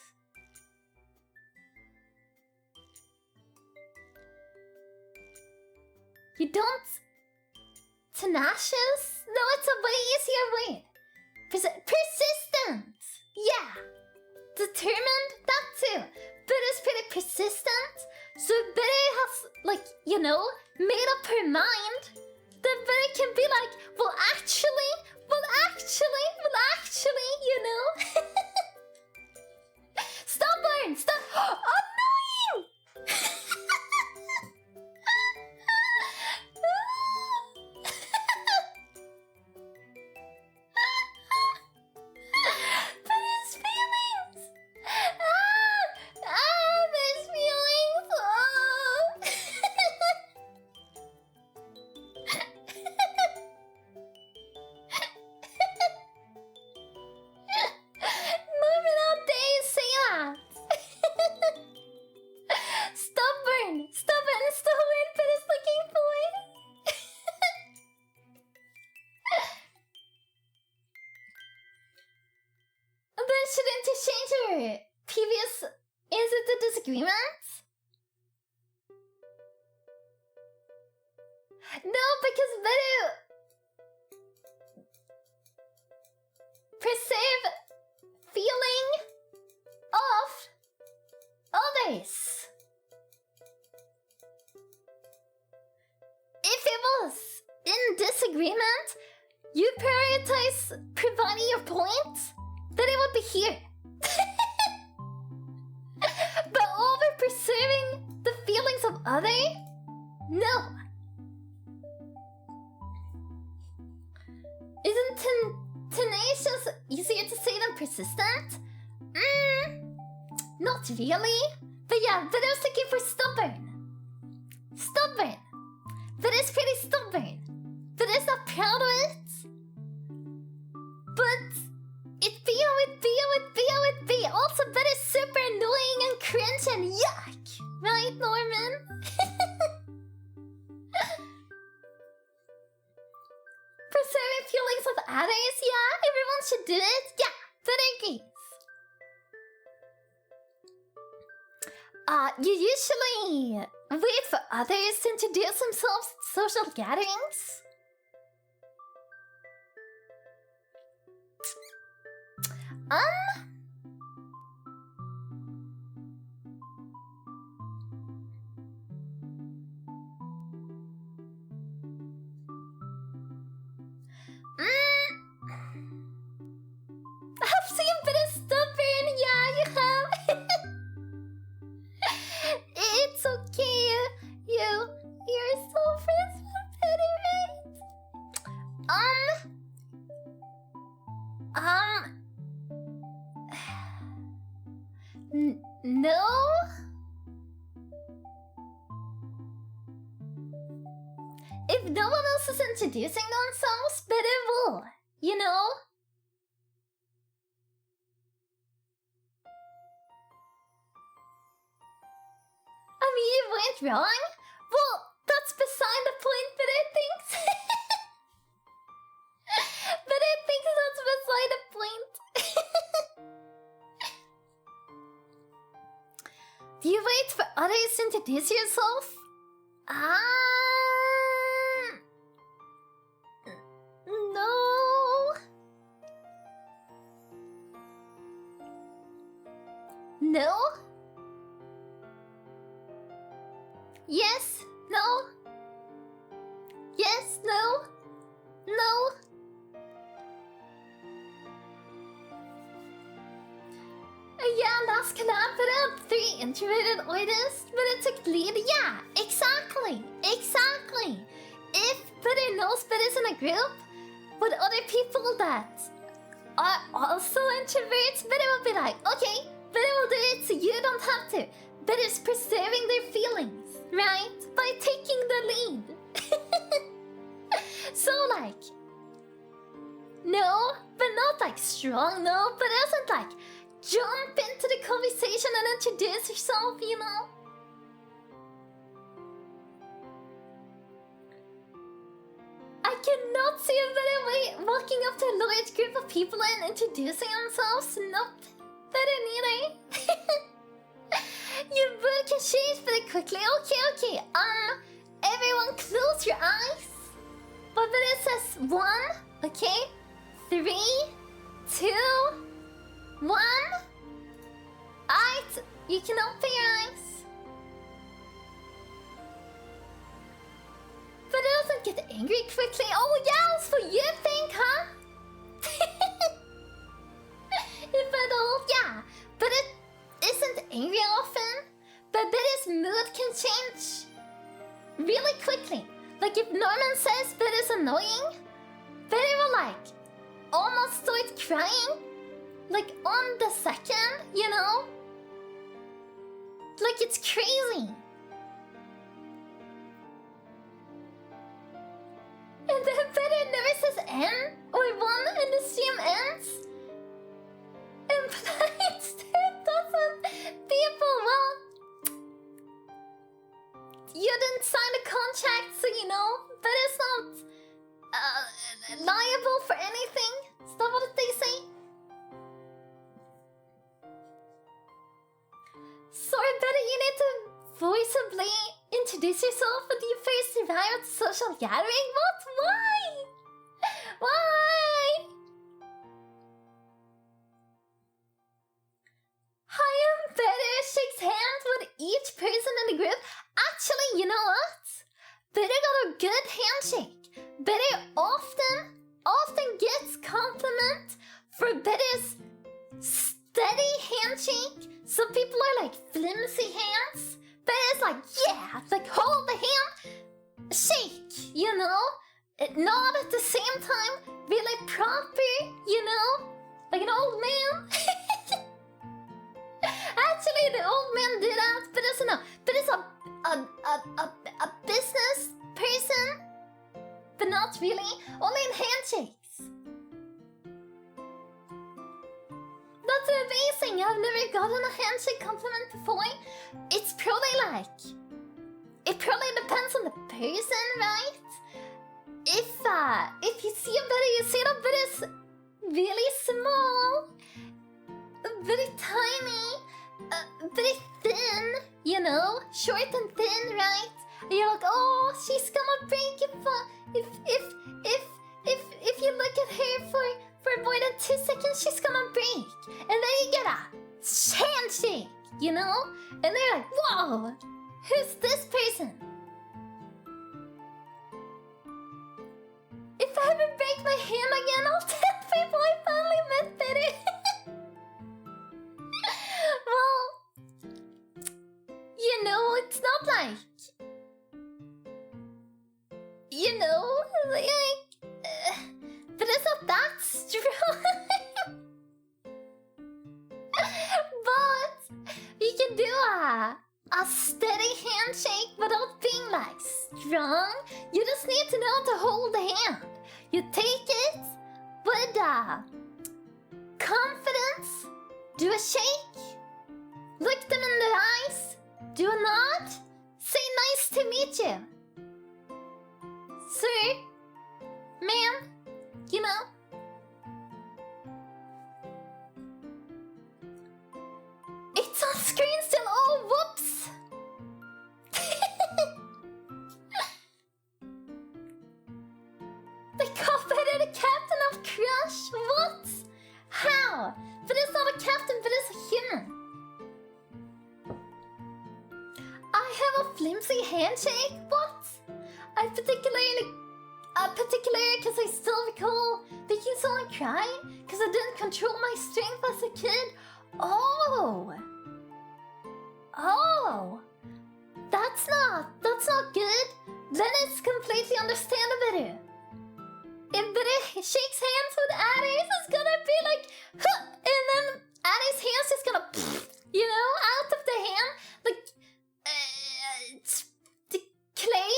You don't tenacious? No, it's a way easier word. Persistent. Yeah. Determined, that too. Betty's pretty persistent. So Betty has, like, you know, made up her mind. Then Betty can be like, well, actually, you know. Stubborn, annoying. Betty's feelings. Betty's feelings. Norman, how dare you say that? Stubborn is the word Betty's looking for. Then shouldn't you change your previous answer to disagreement? No, because Betty preserve feeling of others. If it was in disagreement, you prioritize providing your point, then it would be here. But over preserving the feelings of others? No. Isn't tenacious easier to say than persistent? Not really. But yeah, but I was looking for stubborn. Stubborn. But it's pretty stubborn. But it's not proud of it. But it be how it be. Also, but it's super annoying and cringe and yuck. Right, Norman? Preserving feelings of others, yeah, everyone should do it. Yeah, that agrees. You usually wait for others to introduce themselves at social gatherings. I've seen a bit of stubborn, yeah, you have. It's okay, you're so friends with Petty, right? No? If no one else is introducing themselves, Betty will, you know? I mean, you went wrong? Well, that's beside the point, but I think... but I think that's beside the point. Do you wait for others to introduce yourself? No. No? Yes, no. Yes, no. No. Yeah, last collab put out 3 introverted artists, but it took lead. Yeah, exactly. If Better knows Betty's in a group with other people that are also introverts, Betty will be like, okay, Betty will do it so you don't have to. Betty's preserving their feelings, right? By taking the lead. So no, but not like strong no, but it wasn't like jump into the conversation and introduce yourself, you know? I cannot see a better way walking up to a large group of people and introducing themselves. Nope. Better neither. Your mood can change very quickly. Okay. Everyone close your eyes. But then it says 1, okay? 3, 2, 1. Alright, you can open your eyes. But it doesn't get angry quickly. Oh yeah, it's for you think, huh? If at all, yeah. But it isn't angry often. But Betty's mood can change really quickly. Like if Norman says Betty's annoying, Betty will like almost start crying. Like on the second, you know? Like it's crazy. And then Betty never says N or 1 and the stream ends. And Blind still doesn't. People, well, you didn't sign a contract, so you know, Betty's not liable for anything. Is that what they say? Sorry, Betty, you need to voiceably introduce yourself when you first arrive at the social gathering. What? Why? Why? Hi, I'm Betty. Shakes hands with each person in the group. Actually, you know what? Betty got a good handshake. Betty often gets compliment for Betty's steady handshake. Some people are like flimsy hands. Betty's like, yeah, like hold the hand, shake, you know? Not at the same time, really proper, you know? Like an old man. Actually, the old man did that, but it's no. But it's a business person, but not really. Only in handshakes. That's amazing. I've never gotten a handshake compliment before. It's probably like, it probably depends on the person, right? If you see a Betty, you see that Betty's really small, very tiny, very thin, you know, short and thin, right? And you're like, oh, she's gonna break if you look at her for more than 2 seconds, she's gonna break. And then you get a handshake, you know? And they're like, whoa, who's this person? If I ever break my hand again, I'll tell people I finally met Betty. Well, you know, it's not like, you know, like, but it's not that strong. But you can do a steady handshake without being like strong. You just need to know how to hold the hand. You take it with confidence. Do a shake. Look them in the eyes. Do a nod. Say nice to meet you. Sir, ma'am, you know. It's on screen still. Oh, whoops. They call Betty the captain of Crush. What? How? But it's not a captain, but it's a human. I have a flimsy handshake. What? I particularly because I still recall making someone cry because I didn't control my strength as a kid. Oh, that's not good. Then it's completely understandable. If Betty shakes hands with Addie's, it's gonna be like, huh, and then Addie's hands is gonna, you know, out of the hand, like, the clay.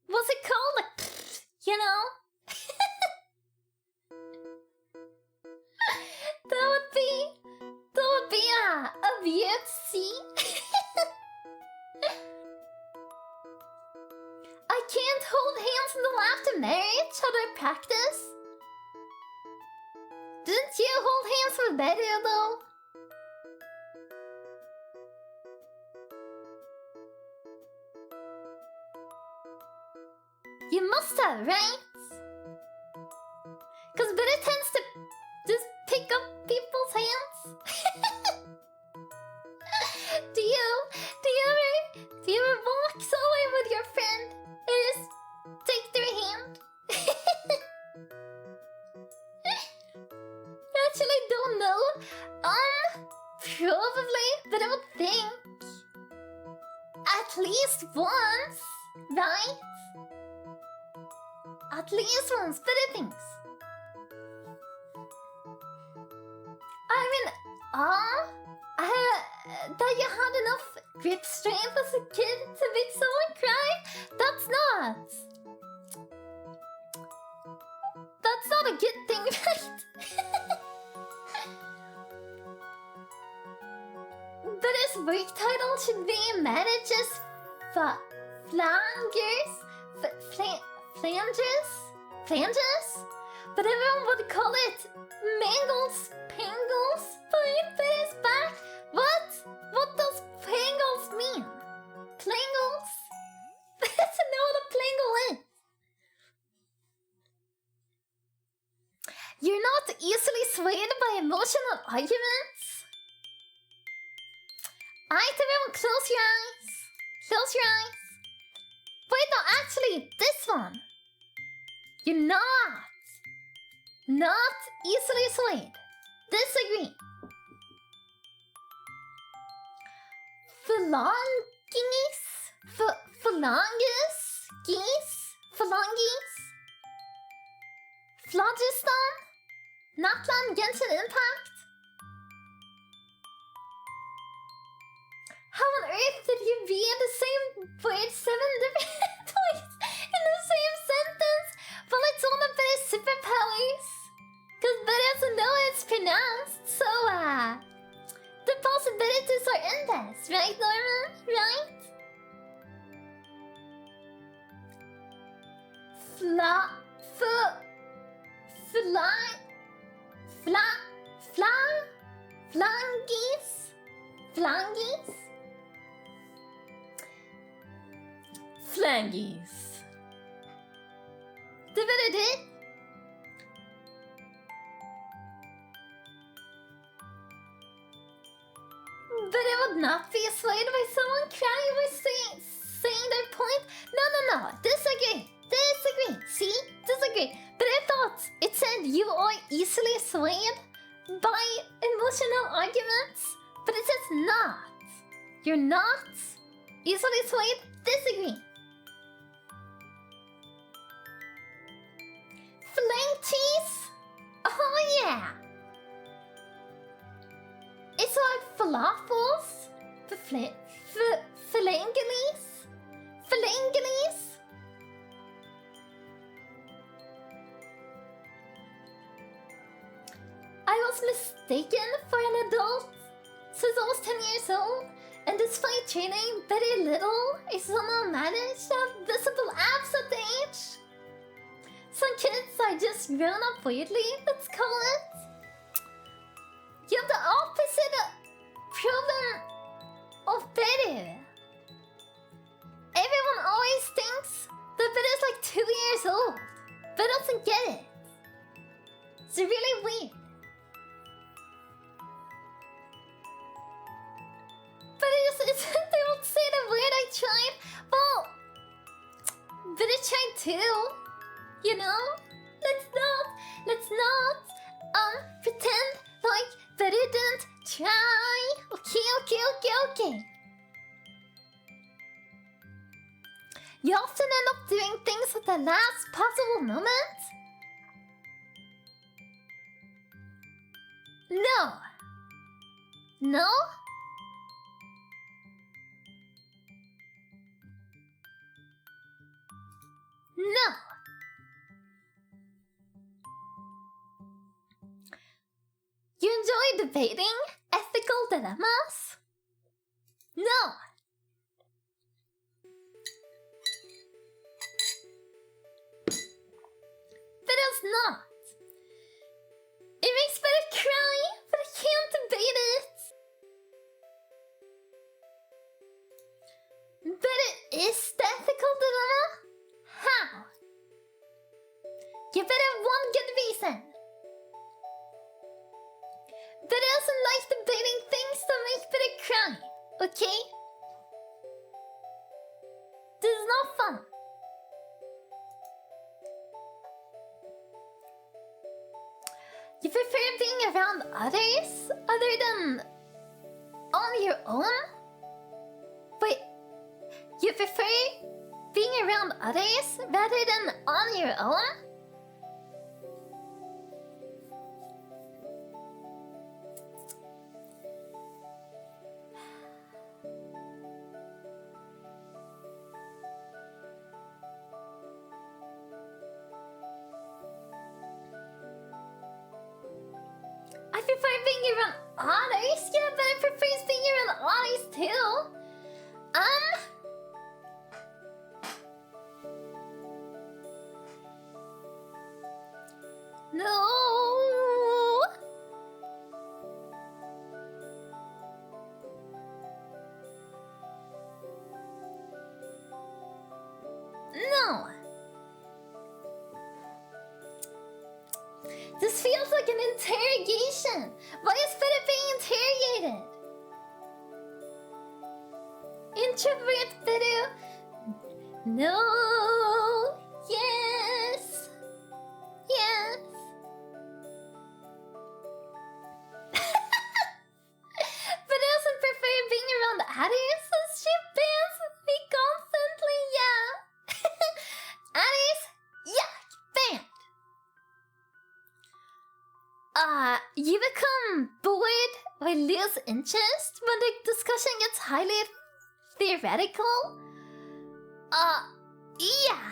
What's it called? Like, you know? That would be can't see. I can't hold hands until after marriage. How do I practice? Didn't you hold hands with Beru though? You must have, right? Because Beru tends to just pick up people's hands. Do you ever walk somewhere with your friend and just take their hand? Actually don't know. Probably, but I would think at least once, right? At least once, but I think. I mean, that you had enough grip strength as a kid to make someone cry? That's not a good thing, right? But his work title should be manages flanges? But everyone would call it mangles, pangles, but his back. What does pangles mean? Plangles? That's know what a plangle is. You're not easily swayed by emotional arguments? Alright, everyone, close your eyes. Close your eyes. Wait, no, actually, this one. You're not easily swayed. Disagree. Phalanges? Phlogiston? Natlan Genshin Impact? How on earth did you be in the same word 7 different times in the same sentence? Well, it's all about his superpowers. Because Beru doesn't know how it's pronounced, so the possibilities are endless, right, Norman? Right? Flangies. Did. But it would not be swayed by someone crying by saying their point. No. Disagree. See? Disagree. But I thought it said you are easily swayed by emotional arguments. But it says not. You're not easily swayed. Disagree. Flank cheese? Oh yeah. It's like falafels. Phalangeles. I was mistaken for an adult since I was 10 years old, and despite training very little, I somehow managed to have visible abs at the age. Some kids are just grown up weirdly, let's call it. You have the opposite problem of Beru. Everyone always thinks that Beru is like 2 years old, but doesn't get it. It's really weird. But they won't say the word I tried. Well, but I tried too. You know? Let's not pretend like Beru didn't try. Okay. You often end up doing things at the last possible moment. No. No? No. You enjoy debating ethical dilemmas? No! But it's not. It makes Beru cry, but I can't debate it. But it is the ethical dilemma? How? Give it one good reason. Beru doesn't like debating things that make Beru cry, okay? This is not fun. You prefer being around others other than on your own? Wait, you prefer being around others rather than on your own? I prefer being around others, yeah, but I prefer being around others too. No. No. This feels like an interrogation. Why is Beru being interrogated? Introvert Beru. No. Yes. Yes. But doesn't prefer being around others as she bans me constantly, yeah. Others, yuck, banned. You become bored or lose interest when the discussion gets highly theoretical? Yeah.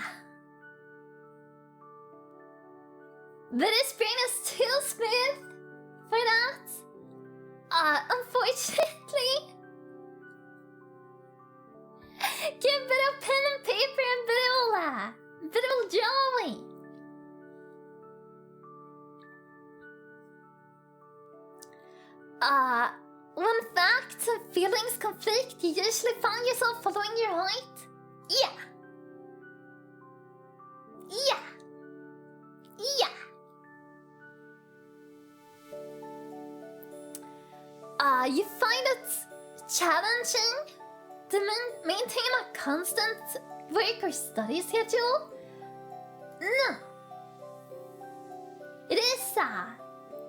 But his brain is too smooth for that. Unfortunately. Give Beru pen and paper and Beru will draw away. When facts and feelings conflict, you usually find yourself following your heart? Yeah. Yeah. Yeah. You find it challenging to maintain a constant work or study schedule? No. It is,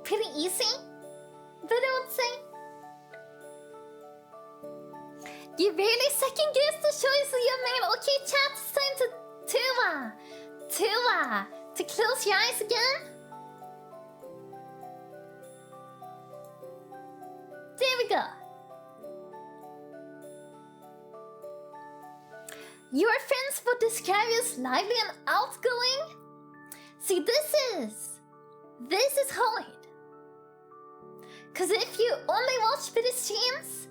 pretty easy, but I would say. You really second guess the choice you made. Okay, chat, it's time to close your eyes again. There we go. Your friends would describe you as lively and outgoing. See, this is hard. Cause if you only watch Beru streams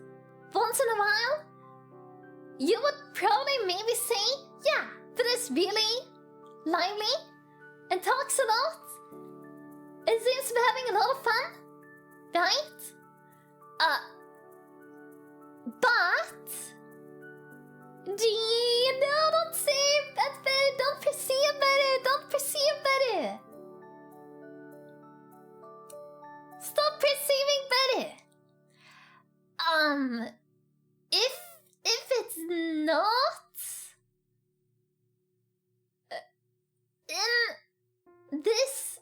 once in a while, you would probably maybe say, yeah, Beru's really lively and talks a lot and seems to be having a lot of fun, right? But don't say that Beru, don't perceive Beru. Stop perceiving Beru. If it's not in this,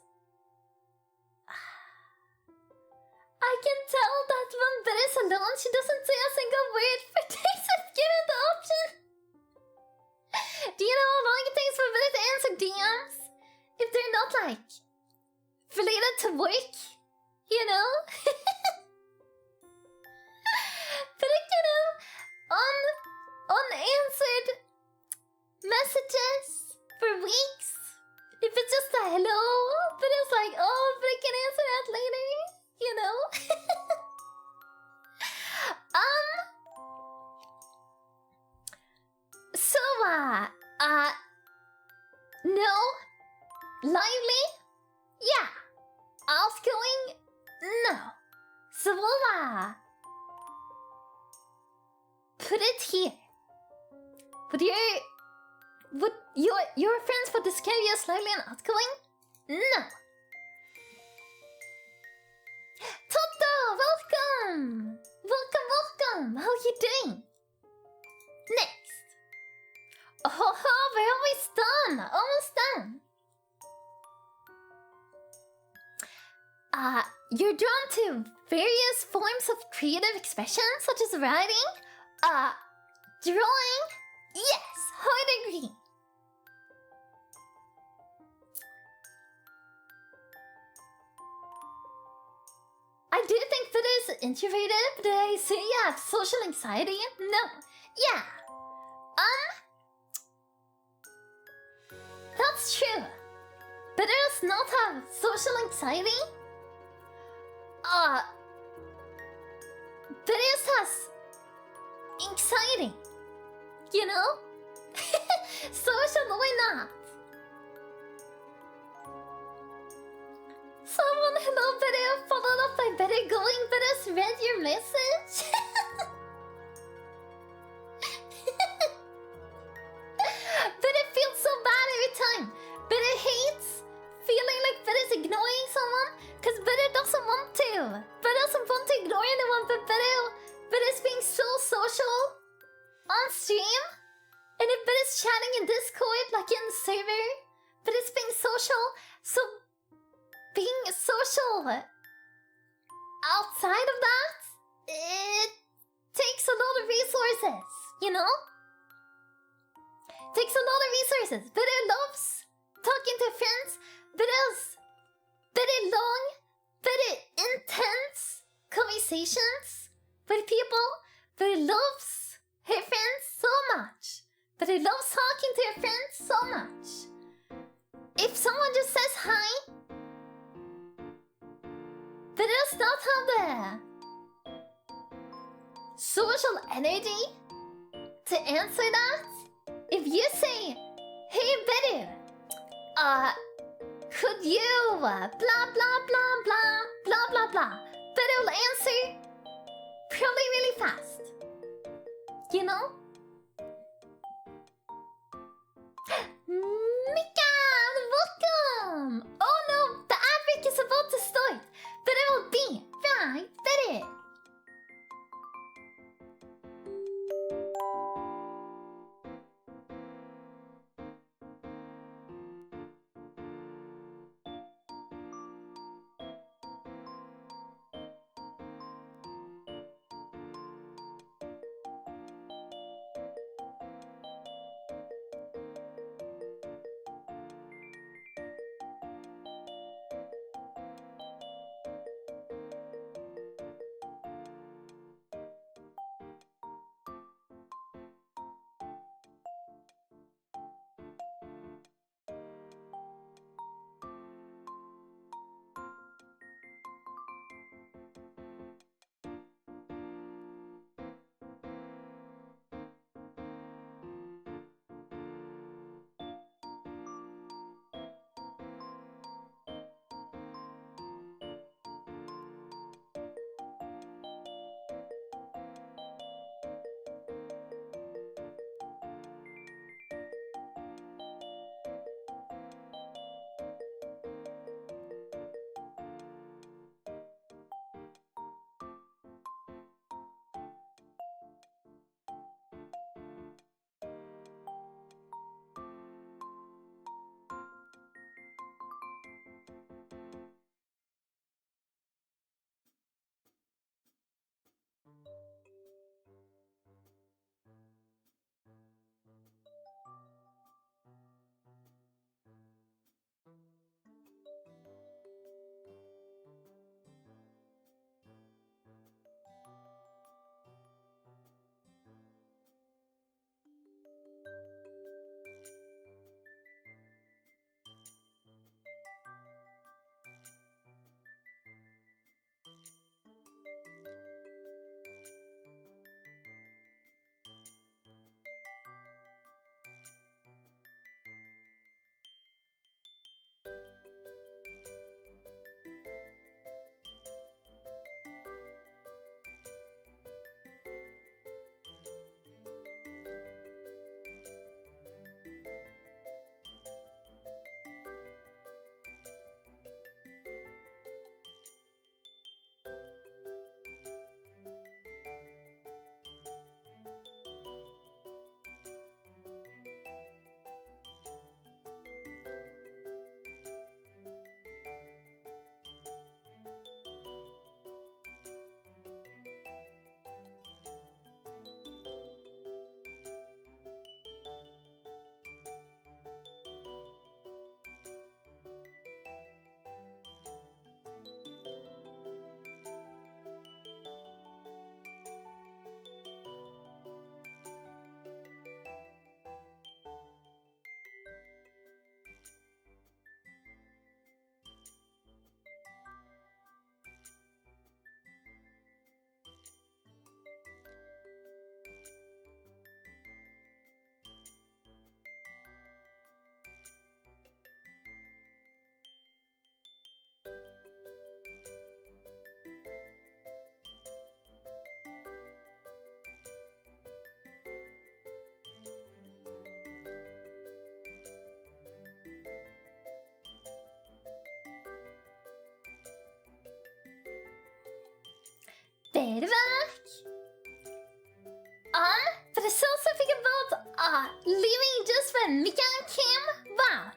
I can tell that when Beru's alone, she doesn't say a single word for days if given the option. Do you know how long it takes for Beru to answer DMs? If they're not, like, related to work, you know? But you know, unanswered messages for weeks. If it's just a hello, but it's like, oh, but I can answer that later, you know? Lively? Yeah. Outgoing? No. So we'll put it here. Would your friends would describe you as lively and outgoing? No. Toto, welcome! Welcome! How you doing? Next. Oh, we're almost done! Almost done! You're drawn to various forms of creative expression, such as writing, drawing. Yes, I'd agree. I do think that is introverted, but I say you have social anxiety. No, yeah. That's true. But it does not have social anxiety. But it has anxiety. You know? Social, why not? Someone hello video followed up by better going, but has read your message. But it feels so bad every time. But it hates feeling like but is ignoring someone, cause Better doesn't want to. But doesn't want to ignore anyone, but is being so social on stream. And if Better is chatting in Discord, like in the server, but it's being social, so being social outside of that, it takes a lot of resources, you know? Takes a lot of resources. Better loves talking to friends, better long, better intense conversations with people, better loves her friends so much. Better loves talking to her friends so much. If someone just says hi, but it does not have the social energy to answer that. If you say, hey Beru, could you blah blah blah blah blah blah blah, Beru will answer probably really fast. You know? Mika, welcome! Oh no, the ad break is about to start, but it will be right there. Berback. But it's also thinking about leaving just when Mika came. Wow.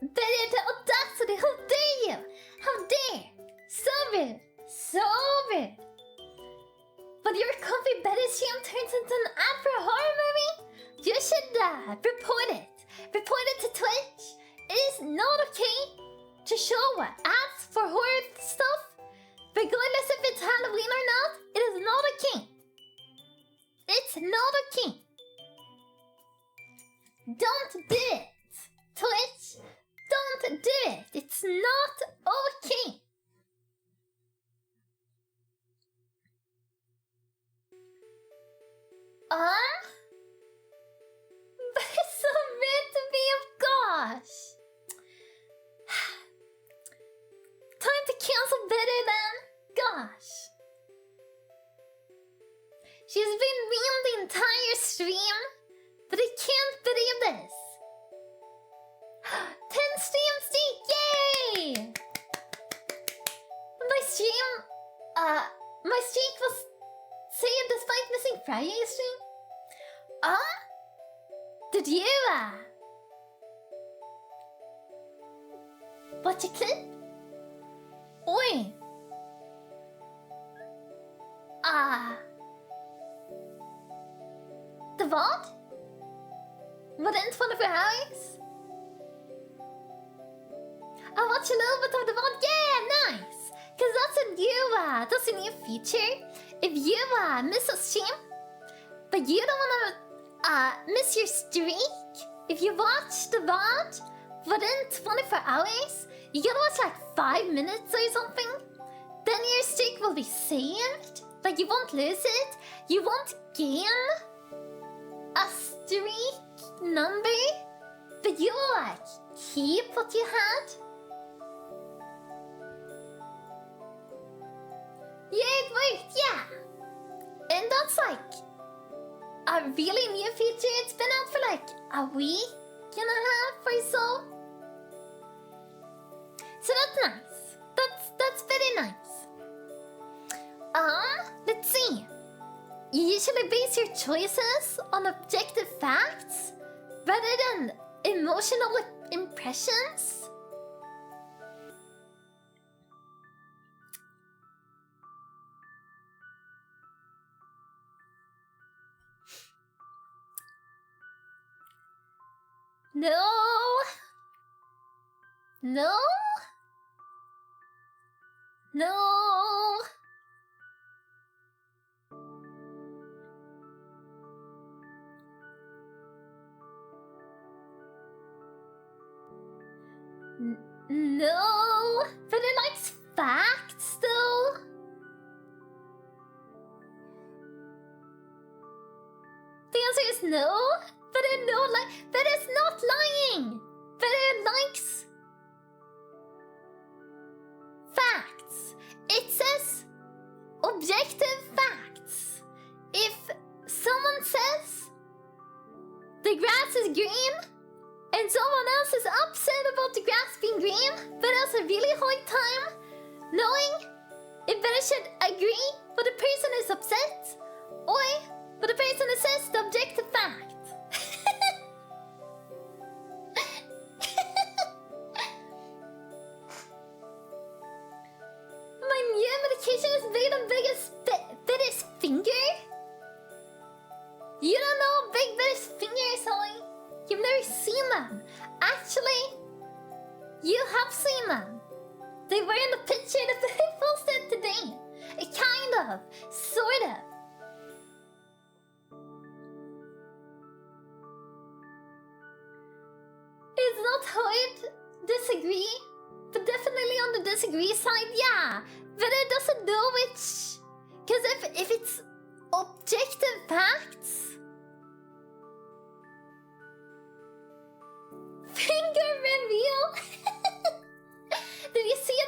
Better the audacity, how dare you? How dare? So rude. So rude. But your comfy better stream turns into an ad for a horror movie? You should report it. Report it to Twitch. It is not okay to show ads for horror stuff. Regardless if it's Halloween or not, it is not okay. It's not okay. Don't do it. Twitch, don't do it. It's not okay. But it's so meant to be, of gosh. Time to cancel better than gosh. She's been mean the entire stream, but I can't believe this. 10 streams deep, yay! My streak was saved despite missing Friday's stream. Did you watch a clip? Oi! The VOD? Within 24 hours? I watched a little bit of the VOD. Yeah, nice! Cause that's a new feature. If you miss a stream, but you don't wanna miss your streak, if you watch the VOD within 24 hours, you gotta watch like 5 minutes or something. Then your streak will be saved. Like you won't lose it. You won't gain a streak number, but you will like keep what you had. Yeah, it worked, yeah. And that's like a really new feature. It's been out for like a week and a half or so. So that's nice. That's very nice. Let's see. You usually base your choices on objective facts rather than emotional impressions. No. No. No. No. But it likes facts though. The answer is no. But it's not lying. But it likes facts. It says objective facts. If someone says the grass is green and someone else is upset about the grass being green but has a really hard time knowing if they should agree with the person who's upset or with the person who says the objective fact. My new medication is bigger than Betty's finger? You don't know Big Betty's finger, Sally. You've never seen them. Actually, you have seen them. They were in the picture that Betty posted today. Kind of. Sort of. It's not hard disagree, but definitely on the disagree side, yeah. But it doesn't know which, because if it's objective facts, finger reveal. Did you see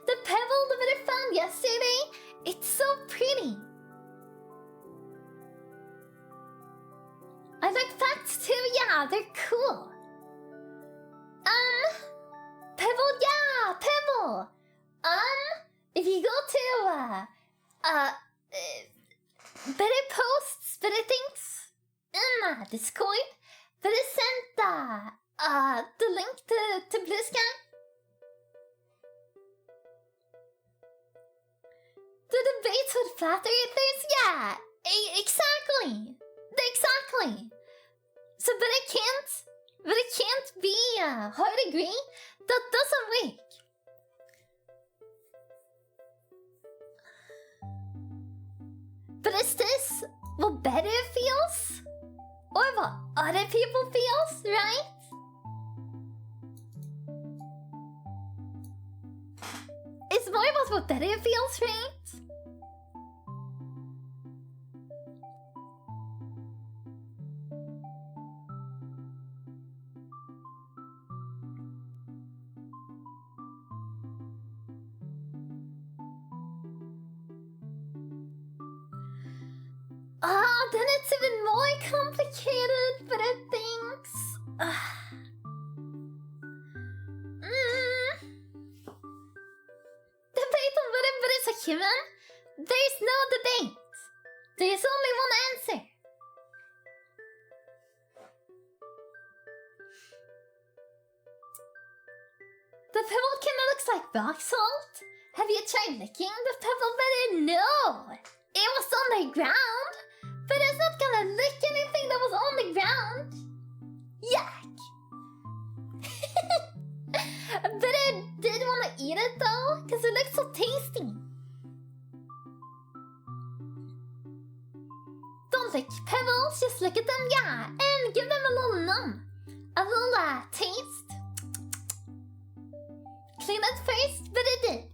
the pebble that I found yesterday? It's so pretty. I like facts too. Yeah, they're cool. Pebble, yeah, Pebble. If you go to better posts, better things in Discord. Better send the link to Blue Sky. The debates with flat earthers, yeah, exactly. So, but it can't be hard agree. That doesn't work. But is this what better feels? Or what other people feels, right? It's more about what better feels, right? Then it's even more complicated, but it thinks. Debate on whether it's a human? There's no debate. There's only one answer. The pebble kinda looks like rock salt. Have you tried licking the pebble better? No! It was on the ground! But it's not gonna lick anything that was on the ground! Yuck! But I did wanna eat it though, because it looks so tasty. Don't lick pebbles, just look at them, yeah, and give them a little numb. A little taste. Clean it first, but it did.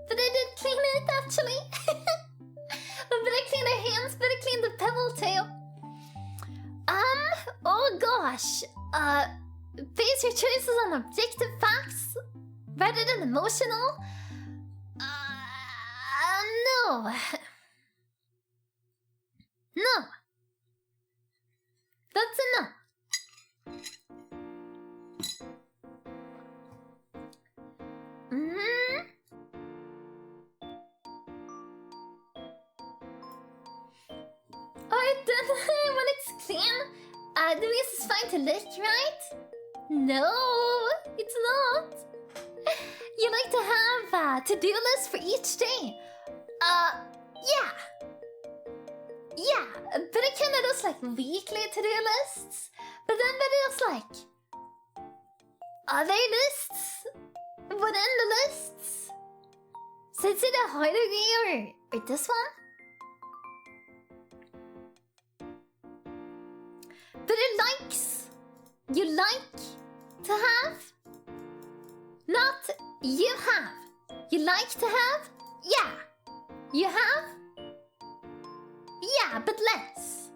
But I did clean it actually. But I clean their hands, but I clean the pebble too. Oh gosh. Base your choices on objective facts rather than emotional. No. No. That's enough. Alright then, when it's clean, the mess is fine to lick, right? No, it's not. You like to have a to-do list for each day. Yeah. Yeah, but it kinda does like weekly to-do lists. But then it does like other lists within the lists. So it's either harder or this one. But it likes. You like to have. Not you have. You like to have? Yeah. You have? Yeah, but less.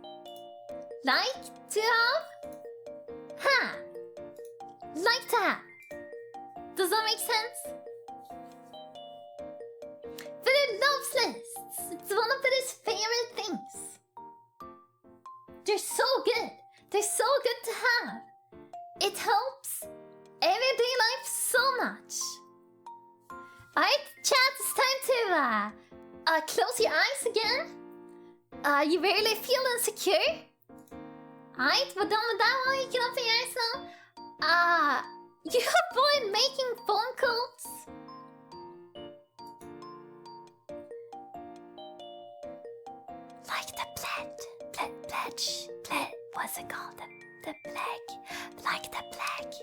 Like to have? Have. Like to have. Does that make sense? But it loves lists. It's one of its favorite things. They're so good. They're so good to have. It helps everyday life so much. Alright, chat, it's time to close your eyes again. You rarely feel insecure. Alright, we're done with that one. You can open your eyes now. You avoid making phone calls. Like the pledge. What's it called? The plague. Like the plague.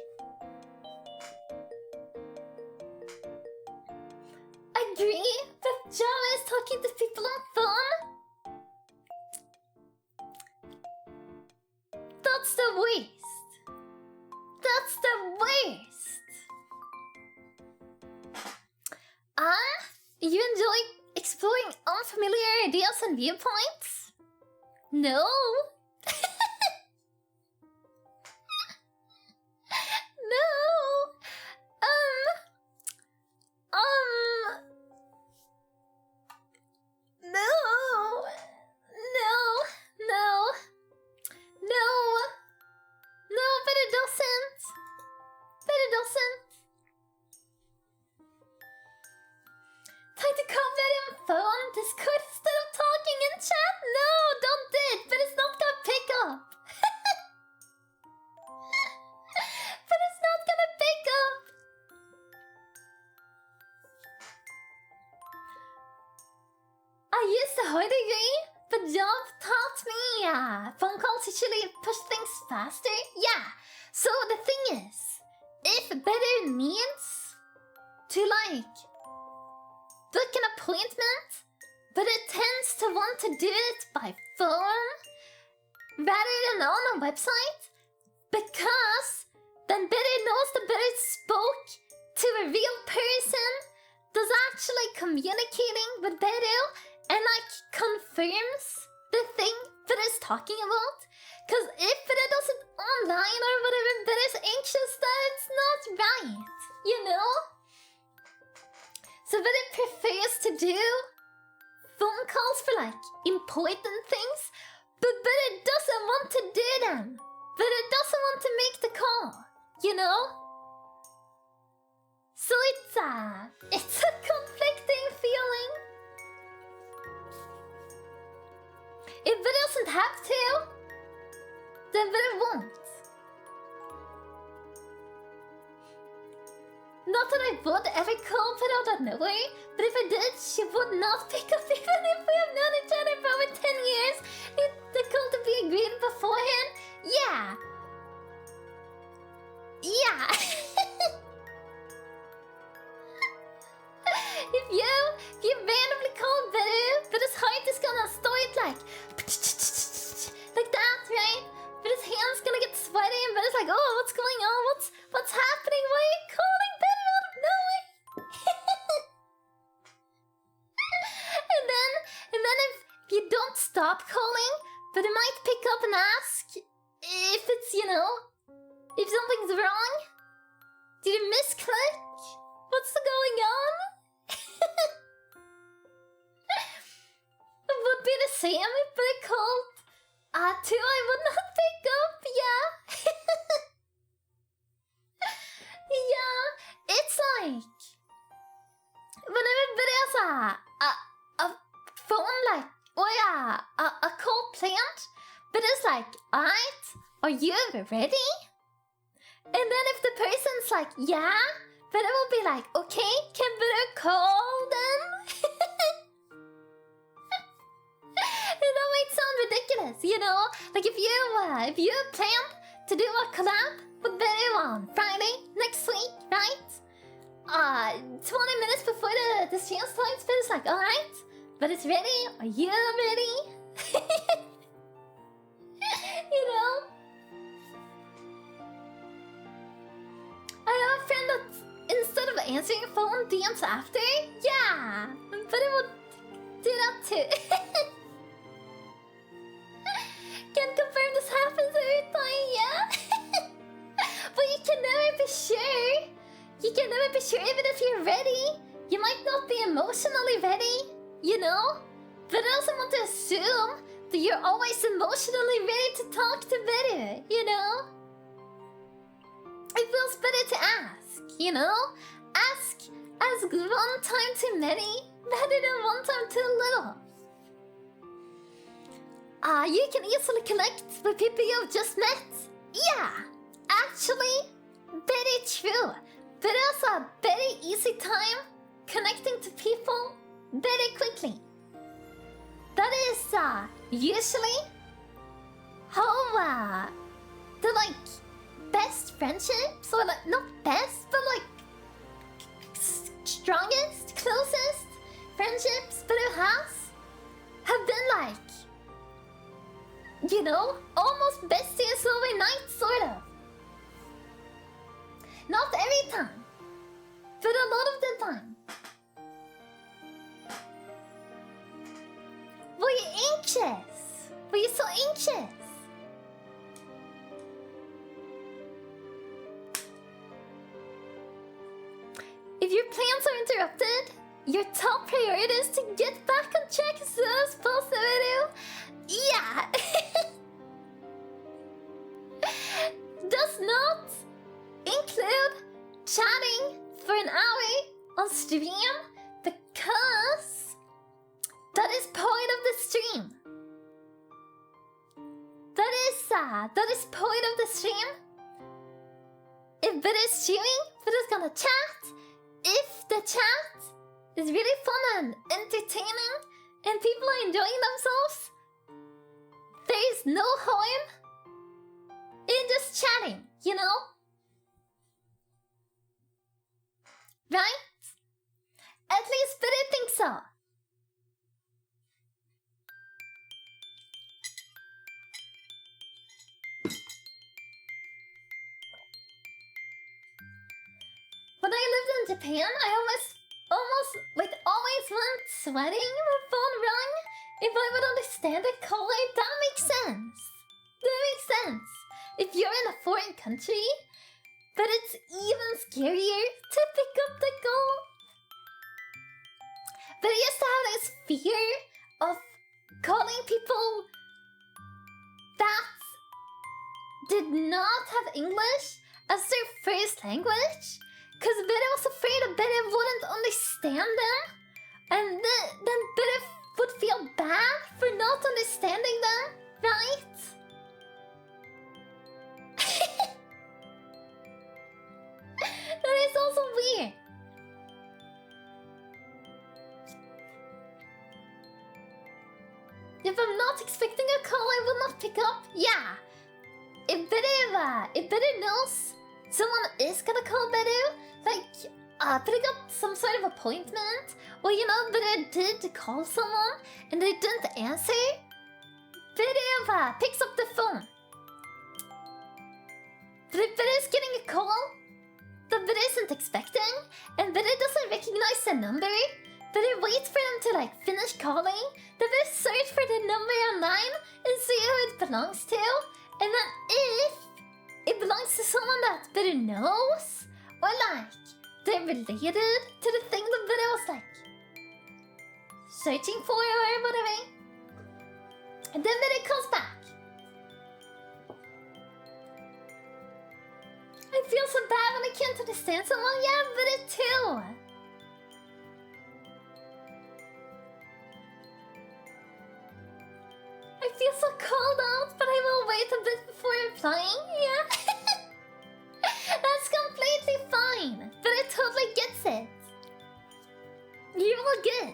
Agree that Java is talking to people on phone? That's the worst. That's the worst. You enjoy exploring unfamiliar ideas and viewpoints? No. Time to comment on phone, Discord instead of talking in chat? No! job taught me phone calls usually push things faster. Yeah. So the thing is, if Beru needs to like book an appointment, but it tends to want to do it by phone rather than on a website, because then Beru knows that Beru spoke to a real person that's actually communicating with Beru and like confirms the thing that is talking about. Because if it does it online or whatever, that is anxious that it's not right, you know? So Beru prefers to do phone calls for like important things, but Beru doesn't want to do them. Beru doesn't want to make the call, you know? So it's a conflicting feeling. If it doesn't have to, then it won't. Not that I would ever call her out of nowhere, but if I did, she would not pick up even if we have known each other for over 10 years. The call to be agreed beforehand. Yeah. Yeah. If you randomly call Beru, but his heart is gonna start like that, right? But his hand's gonna get sweaty, and Beru's like, oh, what's going on? What's happening? Why are you calling Beru out of nowhere? and then if you don't stop calling, but it might pick up and ask if it's, you know, if something's wrong. Did you misclick? What's going on? It would be the same if they called too. I would not pick up, yeah. Yeah, it's like whenever there is a phone like or a call planned, but it's like, alright, are you ready? And then if the person's like, yeah, but it will be like, okay, can Beru call them? And that might sound ridiculous, you know? Like if you planned to do a collab with Beru on Friday next week, right? 20 minutes before the stream starts, Beru's like, alright, but it's ready. Are you ready? You know? I have a friend that instead of answering your phone, DMs after. Yeah, but it would do that too. Can confirm this happens every time, yeah? But you can never be sure. You can never be sure even if you're ready. You might not be emotionally ready, you know? But I also want to assume that you're always emotionally ready to talk to Beru, you know? It feels better to ask, you know? Ask one time too many rather than one time too little. You can easily connect with people you've just met. Yeah, actually, very true. But also a very easy time connecting to people very quickly. That is usually how the like best friendships, or like not best, but like strongest, closest friendships Beru has have been like, you know, almost besties overnight, sort of. Not every time, but a lot of the time. Were you anxious? Were you so anxious? If your plans are interrupted, your top priority is to get back on track as soon as possible. Yeah. Does not include chatting for an hour on stream because that is part of the stream. That is part of the stream. If Beru is streaming, Beru's gonna chat. If the chat is really fun and entertaining and people are enjoying themselves, is no harm in just chatting, you know? Right? At least Beru thinks so. When I lived in Japan, I always went sweating when phone rang. If I would understand the caller, that makes sense. That makes sense. If you're in a foreign country, but it's even scarier to pick up the call. But I used to have this fear of calling people that did not have English as their first language. Because Beru was afraid that Beru wouldn't understand them. And then Beru would feel bad for not understanding them, right? That is also weird. If I'm not expecting a call, I will not pick up. Yeah. If Beru knows someone is gonna call Beru, like, Beru got some sort of appointment, or you know, Beru did call someone and they didn't answer, Beru picks up the phone. But if Beru is getting a call that Beru isn't expecting, and Beru doesn't recognize the number, Beru waits for them to like finish calling, then Beru search for the number online and see who it belongs to, and then if it belongs to someone that Beru knows, or like they're related to the thing that Beru was like searching for or whatever, and then Beru comes back. I feel so bad when I can't understand someone. Yeah, Beru too. I feel so called out, but I will wait a bit before replying. Yeah. That's completely fine. But it totally gets it. You're all good.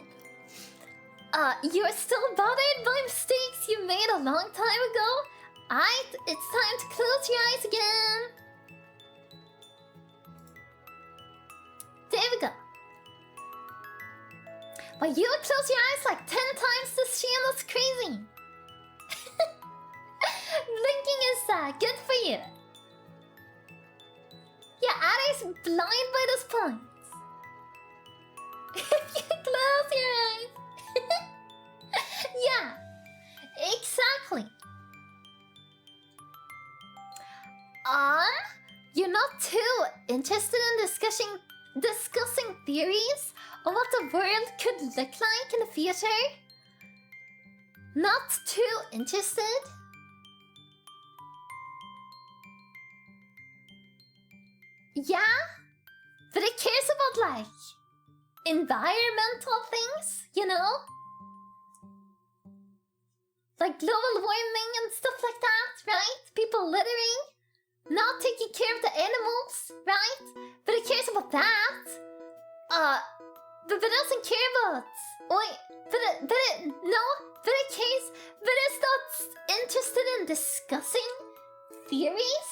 You're still bothered by mistakes you made a long time ago? It's time to close your eyes again. There we go. But you would close your eyes like 10 times this stream, that's crazy. Blinking is good for you. Yeah, Addy's blind by this point. If you close your eyes. Yeah, exactly. You're not too interested in discussing theories of what the world could look like in the future? Not too interested? Yeah, but it cares about like environmental things, you know? Like global warming and stuff like that, right? People littering, not taking care of the animals, right? But it cares about that. But it doesn't care about... But it cares... But it's not interested in discussing theories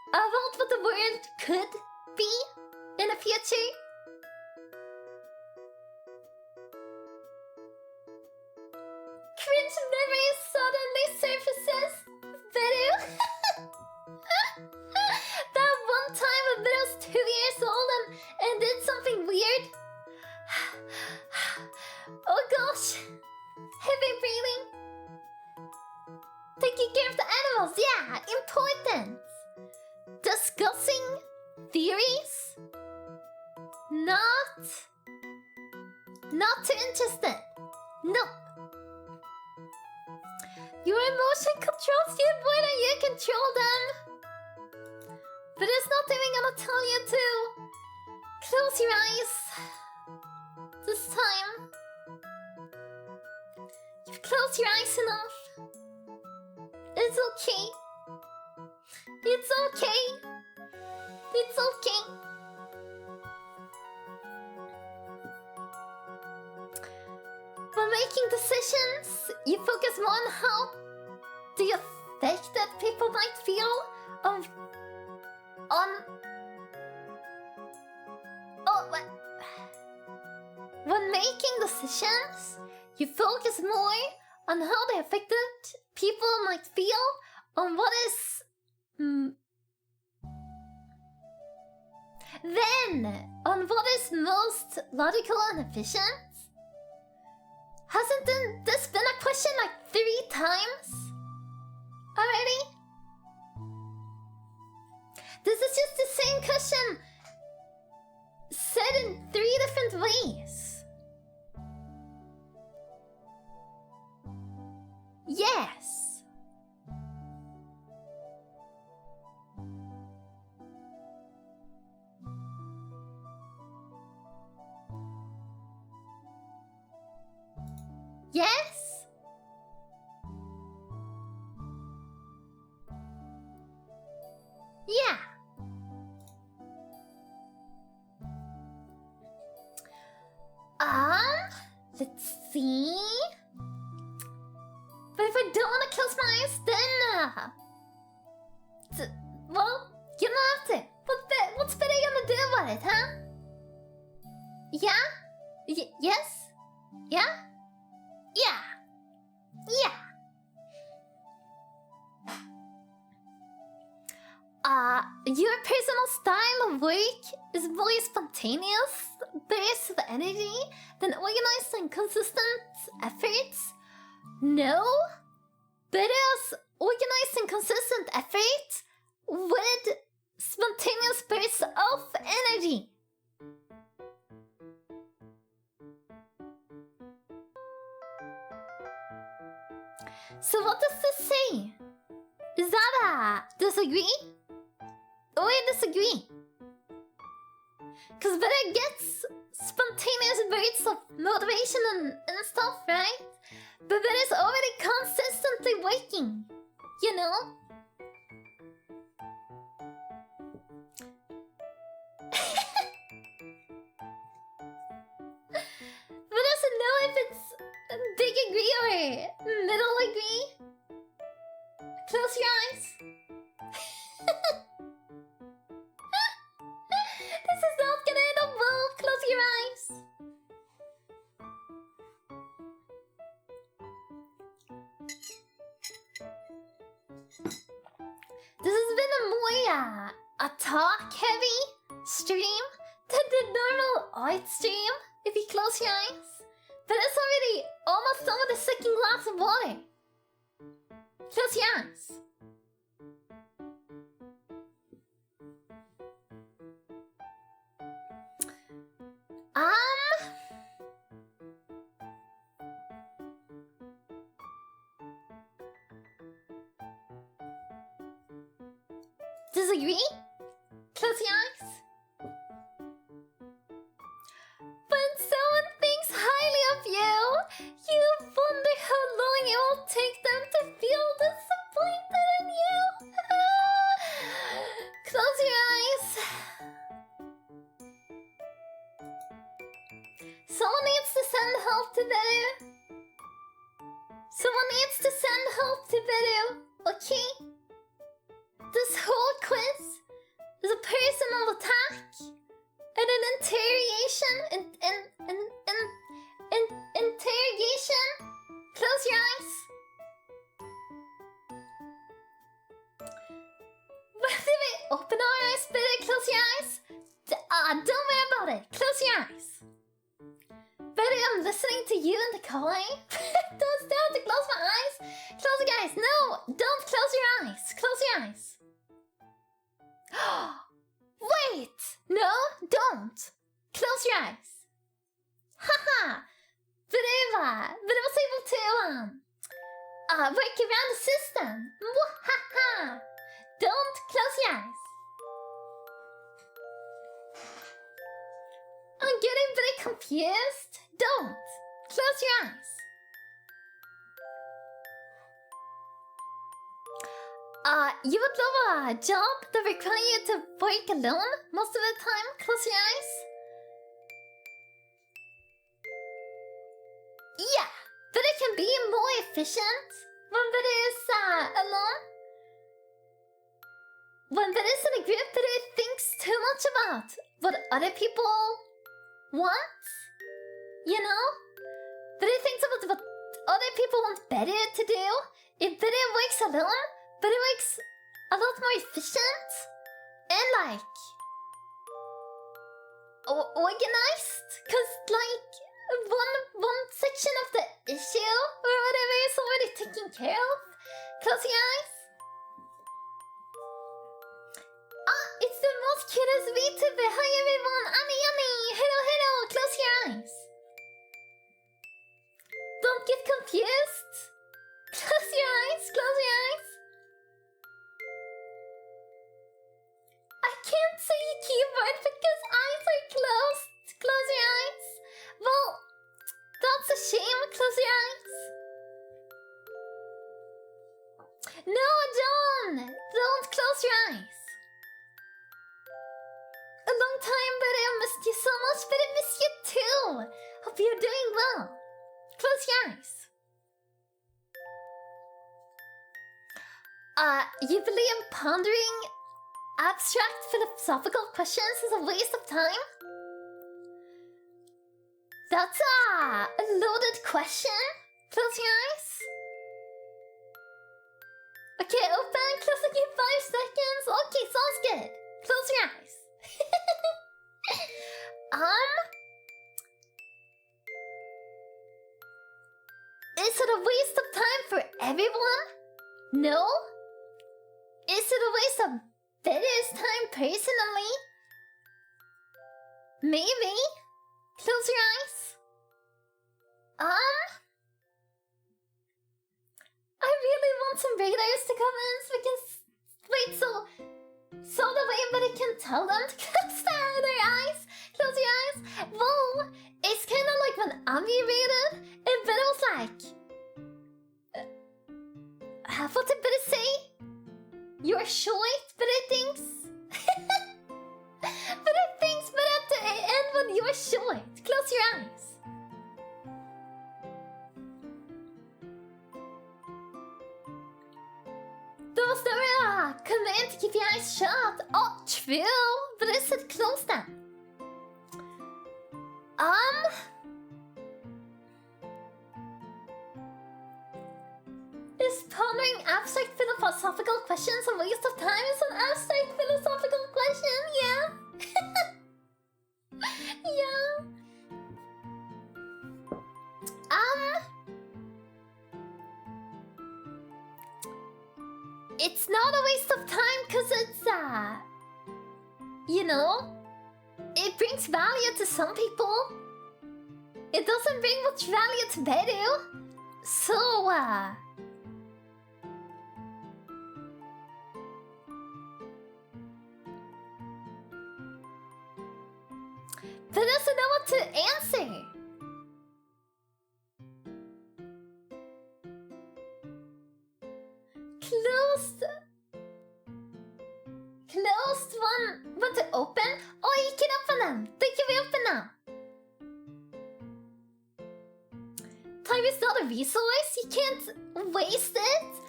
about what the world could be in the future. Cringe memory suddenly surfaces. Beru. That one time when Beru was 2 years old and did something weird. Oh gosh. Heavy breathing. Taking care of the animals, yeah, important. Discussing theories? Not too interested. No. Your emotion controls you more than you control them. But it's not even gonna tell you to close your eyes this time. You've closed your eyes enough. It's okay. It's okay. It's okay. When making decisions, you focus more on how the effect that people might feel on when making decisions, you focus more on how the affected people might feel on what is then on what is most logical and efficient. Hasn't this been a question like 3 times already? This is just the same question said in 3 different ways. Yes. Yes? Yeah. Let's see. But if I don't want to close my eyes, then well, you don't have to. What's better gonna do about it, huh? Yeah? Yes? Yeah? Yeah. Yeah. Your personal style of work is more spontaneous, bursts of energy than organized and consistent efforts. No, but as organized and consistent effort with spontaneous bursts of energy. So what does this say? Is that a disagree? Or a disagree? Cause Better gets spontaneous bursts of motivation and stuff, right? But Better's already consistently working, you know? But doesn't know if it's a big agree or middle agree. Close your eyes. This is not gonna end up well. Close your eyes. This has been a more a talk heavy stream than the normal art stream if you close your eyes. But it's already almost done with the second glass of water. Close your eyes. Disagree? Close your eyes. When someone thinks highly of you, you wonder how long it will take them to feel disappointed in you. Close your eyes. Someone needs to send help to Beru. Someone needs to send help to Beru, okay? This whole quiz is a personal attack and an interrogation. Interrogation. Close your eyes. Whether we open our eyes, better close your eyes. Don't worry about it. Close your eyes. Better I'm listening to you in the car. Don't start to close my eyes. Close your eyes. No, don't close your eyes. Close your eyes. Wait! No, don't! Close your eyes! Haha! But I was able to work around the system! Haha! Don't close your eyes! I'm getting very confused! Don't! Close your eyes! You would love a job that requires you to work alone most of the time. Close your eyes. Yeah, but it can be more efficient when Beru is alone, when Beru is in a group, Beru thinks too much about what other people want. You know? Beru thinks about what other people want Beru to do. If Beru works alone, Beru works a lot more efficient and like organized. Cause like one section of the issue or whatever is already taken care of. Close your eyes. It's the most cutest VTuber. Hi everyone, Annie. Hello. Close your eyes. Don't get confused. Close your eyes. I can't say a keyboard because eyes are closed. Close your eyes. Well, that's a shame. Close your eyes. No, John! Don't close your eyes. A long time, but I missed you so much, but I miss you too. Hope you're doing well. Close your eyes. You believe pondering abstract philosophical questions is a waste of time? That's a loaded question. Close your eyes. Okay, open, close in 5 seconds. Okay, sounds good. Close your eyes. Is it a waste of time for everyone? No? Is it a waste of Beru's time personally? Maybe. Close your eyes. I really want some readers to come in so we can wait so the way but I can tell them to close their eyes. Close your eyes. Well, it's kind of like when Ami read it, but it was like, what did Beru say? You're short, but it thinks. But it thinks, but at the end when you're short, close your eyes. There was never a command to keep your eyes shut. Oh, true, but I said close them. Is pondering abstract philosophical questions a waste of time? Is an abstract philosophical question? Yeah. Yeah. It's not a waste of time because it's you know, it brings value to some people. It doesn't bring much value to Beru. So Beru doesn't know what to answer. Closed one. Want to open? Oh, you can open them. They can be open now. Time is not a resource. You can't waste it.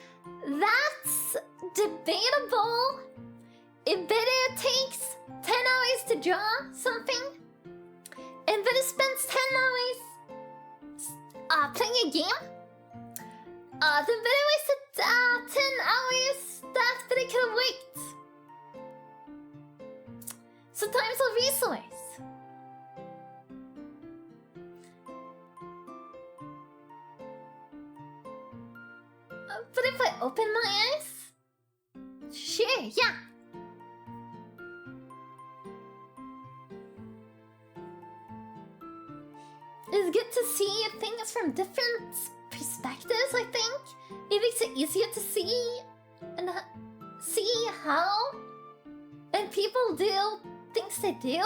That's debatable. It better takes 10 hours to draw something, and better spends 10 hours playing a game. The better wasted 10 hours that better could have worked. So time's a resource. But if I open my eyes? Sure, yeah. It's good to see things from different perspectives, I think. It makes it easier to see and see how and people do things they do.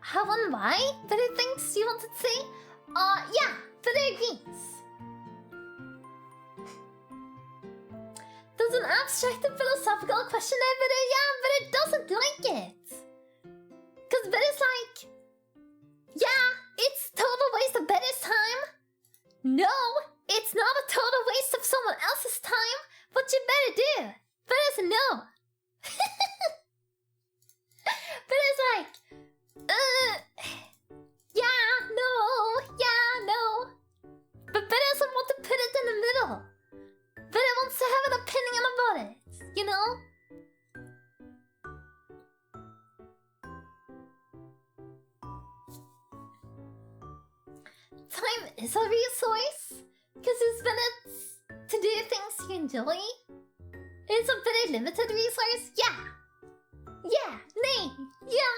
How and why? Better things you wanted to say? Yeah, Better agrees. There's an abstract and philosophical question there, Better, yeah, but it doesn't like it. Cause Better's like, yeah, it's total waste of Better's time. No, it's not a total waste of someone else's time. What you better do, better to know. But it's like, yeah, no. But better doesn't want to put it in the middle. Better wants to have an opinion about it, you know? Time is a resource, because you spend it to do things you enjoy. It's a very limited resource, yeah. Yeah, nay, yeah.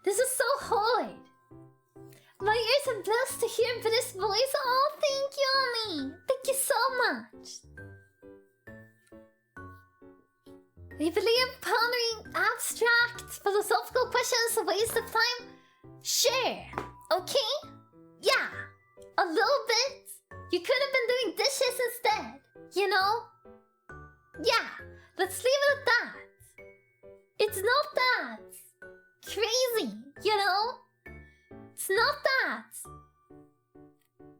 This is so hard. My ears are blessed to hear British voice. Oh, thank you, Ami. Thank you so much. We believe pondering abstract philosophical questions is a waste of time. Sure. Okay. Yeah. A little bit. You could have been doing dishes instead. You know? Yeah. Let's leave it at that. It's not that crazy, you know? It's not that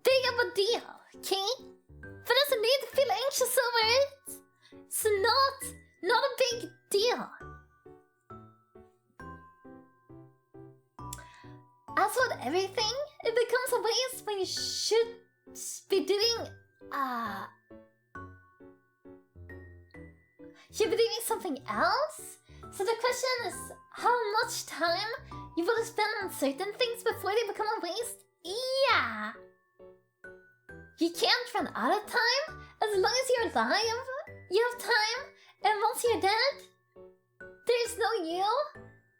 big of a deal, okay? But doesn't need to feel anxious over it. It's not a big deal. As with everything, it becomes a waste when you should be doing something else. So the question is how much time you will spend on certain things before they become a waste? Yeah. You can't run out of time. As long as you're alive, you have time. And once you're dead, there's no you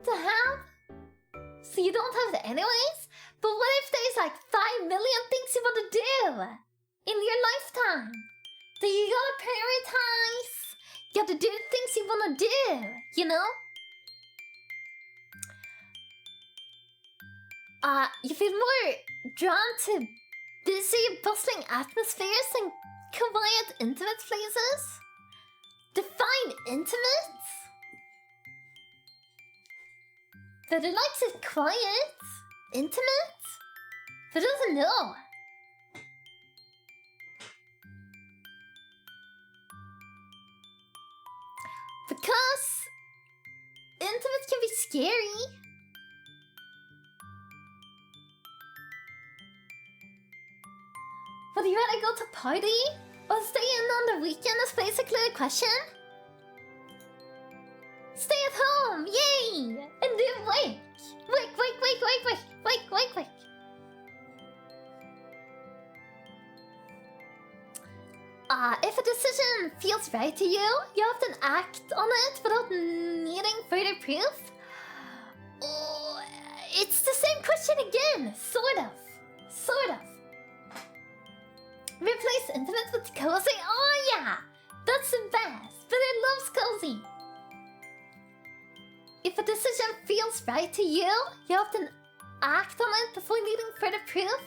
to have. So you don't have it anyways. But what if there's like 5 million things you want to do in your lifetime? Then you gotta prioritize. You have to do the things you want to do, you know? You feel more drawn to busy, bustling atmospheres than quiet, intimate places? Define intimate? Better likes it quiet. Intimate? But doesn't know. Because intimate can be scary. Would you rather go to party or stay in on the weekend is basically the question. Stay at home, yay! And do work! Work. If a decision feels right to you, you often act on it without needing further proof. Oh, it's the same question again, sort of. Replace intimate with cozy? Oh yeah! That's the best, but I love cozy. If a decision feels right to you, you often act on it before needing further proof.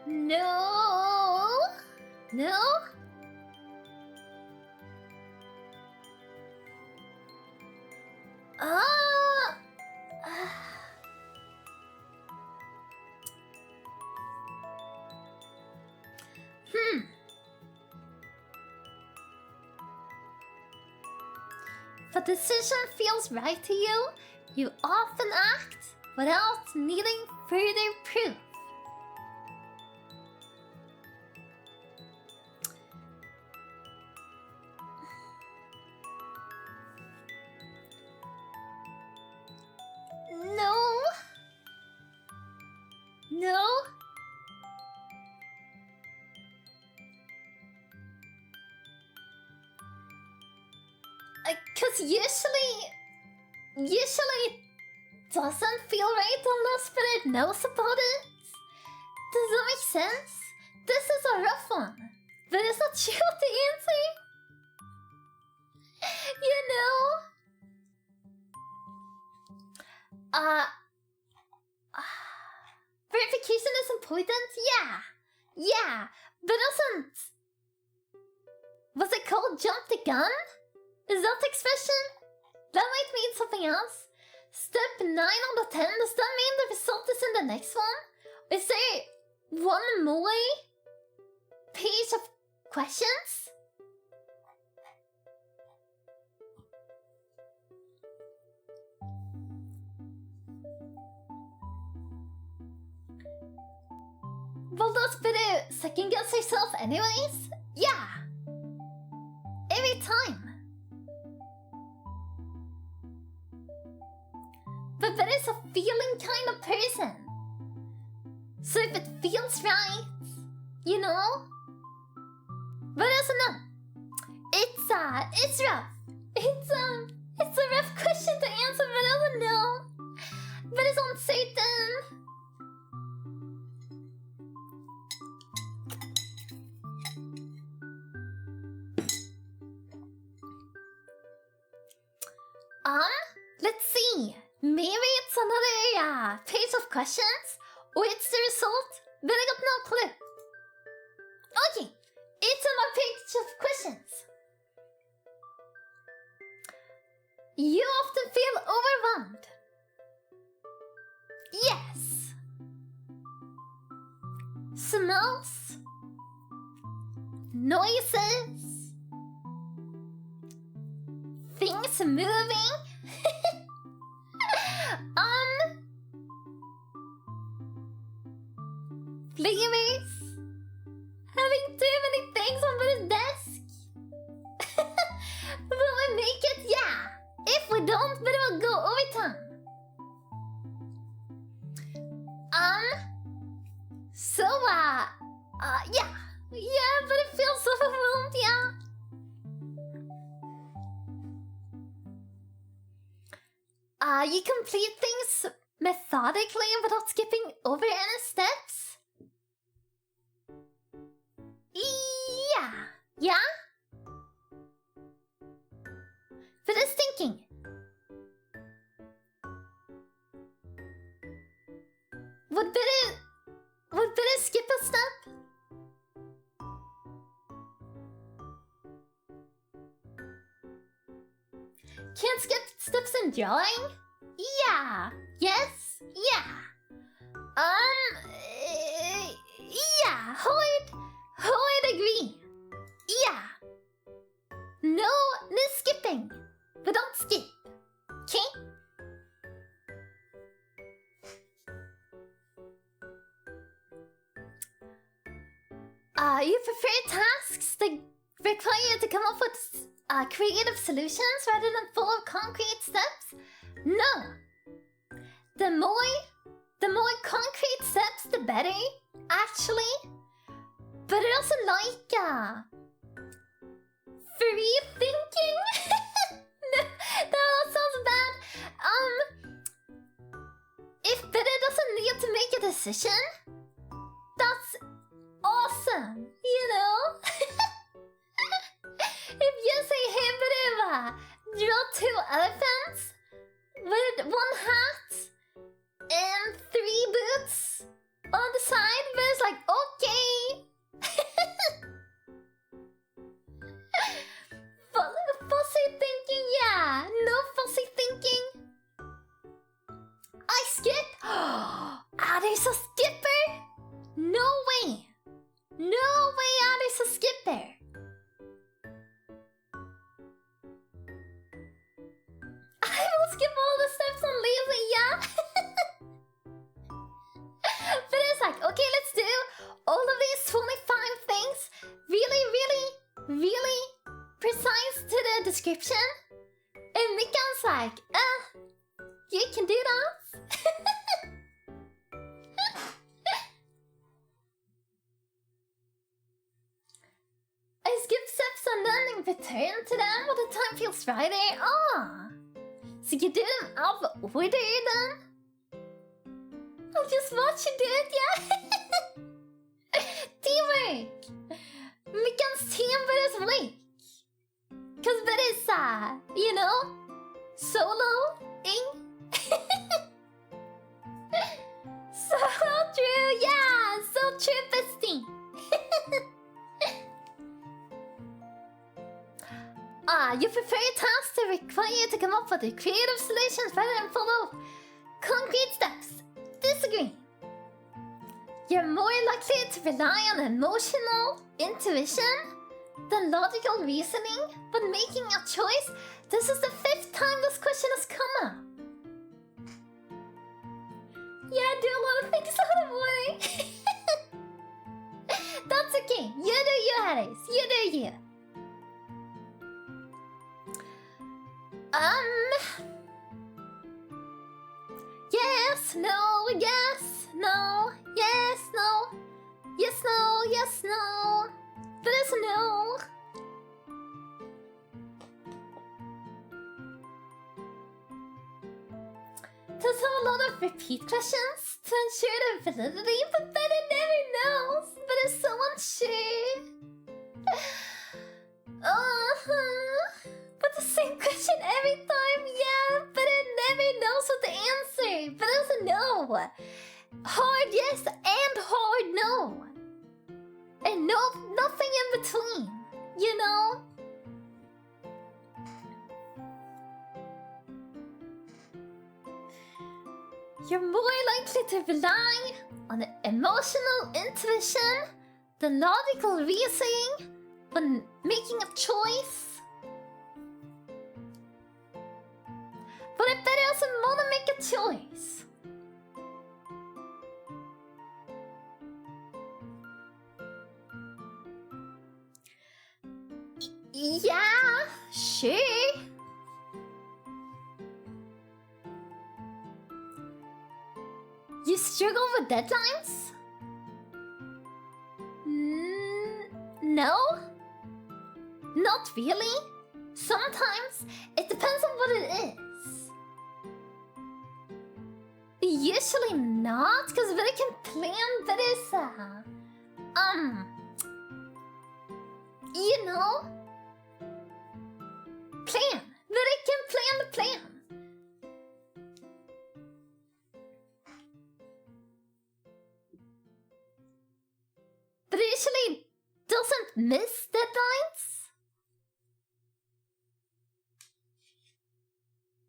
No? If a decision feels right to you, you often act without needing further proof. No. No. Cause usually it doesn't feel right unless Spirit knows about it. Does that make sense? This is a rough one, but it's not you to answer. You know? Verification is important? Yeah, but doesn't... Was it called jump the gun? Is that the expression? That might mean something else. Step 9 out of 10, does that mean the result is in the next one? Is there one more page of questions? Well, does Beru second guess herself anyways? Yeah. Every time. But Beru's a feeling kind of person. So if it feels right, you know? But doesn't know. It's rough. It's a rough question to answer, but I don't know. But it's uncertain. Let's see. Maybe it's another page of questions, or it's the result, but I got no clue. Okay, it's another page of questions. You often feel overwhelmed. Yes. Smells. Noises. Things moving. Flavors. Having too many things on his desk. Will we make it? Yeah. If we don't, then we'll go overtime. So, yeah, but it feels overwhelmed, yeah. You complete things methodically without skipping over any steps? Yeah? But it's thinking. Would better skip a step? Can't skip steps in drawing? Yeah. Yes? Yeah. Yeah. Hard agree. Yeah. No skipping. But don't skip. Okay? You prefer tasks that require you to come up with creative solutions rather than full of concrete steps? No. The more concrete steps, the better, actually. But I also like free thinking. No, that sounds bad. If Beru doesn't need to make a decision, that's awesome, you know? If you say, hey Beru, draw 2 elephants with 1 hat and 3 boots on the side, but it's like, okay. Fussy thinking, yeah. No fussy thinking. I skip? There's a skipper? No way. No way there's a skipper. I will skip all the steps on lazy, yeah? like, okay, let's do all of these 25 things really precise to the description. And Mikan's like, you can do that. I skip steps and then return to them when the time feels right. Ah, so you didn't have order then? I'll just watch you do it, yeah? Teamwork! Mikan's team but is weak. Cause that is, you know, solo-ing. So true, yeah, so true, bestie. You prefer tasks to require you to come up with the creative solutions rather than follow concrete steps. Disagree. You're more likely to rely on emotional intuition than logical reasoning when making a choice. This is the 5th time this question has come up. Yeah, I do a lot of things out of morning. That's okay. You do you, Harris. You do you. Yes, no, yes, no, yes, no, yes, no, yes, no. There's no. There's a lot of repeat questions to ensure the validity, but then it never knows. But it's so unsure. But the same question every time, yeah. But it never knows what the answer. But it doesn't know. Hard yes and hard no. And no, nothing in between, you know? You're more likely to rely on emotional intuition than logical reasoning when making a choice. But I bet I also want to make a choice. Yeah, sure. You struggle with deadlines? No? Not really. Sometimes it depends on what it is. Usually not, because I can plan better. You know? Plan. But I can plan the plan. But it usually doesn't miss deadlines.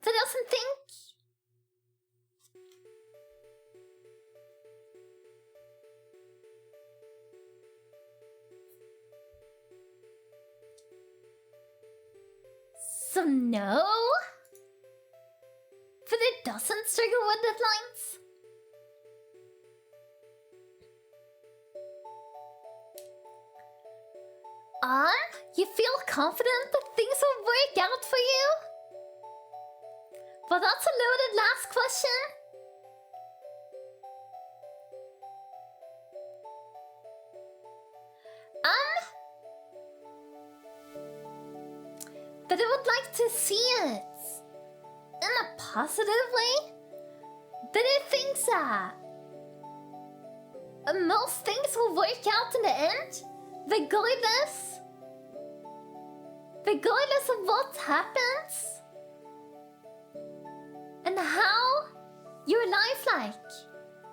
But doesn't think. So no? But it doesn't struggle with deadlines? You feel confident that things will work out for you? Well, that's a loaded last question. But I would like to see it in a positive way. But I think that most things will work out in the end, regardless of what happens and how your life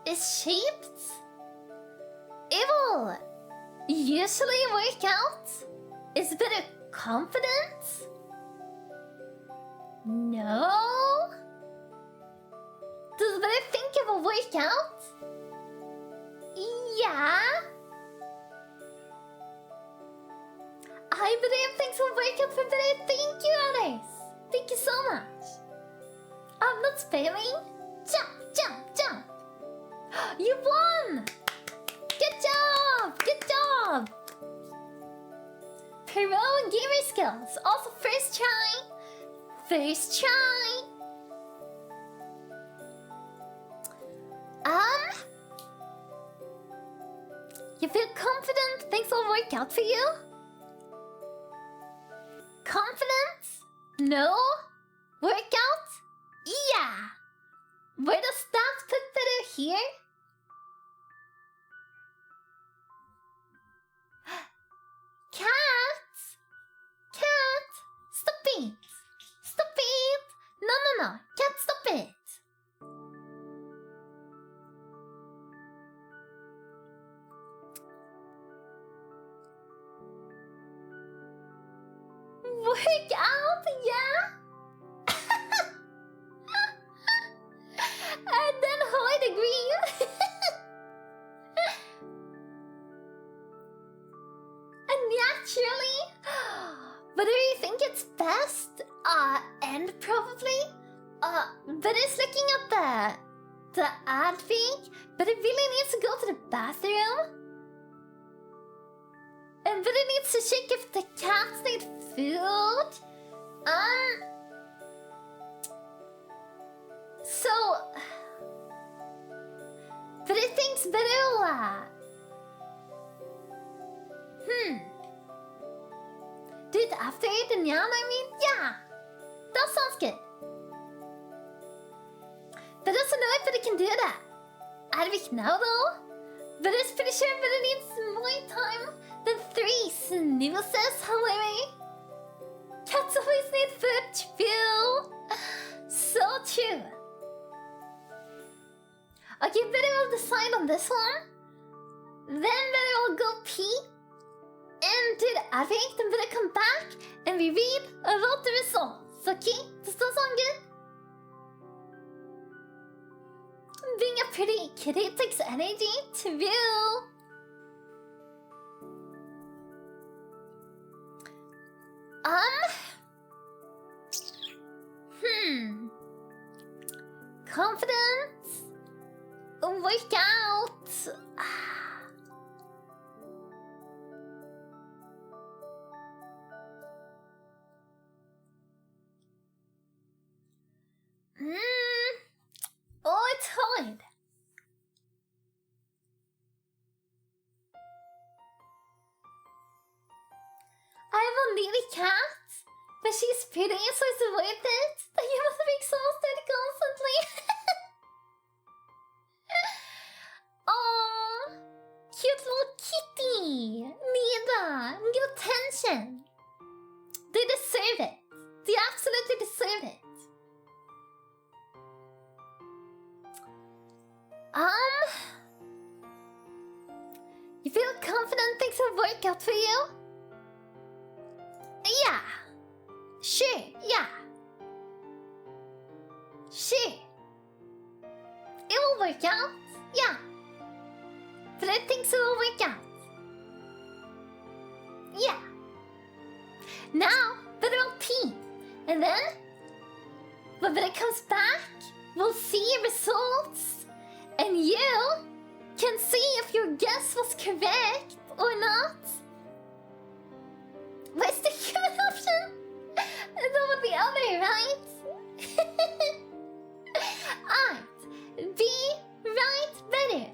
is shaped. It will usually work out. Is a bit of confidence. No? Does I think it will work out? Yeah? I believe things will work out for better. Thank you, Alice. Thank you so much. I'm not failing. Jump, jump, jump. You won! Heroic gamer skills. Also first try. First try. You feel confident things will work out for you? Confidence? No? Workout? Yeah! Where does that put better here? Cat! Cat! Stop it! Stop it! No, no, no! Cat, stop it! Work out, yeah? And then Hoyd agree. And naturally, whether you think it's best, and probably, but it's looking at the ad thing, but it really needs to go to the bathroom. And but it needs to check if the cats need food. So, but it thinks better. Do it after it and yeah, I mean, yeah. That sounds good. But doesn't know if it can do that. Arvik now though. But it's pretty sure that it needs more time than 3 snoozes, however. Cats always need food too. So true. Okay, better we'll decide on this one. Then better we'll go pee. And do the addict and better come back and we read about the results. Okay? Does that sound good? Being a pretty kitty takes energy too. Confidence. Workout. Oh, it's hard. I have a needy cat, but she's pretty, so it's worth it. That you must be exhausted constantly. Oh, cute little kitty. Nida, need attention. They deserve it. They absolutely deserve it. You feel confident things will work out for you? Yeah. Sure, yeah. Sure. It will work out, yeah. But I think so it will work out. Yeah. Now, better will pee. And then, when it comes back, we'll see results. And you can see if your guess was correct or not. What's the human option? That would be other, right? Alright, be right better.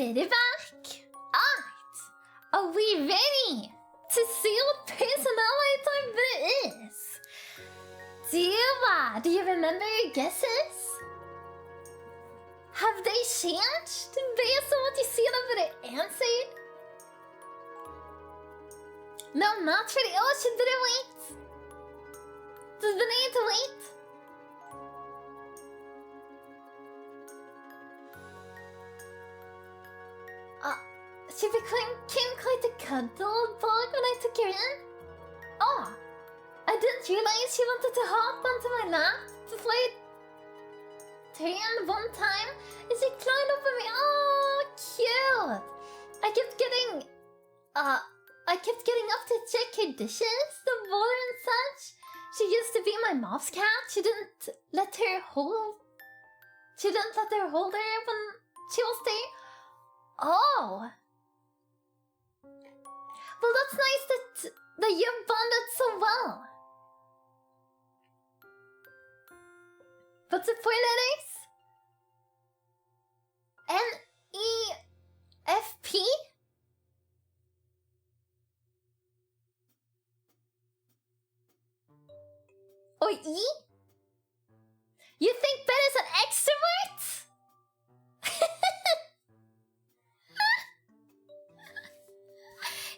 Betty back? Alright. Are we ready to see what personality type it is? Do you remember your guesses? Have they changed based on what you see over the answer? No, not really. Oh, should we wait? Does we need to wait? She became quite a cuddle bug when I took her in. Oh, I didn't realize she wanted to hop onto my lap to play turn one time, and she climbed up on me. Oh, cute! I kept getting up to check her dishes, the water and such. She used to be my mom's cat. She didn't let her hold her when she was there. Oh. Well, that's nice that you bonded so well. What's the 4 letters? N-E-F-P? Or E? You think Ben is an extrovert?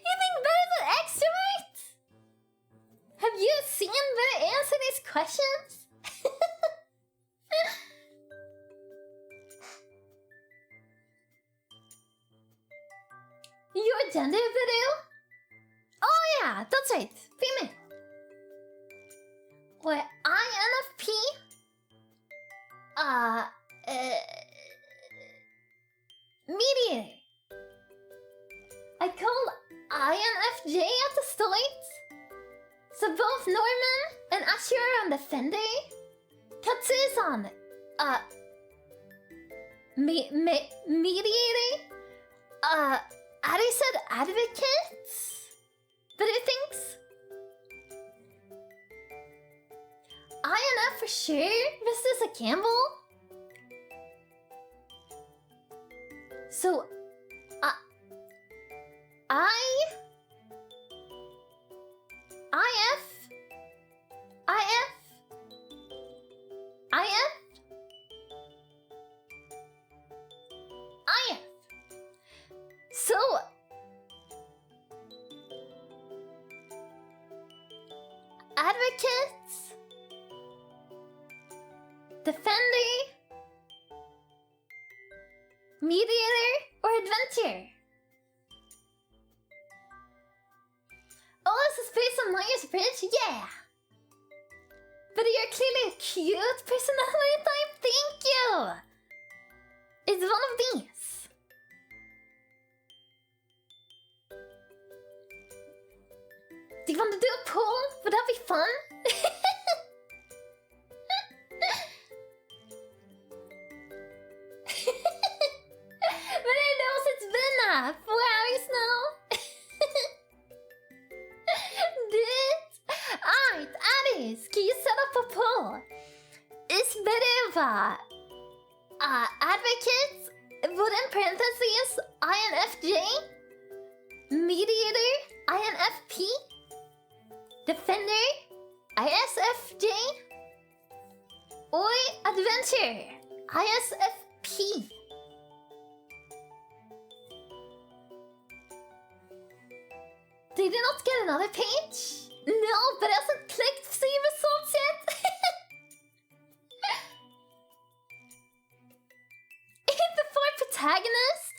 You think Ben is an extrovert? Have you seen Ben answer these questions? Your gender, Beru? Oh yeah, that's right, female. Or INFP? Mediator. I called INFJ at the start. So both Norman and Ashe are on the Fender. Katsu is on, mediator. Ari said advocate. But it thinks INF for sure. Mrs. a Campbell. So So advocates, defender, mediator, or adventurer? Oh, this is based on Myers-Briggs? Yeah! But you're clearly a cute personality type, thank you! It's one of these. Do you want to do a poll? Would that be fun? But I knows it's been 4 hours now. Alright, Alice, can you set up a poll? Is better advocates, put in parentheses, INFJ, mediator, INFP, defender, ISFJ, or adventure, ISFP. Did you not get another page? No, but I hasn't clicked to see results yet. Before protagonist.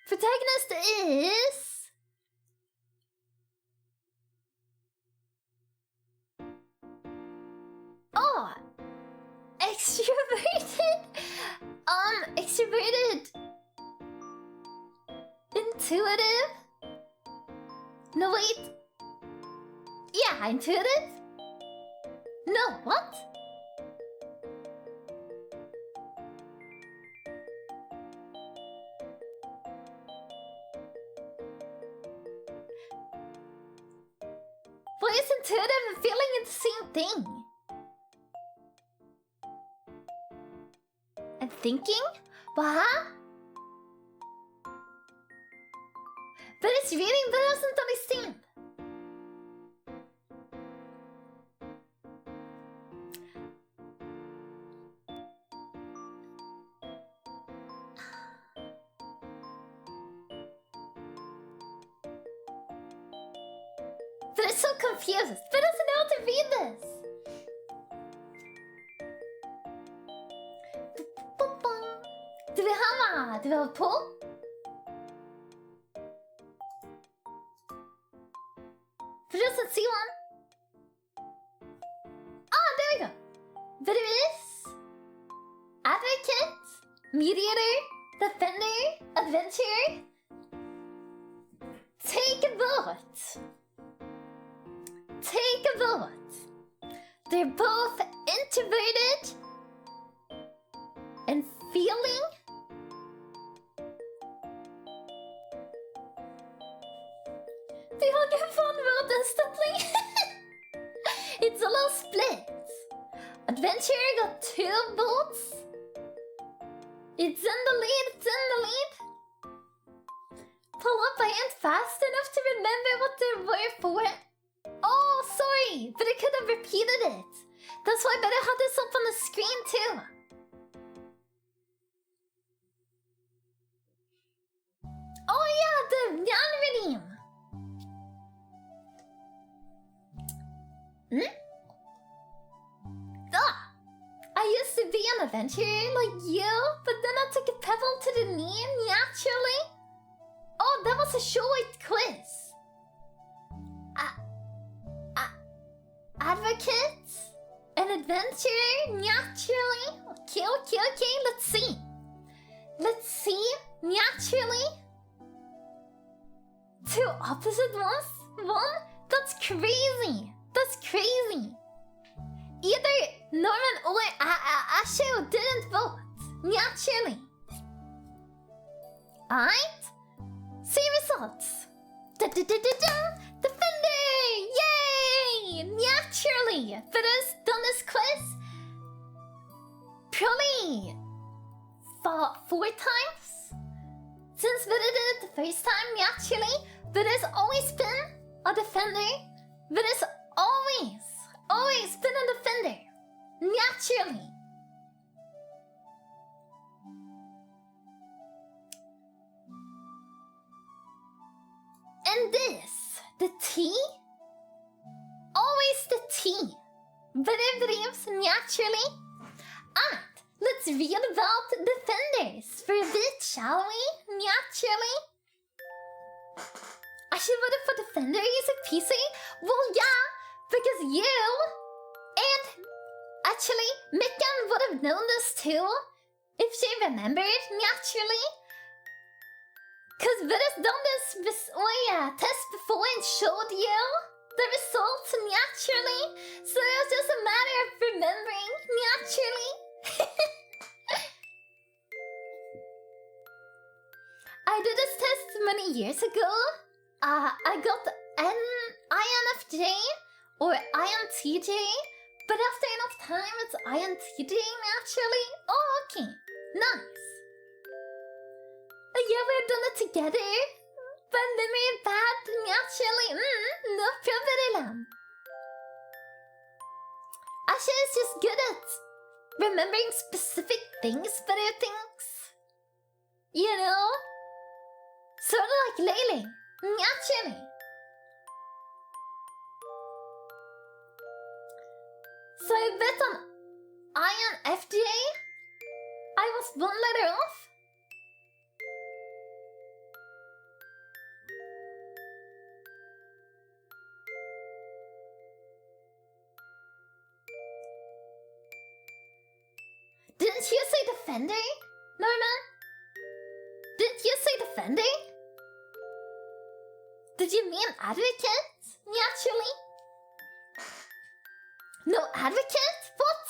Protagonist is... Oh! Extroverted? Extroverted. Intuitive? No, wait. Yeah, intuitive? No, what? Why is intuitive and feeling the same thing? And thinking? What? He's reading but doesn't understand. But it's so confused. But doesn't know how to read this. Do we have a pull? But doesn't see one. Ah, there we go. Beru Izumi, advocate, mediator, defender, adventurer. Take a vote. Take a vote. They're both introverted and feeling. They all get one vote instantly. It's a little split. Adventurer got 2 votes. It's in the lead, it's in the lead. Pull up, I ain't fast enough to remember what they were for. Oh, sorry, but I could have repeated it. That's why I better have this up on the screen too. Oh yeah, the Yan redeem. I used to be an adventurer like you, but then I took a pebble to the knee naturally. Oh, that was a short quiz. Advocate? An adventurer? Naturally? Okay, let's see. Naturally? 2 opposite ones? One? That's crazy. Either Norman or Ashe didn't vote. Naturally. Alright? See results. Defender! Yay! Naturally! Beru's done this quiz probably 4 times since Beru did it the first time. Naturally, Beru's always been a defender. Beru's always been a defender. Naturally. And this, the T? Always the T. Beru believes naturally. And let's read about defenders for a bit, shall we? Naturally. I should vote for defender, is it PC? Well, yeah, because you and actually Mikan would have known this too if she remembered naturally. Cause Beru's done this test before and showed you the results naturally. So it was just a matter of remembering naturally. I did this test many years ago. I got an INFJ or INTJ, but after enough time it's INTJ naturally. Oh, okay. Nice. Yeah, we've done it together. But memory bad naturally. No problem. Ashe is just good at remembering specific things, better things. You know? Sort of like Lele. Naturally. So I bet on INFJ. I was 1 letter off. Didn't you say defender, Norman? Didn't you say defender? Did you mean advocate? Naturally. No advocate? What?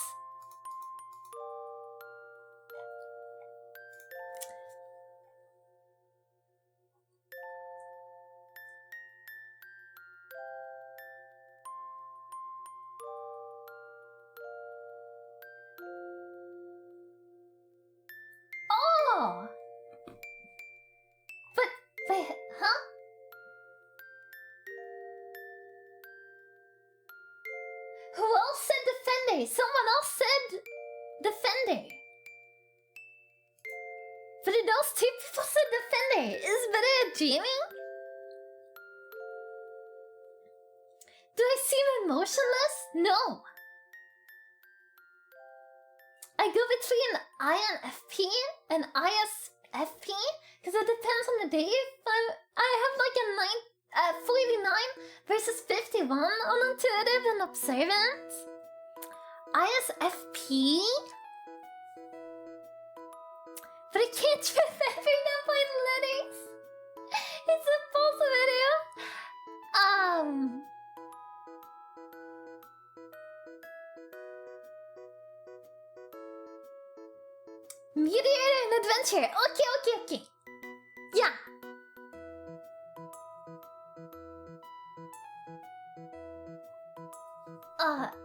Oh! But, wait, huh? Defender! Someone else said Defender. But those two people said Defender. Is Beru dreaming? Do I seem emotionless? No. I go between INFP and ISFP because it depends on the day. I have like a 49 versus 51 on intuitive and observant. ISFP? But I can't remember them by the letters. It's impossible. Meteor and adventure. Okay. Yeah.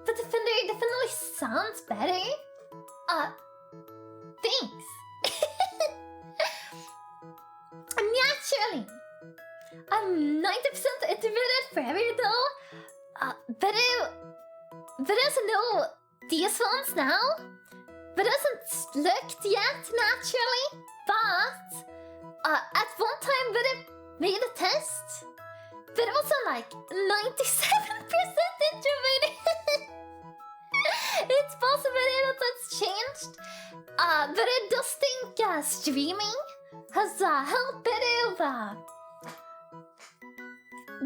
The Defender definitely sounds better. Thanks. Naturally. I'm 90% introverted forever though. Beru doesn't know these ones now. But hasn't looked yet naturally. But at one time Beru made a test. But it was like 97% introverted. It's possible that that's changed. But it does think streaming has helped Beru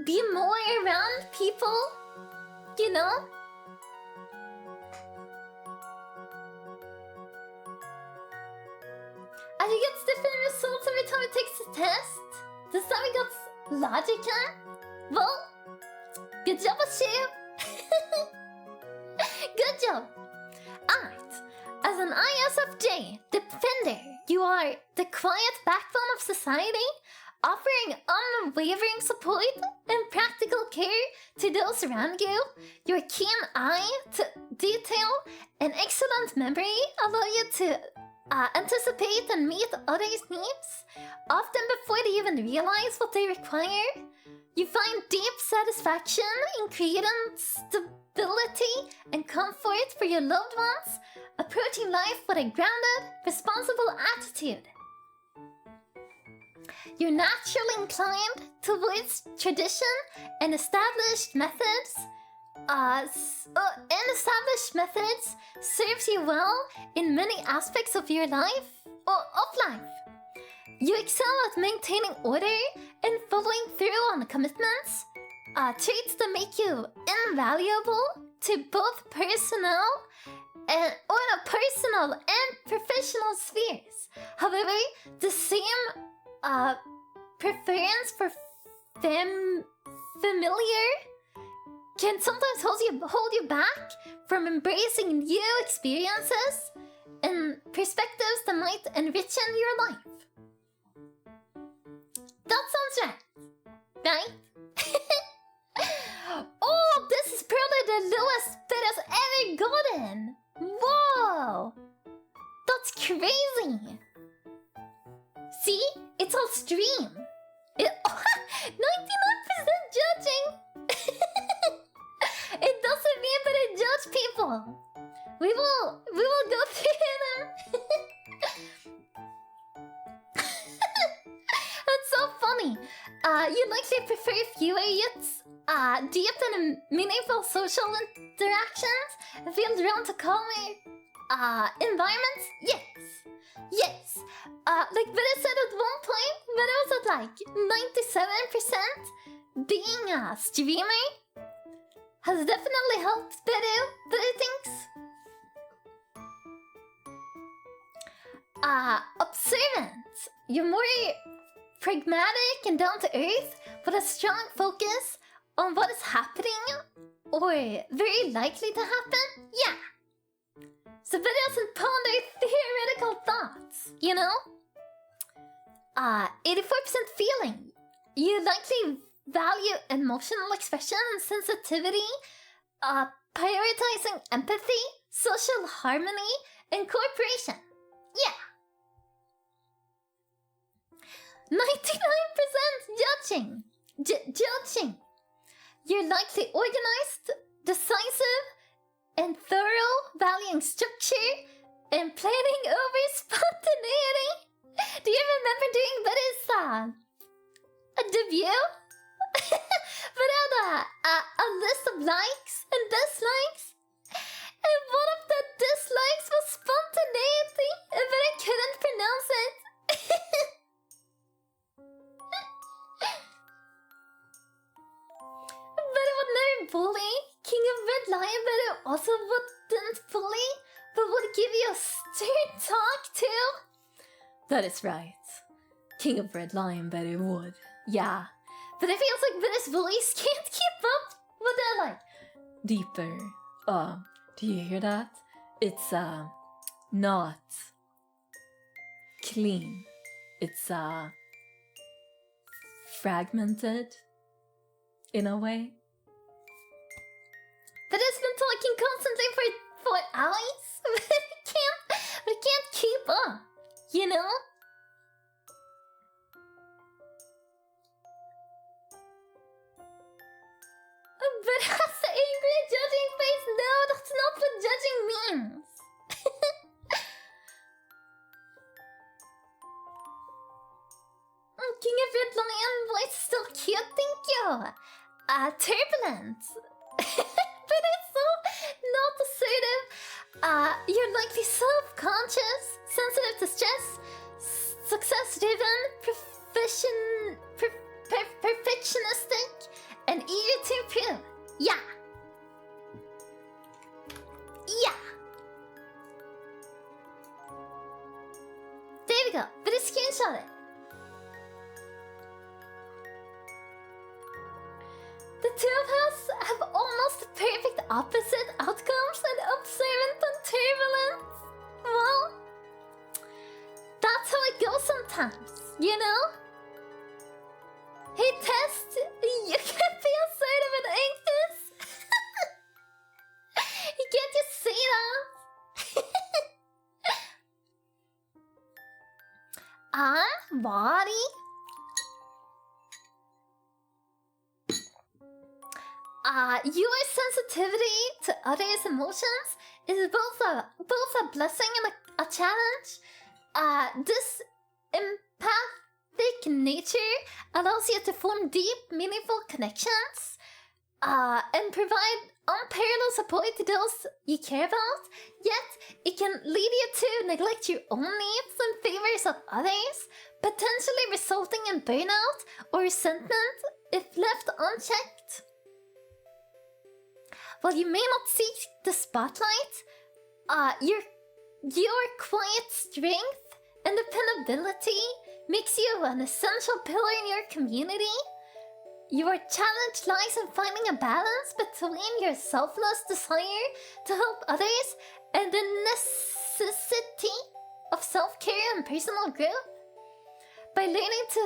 be more around people, you know? I think it's different results every time it takes a test. This time we got logic. Well, good job, Ashe. Good job. Alright, as an ISFJ Defender, you are the quiet backbone of society, offering unwavering support and practical care to those around you. Your keen eye to detail and excellent memory allow you to anticipate and meet others' needs, often before they even realize what they require. You find deep satisfaction in creating stability and comfort for your loved ones, approaching life with a grounded, responsible attitude. You're naturally inclined towards tradition and established methods. Serves you well in many aspects of your life. You excel at maintaining order and following through on commitments, traits that make you invaluable to both personal and professional spheres. However, the same preference for familiar can sometimes hold you back from embracing new experiences and perspectives that might enrich your life. That sounds right? Oh, this is probably the lowest bid has ever gotten! Whoa! That's crazy! See? It's all stream. 99% judging! It doesn't mean that I judge people. We will go through them. That's so funny. You likely prefer fewer yet deep and meaningful social interactions, feel drawn to calmer environments? Yes. Like Beru said at one point, when I was at like 97%, being a streamer has definitely helped Beru thinks. Observant. You're more pragmatic and down to earth, with a strong focus on what is happening or very likely to happen. Yeah. So Beru doesn't ponder theoretical thoughts, you know? 84% feeling. You likely value emotional expression and sensitivity, prioritizing empathy, social harmony, and cooperation. Yeah. 99% judging. You're likely organized, decisive, and thorough, valuing structure and planning over spontaneity. Do you remember doing Beru's a debut? Beru had a list of likes and dislikes, and one of the dislikes was spontaneity, but I couldn't pronounce it. Beru would never bully. King of Red Lion Beru also wouldn't bully, but would give you a stern talk too. That is right. King of Red Lion Beru would. Yeah. But it feels like Beru's bullies can't keep up with that, like, deeper. Do you hear that? It's, not clean. It's, fragmented, in a way. But it's been talking constantly for hours. But it can't keep up, you know? But has the angry judging face? No, that's not what judging means. King of Red Lion voice still cute, thank you. Turbulent. But it's so not assertive. You're likely self-conscious, sensitive to stress, success-driven, perfectionistic, and eager to improve. Yeah. Yeah. There we go. But it's screenshot it. The two of us have almost the perfect opposite outcomes and observant and turbulent. Well, that's how it goes sometimes, you know? Hey, Test, you can be assertive and anxious. You can't just say that. Body. Your sensitivity to others' emotions is both a blessing and a challenge. This empathic nature allows you to form deep, meaningful connections, and provide unparalleled support to those you care about. Yet, it can lead you to neglect your own needs in favors of others, potentially resulting in burnout or resentment if left unchecked. While you may not seek the spotlight, your quiet strength and dependability makes you an essential pillar in your community. Your challenge lies in finding a balance between your selfless desire to help others and the necessity of self-care and personal growth. By learning to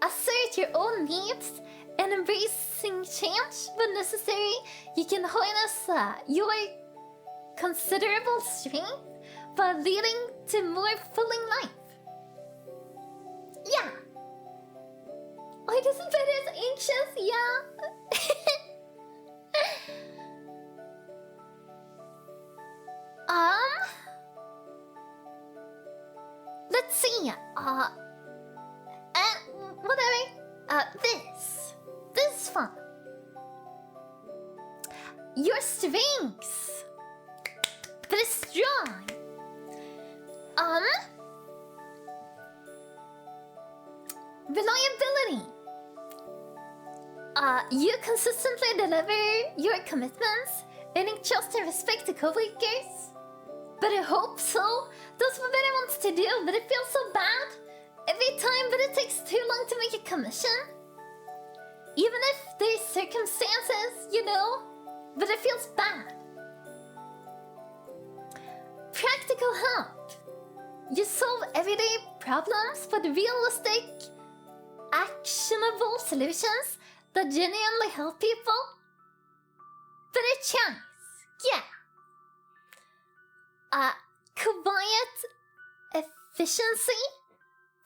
assert your own needs and embracing change when necessary, you can harness your considerable strength while leading to more fulfilling life. Yeah. Oh, it isn't better as anxious, yeah. Let's see. Whatever. This is fun. Your strengths. But it's strong. Reliability. You consistently deliver your commitments, earning trust and respect to coworkers. But I hope so. That's what Beru wants to do, but it feels so bad. Every time, but it takes too long to make a commission. Even if there's circumstances, you know, but it feels bad. Practical help. You solve everyday problems with realistic, actionable solutions that genuinely help people. Better chance, yeah. Quiet efficiency.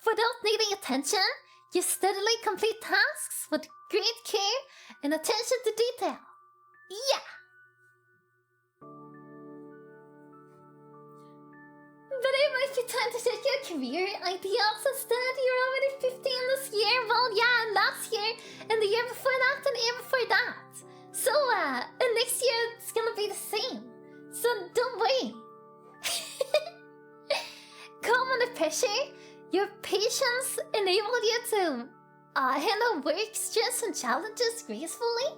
Without needing attention, you steadily complete tasks with great care and attention to detail. Yeah. But it might be time to check your career ideals instead. You're already 15 this year. Well, yeah, and last year, and the year before that, and the year before that. So, and next year it's gonna be the same. So don't worry. Calm under pressure. Your patience enabled you to handle work, stress, and challenges gracefully.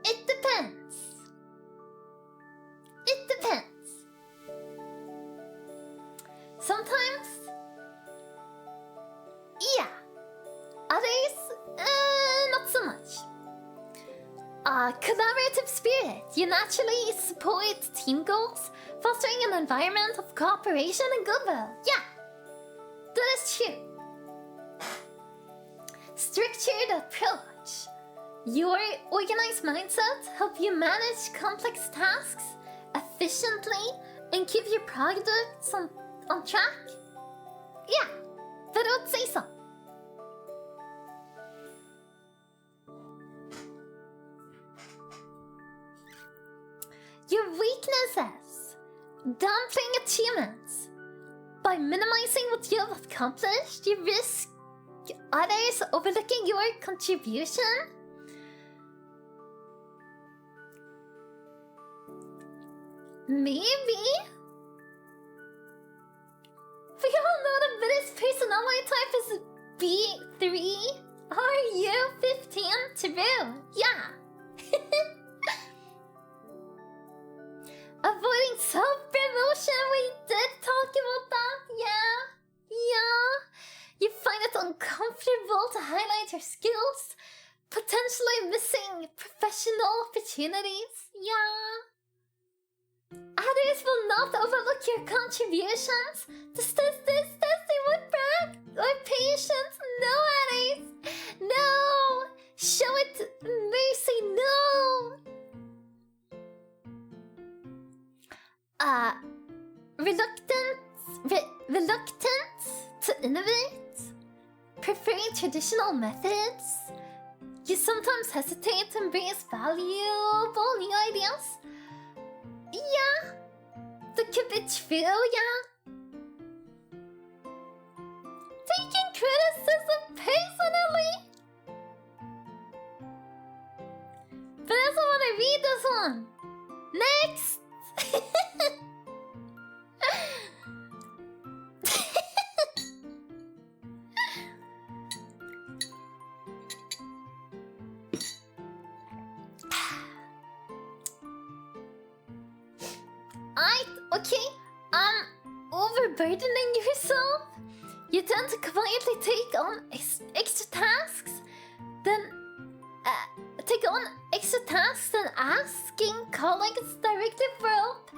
It depends. It depends. Sometimes, yeah. Others, not so much. Collaborative spirit. You naturally support team goals, fostering an environment of cooperation and goodwill. Yeah, that is true. Structured approach. Your organized mindset helps you manage complex tasks efficiently and keep your products on track. Yeah, that I would say so. Your weaknesses. Dumping achievements. By minimizing what you have accomplished, you risk others overlooking your contribution. Maybe. We all know the British personality type is B3. Are you 15? True. Yeah. Avoiding self-promotion. We did talk about that. Yeah. You find it uncomfortable to highlight your skills, potentially missing professional opportunities. Yeah. Others will not overlook your contributions. This, they would brag. Or patience. No, others. No. Show it mercy. No. Reluctant to innovate. Preferring traditional methods. You sometimes hesitate to embrace valuable new ideas. Yeah, that could be true, yeah. Taking criticism personally. But I also want to read this one. Next. Okay, overburdening yourself. You tend to quietly take on extra tasks, then asking colleagues directly for help.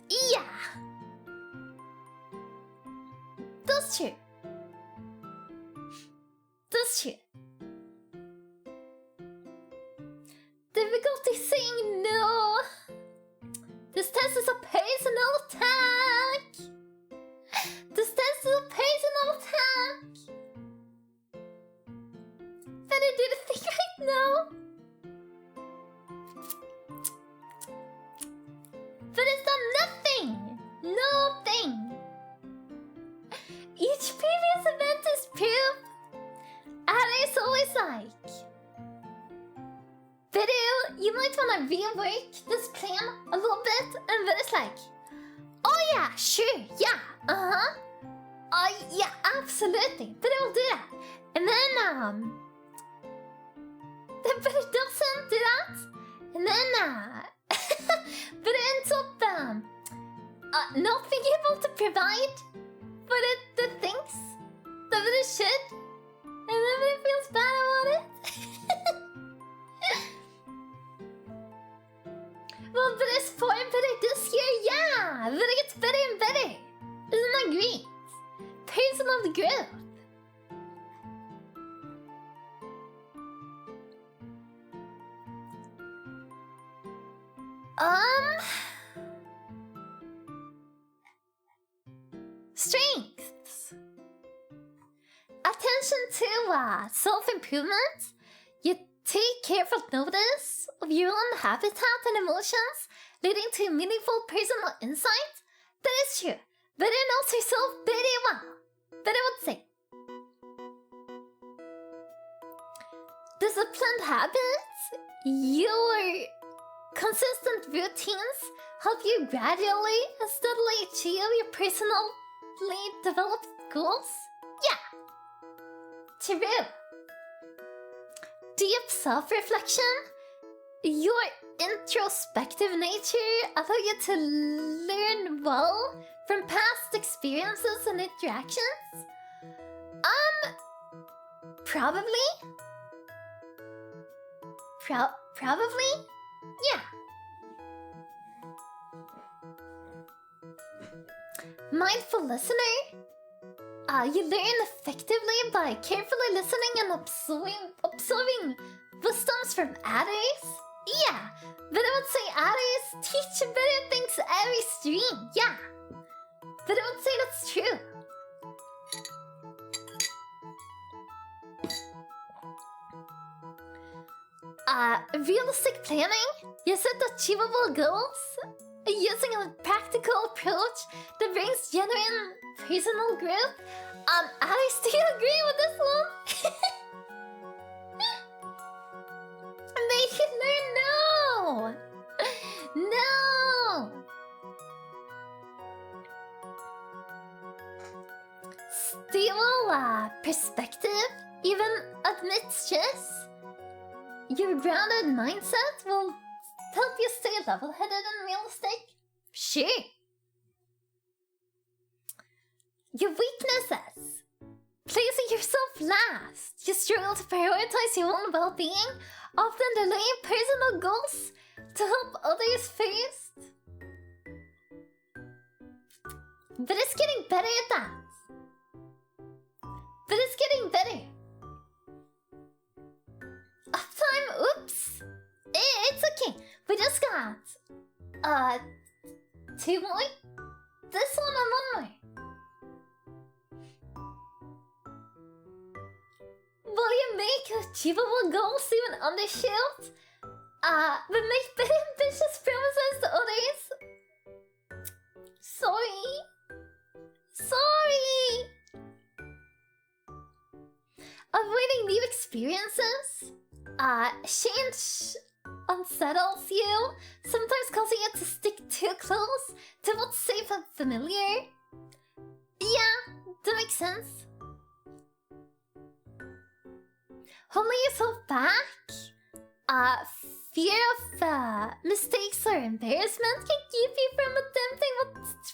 Yeah, that's true. That's true. Difficulty saying no. This test is a personal attack. This test is a personal attack. Better do the thing right now. But it's done nothing. Nothing. Each previous event is proof. And it's always like, Beru, you might want to rework this plan a little bit, and then it's like, oh yeah, sure, yeah, yeah, absolutely, Beru will do that. And then, Beru doesn't do that, and then, Beru ends up, not being able to provide for the things that Beru should, and then Beru feels bad about it. Well, but it's far better this year, yeah! But it gets better and better! Isn't that great? Personal growth! Strengths! Attention to self-improvement. You Take careful notice of your own habitat and emotions, leading to meaningful personal insight. That is true. Beru knows herself very well. But I would say, disciplined habits, your consistent routines help you gradually and steadily achieve your personally developed goals. Yeah, true. Deep self-reflection, your introspective nature allow you to learn well from past experiences and interactions. Probably? Probably? Yeah. Mindful listener? You learn effectively by carefully listening and observing wisdoms from others. Yeah, but I would say others teach better things every stream. Yeah, but I would say that's true. Realistic planning. You set achievable goals using a practical approach that brings genuine personal growth. I still agree with this one. Make it learn. No. Stable perspective even amidst stress. Your grounded mindset will help you stay level-headed and realistic. Sure. Your weaknesses. Placing yourself last. You struggle to prioritize your own well-being, often delaying personal goals to help others first. But it's getting better at that. But it's getting better. Uptime, oops. It's okay. We just got 2 more. This one and 1 more. Will you make achievable goals even undershield? But make very ambitious promises to others? Sorry. Avoiding new experiences? Change unsettles you, sometimes causing you to stick too close to what's safe and familiar. Yeah, that makes sense. Holding yourself back? Fear of mistakes or embarrassment can keep you from attempting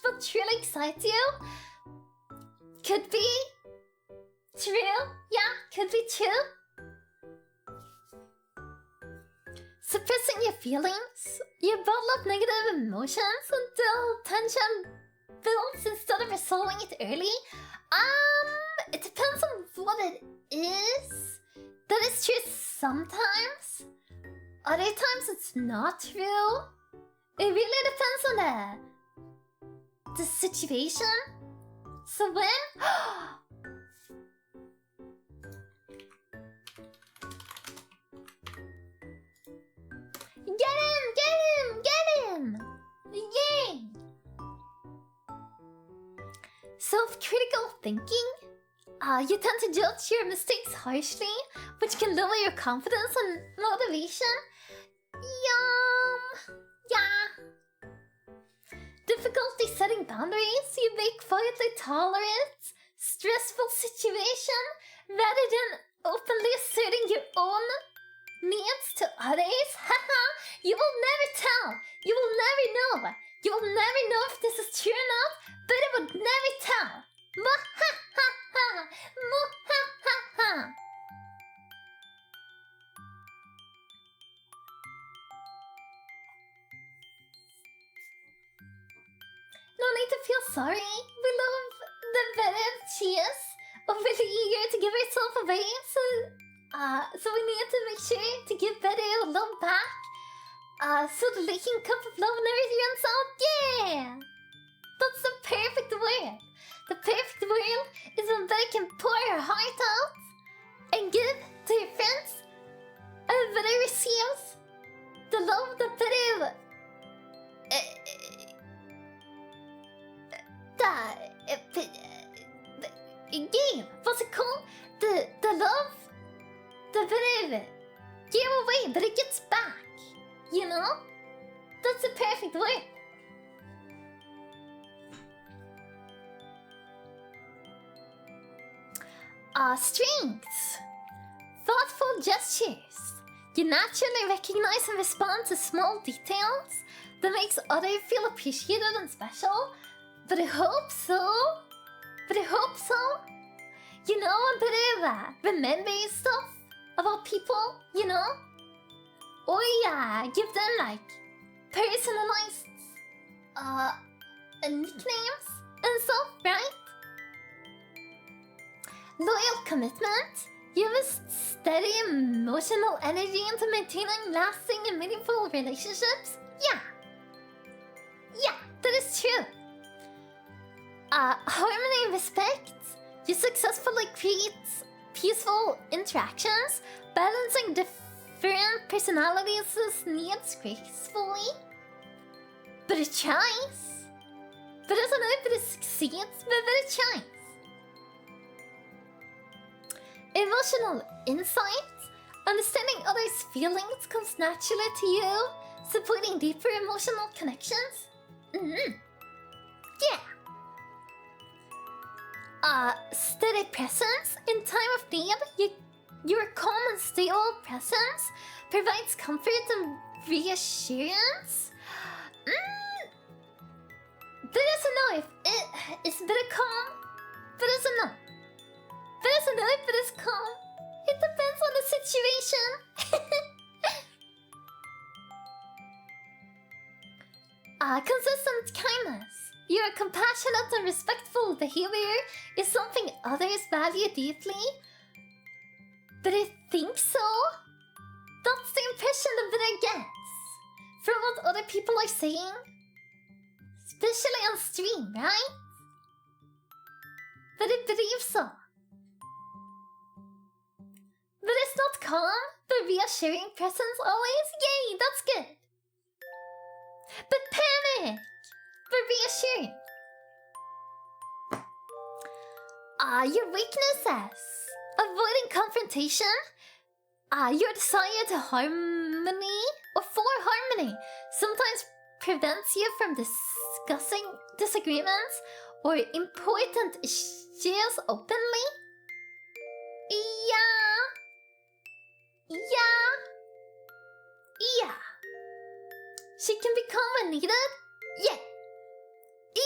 what truly excites you. Could be true. Yeah, could be true. Suppressing your feelings. You bottle up negative emotions until tension builds instead of resolving it early. It depends on what it is. That is true sometimes. Other times it's not true. It really depends on the situation. So when Get him! Yay! Self-critical thinking? You tend to judge your mistakes harshly, which can lower your confidence and motivation. Yeah. Difficulty setting boundaries. You may quietly tolerate stressful situation rather than openly asserting your own needs to others. Haha, you will never tell. You will never know. You will never know if this is true or not, but I would never tell. Muhahaha. Muhahaha. No need to feel sorry. We love the better she is. Overly eager to give herself away, so we need to make sure to give Beru love back. So the leaking cup of love never runs out. Yeah! That's the perfect word. The perfect word is when Beru can pour her heart out and give to her friends a what's it called? The love, the bit give away, but it gets back. You know? That's the perfect word. Strengths. Thoughtful gestures. You naturally recognize and respond to small details that makes others feel appreciated and special. But I hope so. You know, a bit of remembering stuff about people, you know? Or yeah, give them like personalized nicknames and stuff, right? Loyal commitment. You have a steady emotional energy into maintaining lasting and meaningful relationships. Yeah, that is true. Harmony and respect. You successfully create peaceful interactions, balancing different personalities' needs gracefully. But it tries. But I don't know if it succeeds, but it tries. Emotional insight. Understanding others' feelings comes naturally to you, supporting deeper emotional connections. Yeah. Steady presence in time of need. Your calm and stable presence provides comfort and reassurance. But I don't know if it is very calm. But I don't know. But I don't know if it is calm. It depends on the situation. Consistent kindness. Your compassionate and respectful behavior is something others value deeply. But I think so. That's the impression that I get from what other people are saying. Especially on stream, right? But I believe so. But it's not calm, but reassuring presence always. Yay, that's good. But panic! But reassuring. Your weaknesses. Avoiding confrontation. Your desire to harmony or for harmony sometimes prevents you from discussing disagreements or important issues openly. Yeah. She can be calm when needed.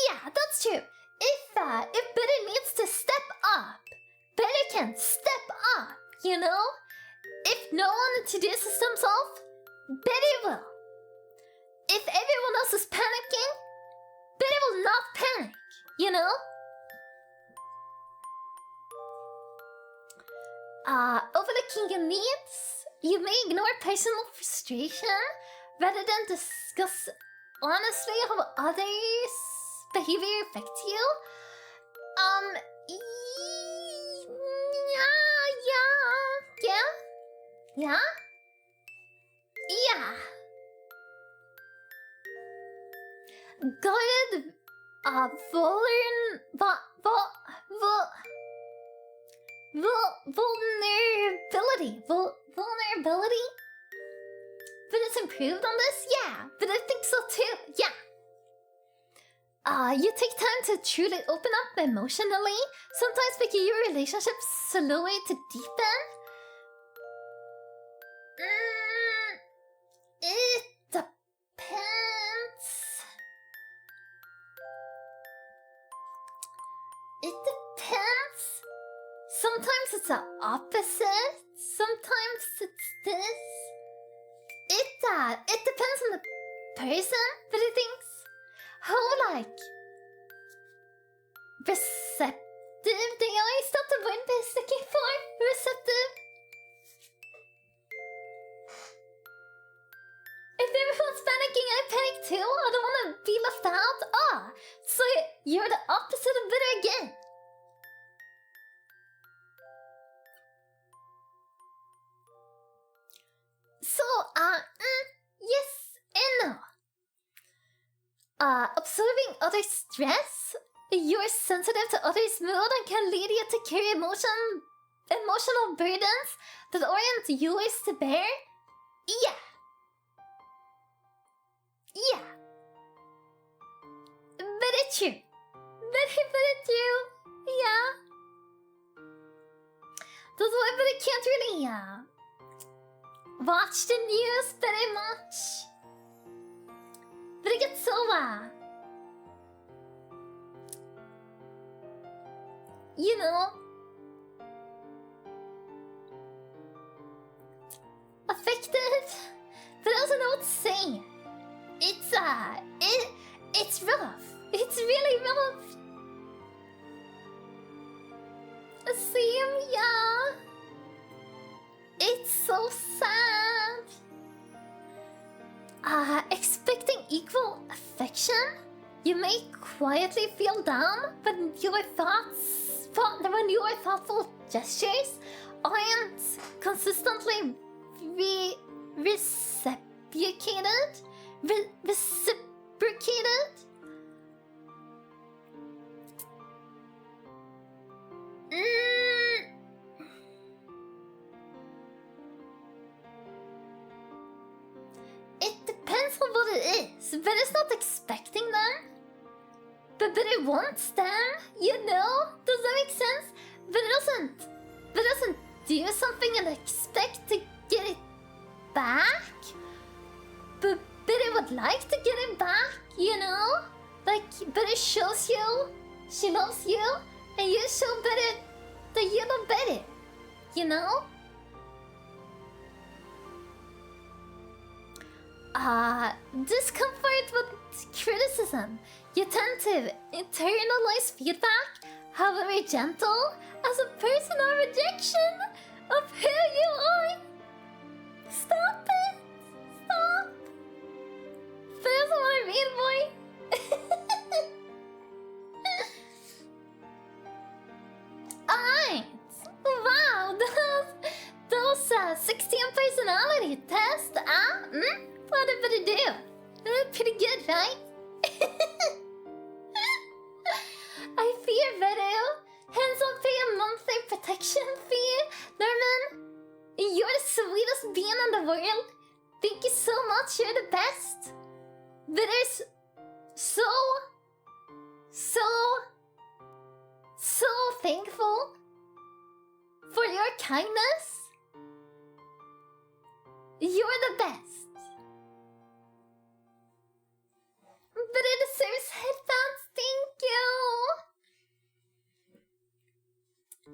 Yeah, that's true. If Betty needs to step up, Betty can step up, you know? If no one introduces themselves, Betty will. If everyone else is panicking, Betty will not panic, you know? Overlooking your needs, you may ignore personal frustration rather than discuss honestly how others' behavior affects you. Yeah. Guarded, vulnerability? But it's improved on this? Yeah, but I think so too, yeah. You take time to truly open up emotionally, sometimes making your relationship slower to deepen. It depends. Sometimes it's the opposite. Sometimes it's this. It depends on the person, but I think how receptive they are. Is that the word they're looking for? Receptive. If everyone's panicking, I panic too. I don't want to be left out. So you're the opposite of bitter again. So, yes and no. Observing other stress You're sensitive to others' mood and can lead you to carry emotional burdens that aren't yours to bear? Yeah. Yeah. Very true. Very true. Yeah. That's why I can't really, watch the news very much. But it gets so, you know, affected, but I also know what to say. It's rough. It's really rough. Same, yeah. It's so sad. Expecting equal affection, you may quietly feel down when your thoughtful gestures aren't consistently reciprocated. It depends on what it is, but it's not expecting them. But it wants them, you know? Does that make sense? But it doesn't do something and expect to get it back. But it would like to get it back, you know? Like, but it shows you she loves you, and you show better that you know better, you know? Discomfort with criticism. You tend to internalize feedback, however gentle, as a personal rejection of who you are. Stop it! Stop! That's what I mean, boy. Alright. Wow, those 16 personality tests, what did it do? Pretty good, right? I fear Beru. Hence I'll pay a monthly protection fee. Norman, you're the sweetest being in the world. Thank you so much, you're the best. Beru's so thankful for your kindness. You're the best. But it deserves headphones, thank you!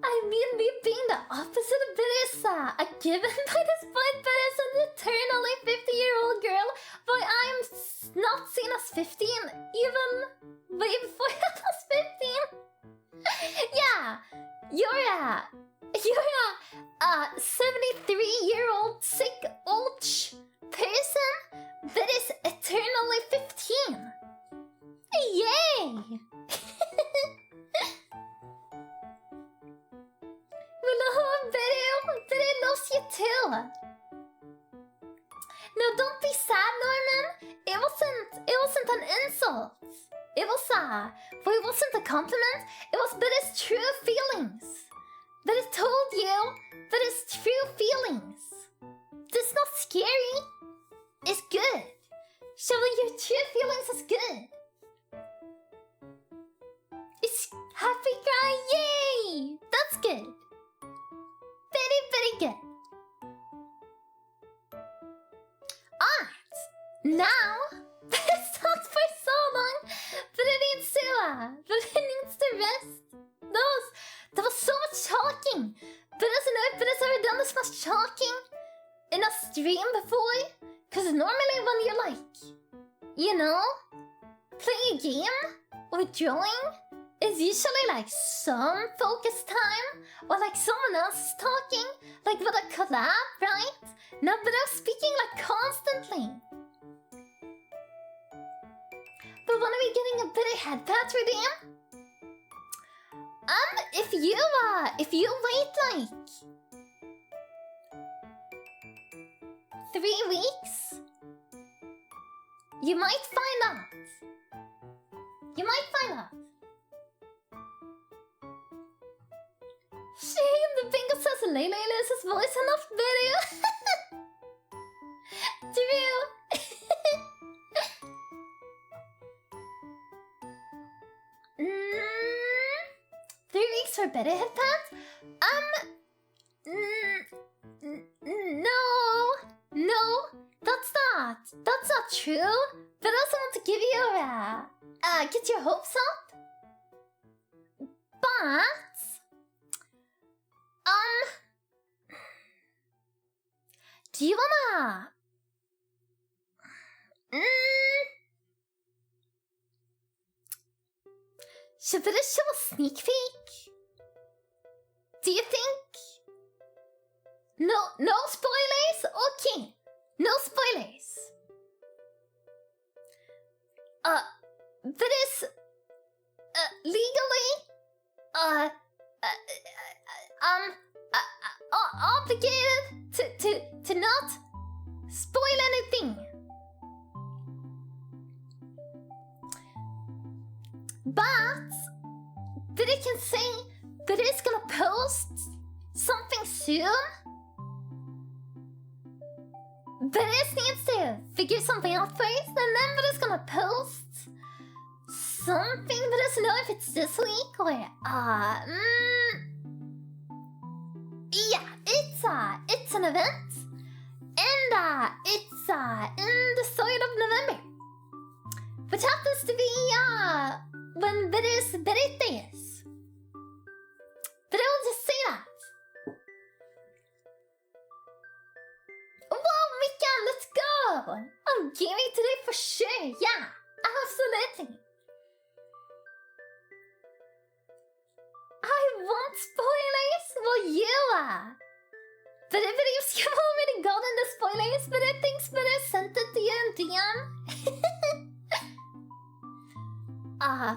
I mean, me being the opposite of it is a given by this point, but as an eternally 50-year-old girl, boy, I'm not seen as 15, even way before I was 15. Yeah, you're a 73-year-old sick old person that is eternally 15. Yay! Beru loves you too. No, don't be sad, Norman. It wasn't an insult. It wasn't a compliment. It was Beru's true feelings. Beru told you Beru's true feelings. That's not scary. It's good. Showing your true feelings is good. It's happy cry, yay! That's good. Very good. Alright, now, it's talked for so long, but it needs to rest. There was so much talking. But has ever done this much talking in a stream before? Because normally when you're like, you know, playing a game or drawing, is usually like some focus time, or like someone else is talking, like with a collab, right? No, but I'm speaking like constantly. But when are we getting a bit of head pat redeem? If you wait like 3 weeks, you might find out. You might find out. Shame the bingo says Lele loses voice enough video. True. 3 weeks for better headpants? No, that's not true. But I also want to give you get your hopes up. But, do you wanna, should we show a sneak peek? Do you think? No spoilers? Okay. No spoilers. But it's legally obligated to not spoil anything. But I can say that it's gonna post something soon. But it needs to figure something out first, and then it's gonna post something, but doesn't know if it's this week or yeah, it's an event, and it's in the start of November, which happens to be when Beru's birthday is. But I will just say that. Wow, Mika, let's go! I'm gaming today for sure, yeah, absolutely. I want spoilers? Well, you are. But I believe you've already gotten the spoilers, but I think Beru sent it to you in DM.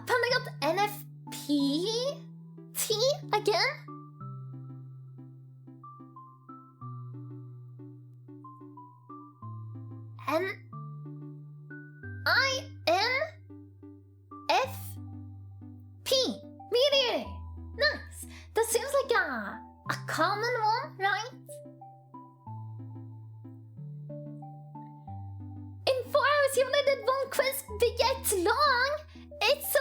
Panda got NFPT again? NINFP. Meteor. Nice. That seems like a common one, right? In 4 hours, you only did 1 quiz, but yet long. It's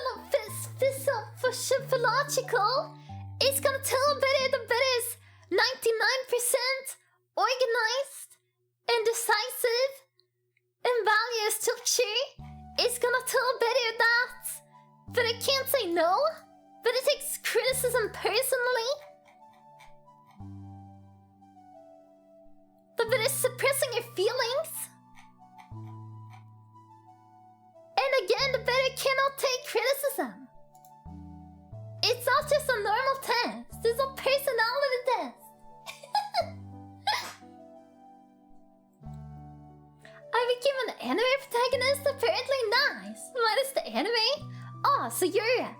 physiological. It's gonna tell Beru that Beru is 99% organized and decisive and value structure. It's gonna tell Beru that, but I can't say no. But it takes criticism personally. But it's suppressing your feelings. And again, the Beru cannot take criticism. It's not just a normal test. It's a personality test. I became an anime protagonist, apparently. Nice. What is the anime? Oh, so you're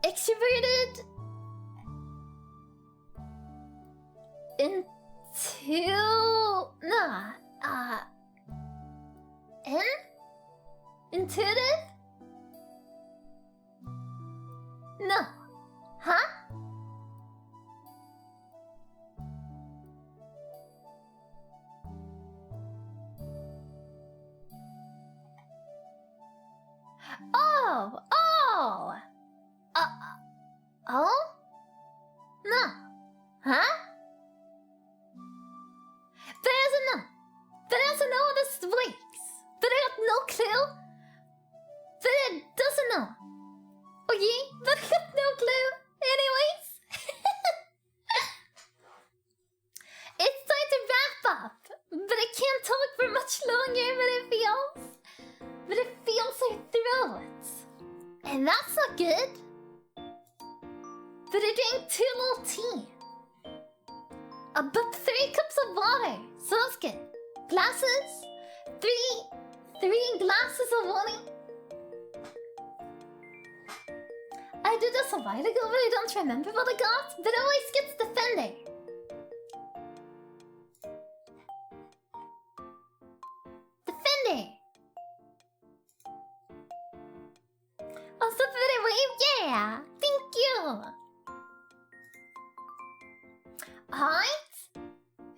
extroverted into intuitive? No. Huh? Oh? No. Huh? But I don't know. But I don't know how this works. But I got no clue. But it doesn't know. Okay? But I got no clue. Anyways. It's time to wrap up. But I can't talk for much longer, but it feels like throat. And that's not good. But I drank 2 little tea. But 3 cups of water. So that's good. Glasses. 3 glasses of water. I did this a while ago, but I don't remember what I got. But it always gets Defender. Defender. Also for the wave, yeah. Thank you. Alright.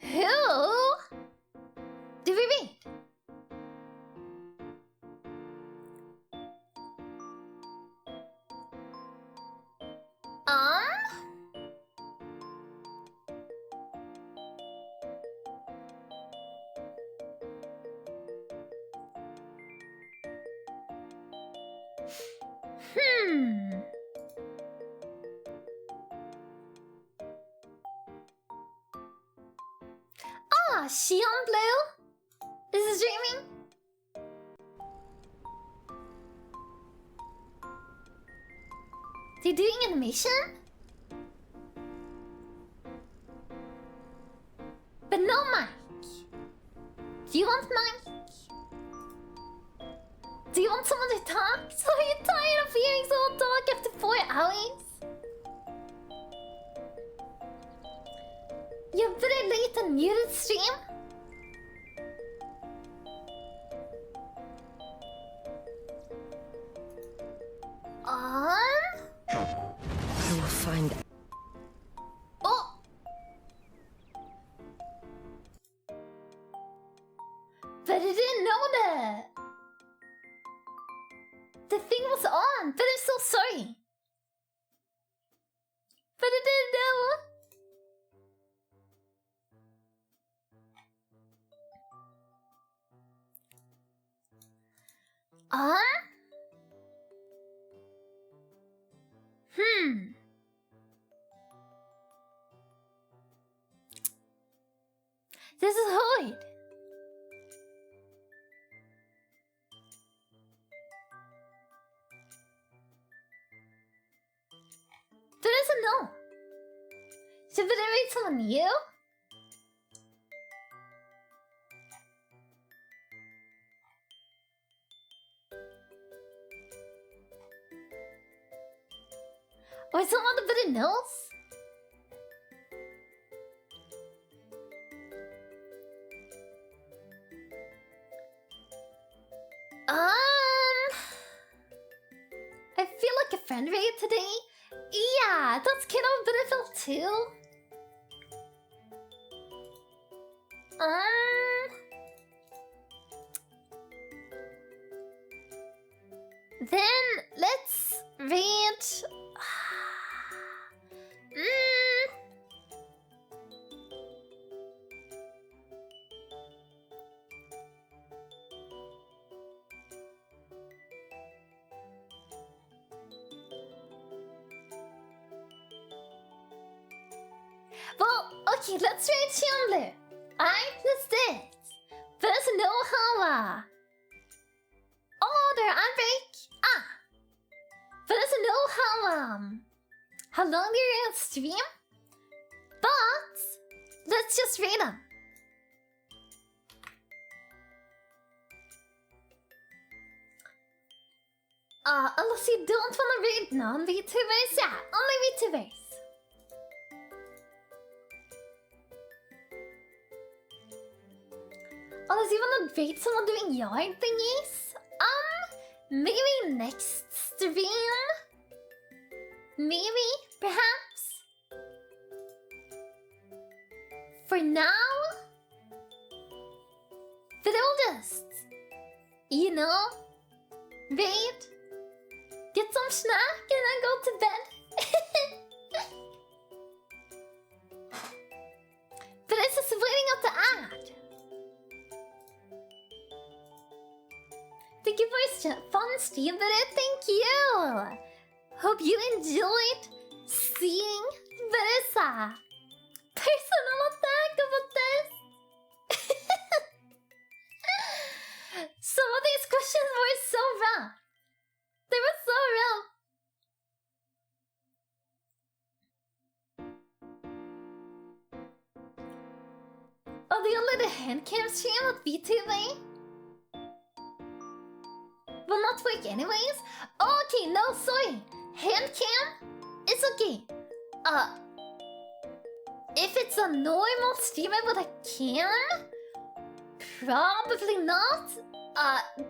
Who do we read? Um. Ah, she on blue? This is dreaming? They doing animation? But no mic. Do you want mic? Do you want someone to talk? So are you tired of hearing someone talk after 4 hours? You're very late and muted stream? I will find. Oh! But I didn't know that! The thing was on, but I'm so sorry. But I didn't know. This is hard. There is a no. Should we read someone new? Or someone with better nose? I feel like a friend raid today. Yeah, that's kind of beneficial too. Then let's read. Well, okay, let's read Chandler. Alright, let's do it. First, know how. Oh, there, I'm break. First, know how long they're on stream. But let's just read them. Unless you don't want to read non-VTubers, yeah, only VTubers. Unless you want to rate someone doing yard thingies? Maybe next stream? Maybe, perhaps? For now? But I'll just, you know, raid, get some snack, and then go to bed. But it's just waiting up the ad. Thank you for a fun stream, but thank you! Hope you enjoyed seeing Vanessa. Personal attack about this. Some of these questions were so rough. They were so rough. Oh, they only the hand cam stream with VTuber? Will not work anyways? Okay, no, sorry. Hand cam? It's okay. If it's a normal streamer with a cam? Probably not.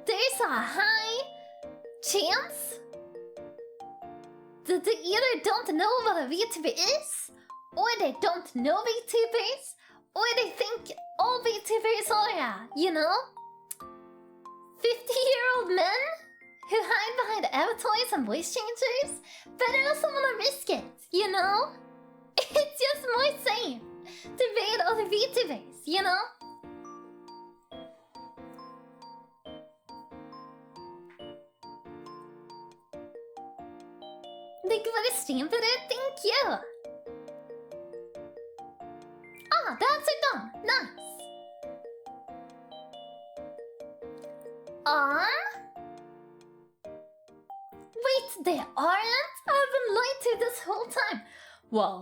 There's a high chance they either don't know what a VTuber is, or they don't know VTubers, or they think all VTubers are, you know? 50-year-old men who hide behind avatars and voice changers, but I also wanna risk it, you know? It's just more safe to raid other VTubers, you know? Thank you for the stream, Beru. Thank you. Ah, that's it done. Nice. Wait, they aren't? I've been lied to this whole time. Well,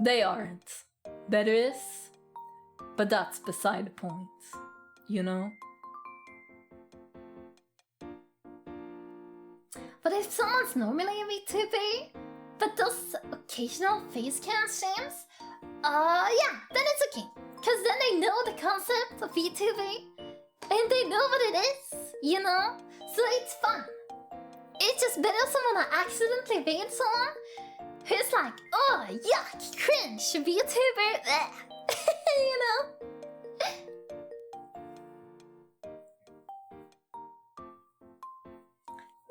they aren't. Better is. But that's beside the point. You know? But if someone's normally a VTuber, but does occasional facecam streams, yeah, then it's okay. Cause then they know the concept of VTuber, and they know what it is, you know? So it's fun. It's just better someone accidentally made someone who's like, oh, yuck, cringe, VTuber, you know?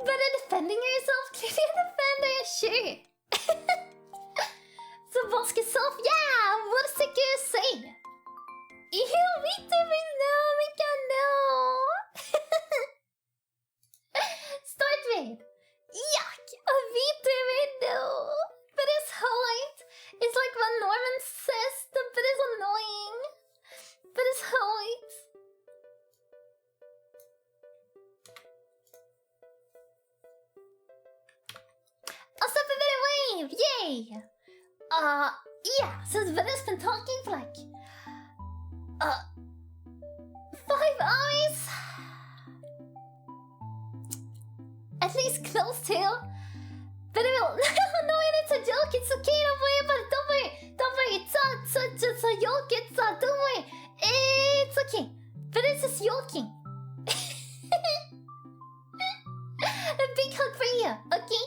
Better defending yourself, clearly a defender, sure. So boss yourself, yeah, what does it you say? Ew, VTubers, no, we can't know. Start with, yuck, a VTuber, no. But it's hot. It's like when Norman says that, but it's annoying. But it's hot. Also, a better wave! Yay! Yeah, since Beru's been talking for like... 5 hours? At least close to. But it will... No, it's a joke, it's okay, don't worry about it, don't worry, it's just a joke, don't worry. It's okay. But it's just joking. A big hug for you, okay?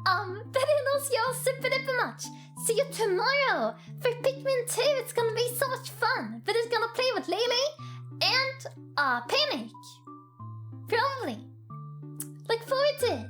Beru knows you all super much. See you tomorrow for Pikmin 2. It's gonna be so much fun. But it's gonna play with Lily and Panic. Probably. Look forward to it.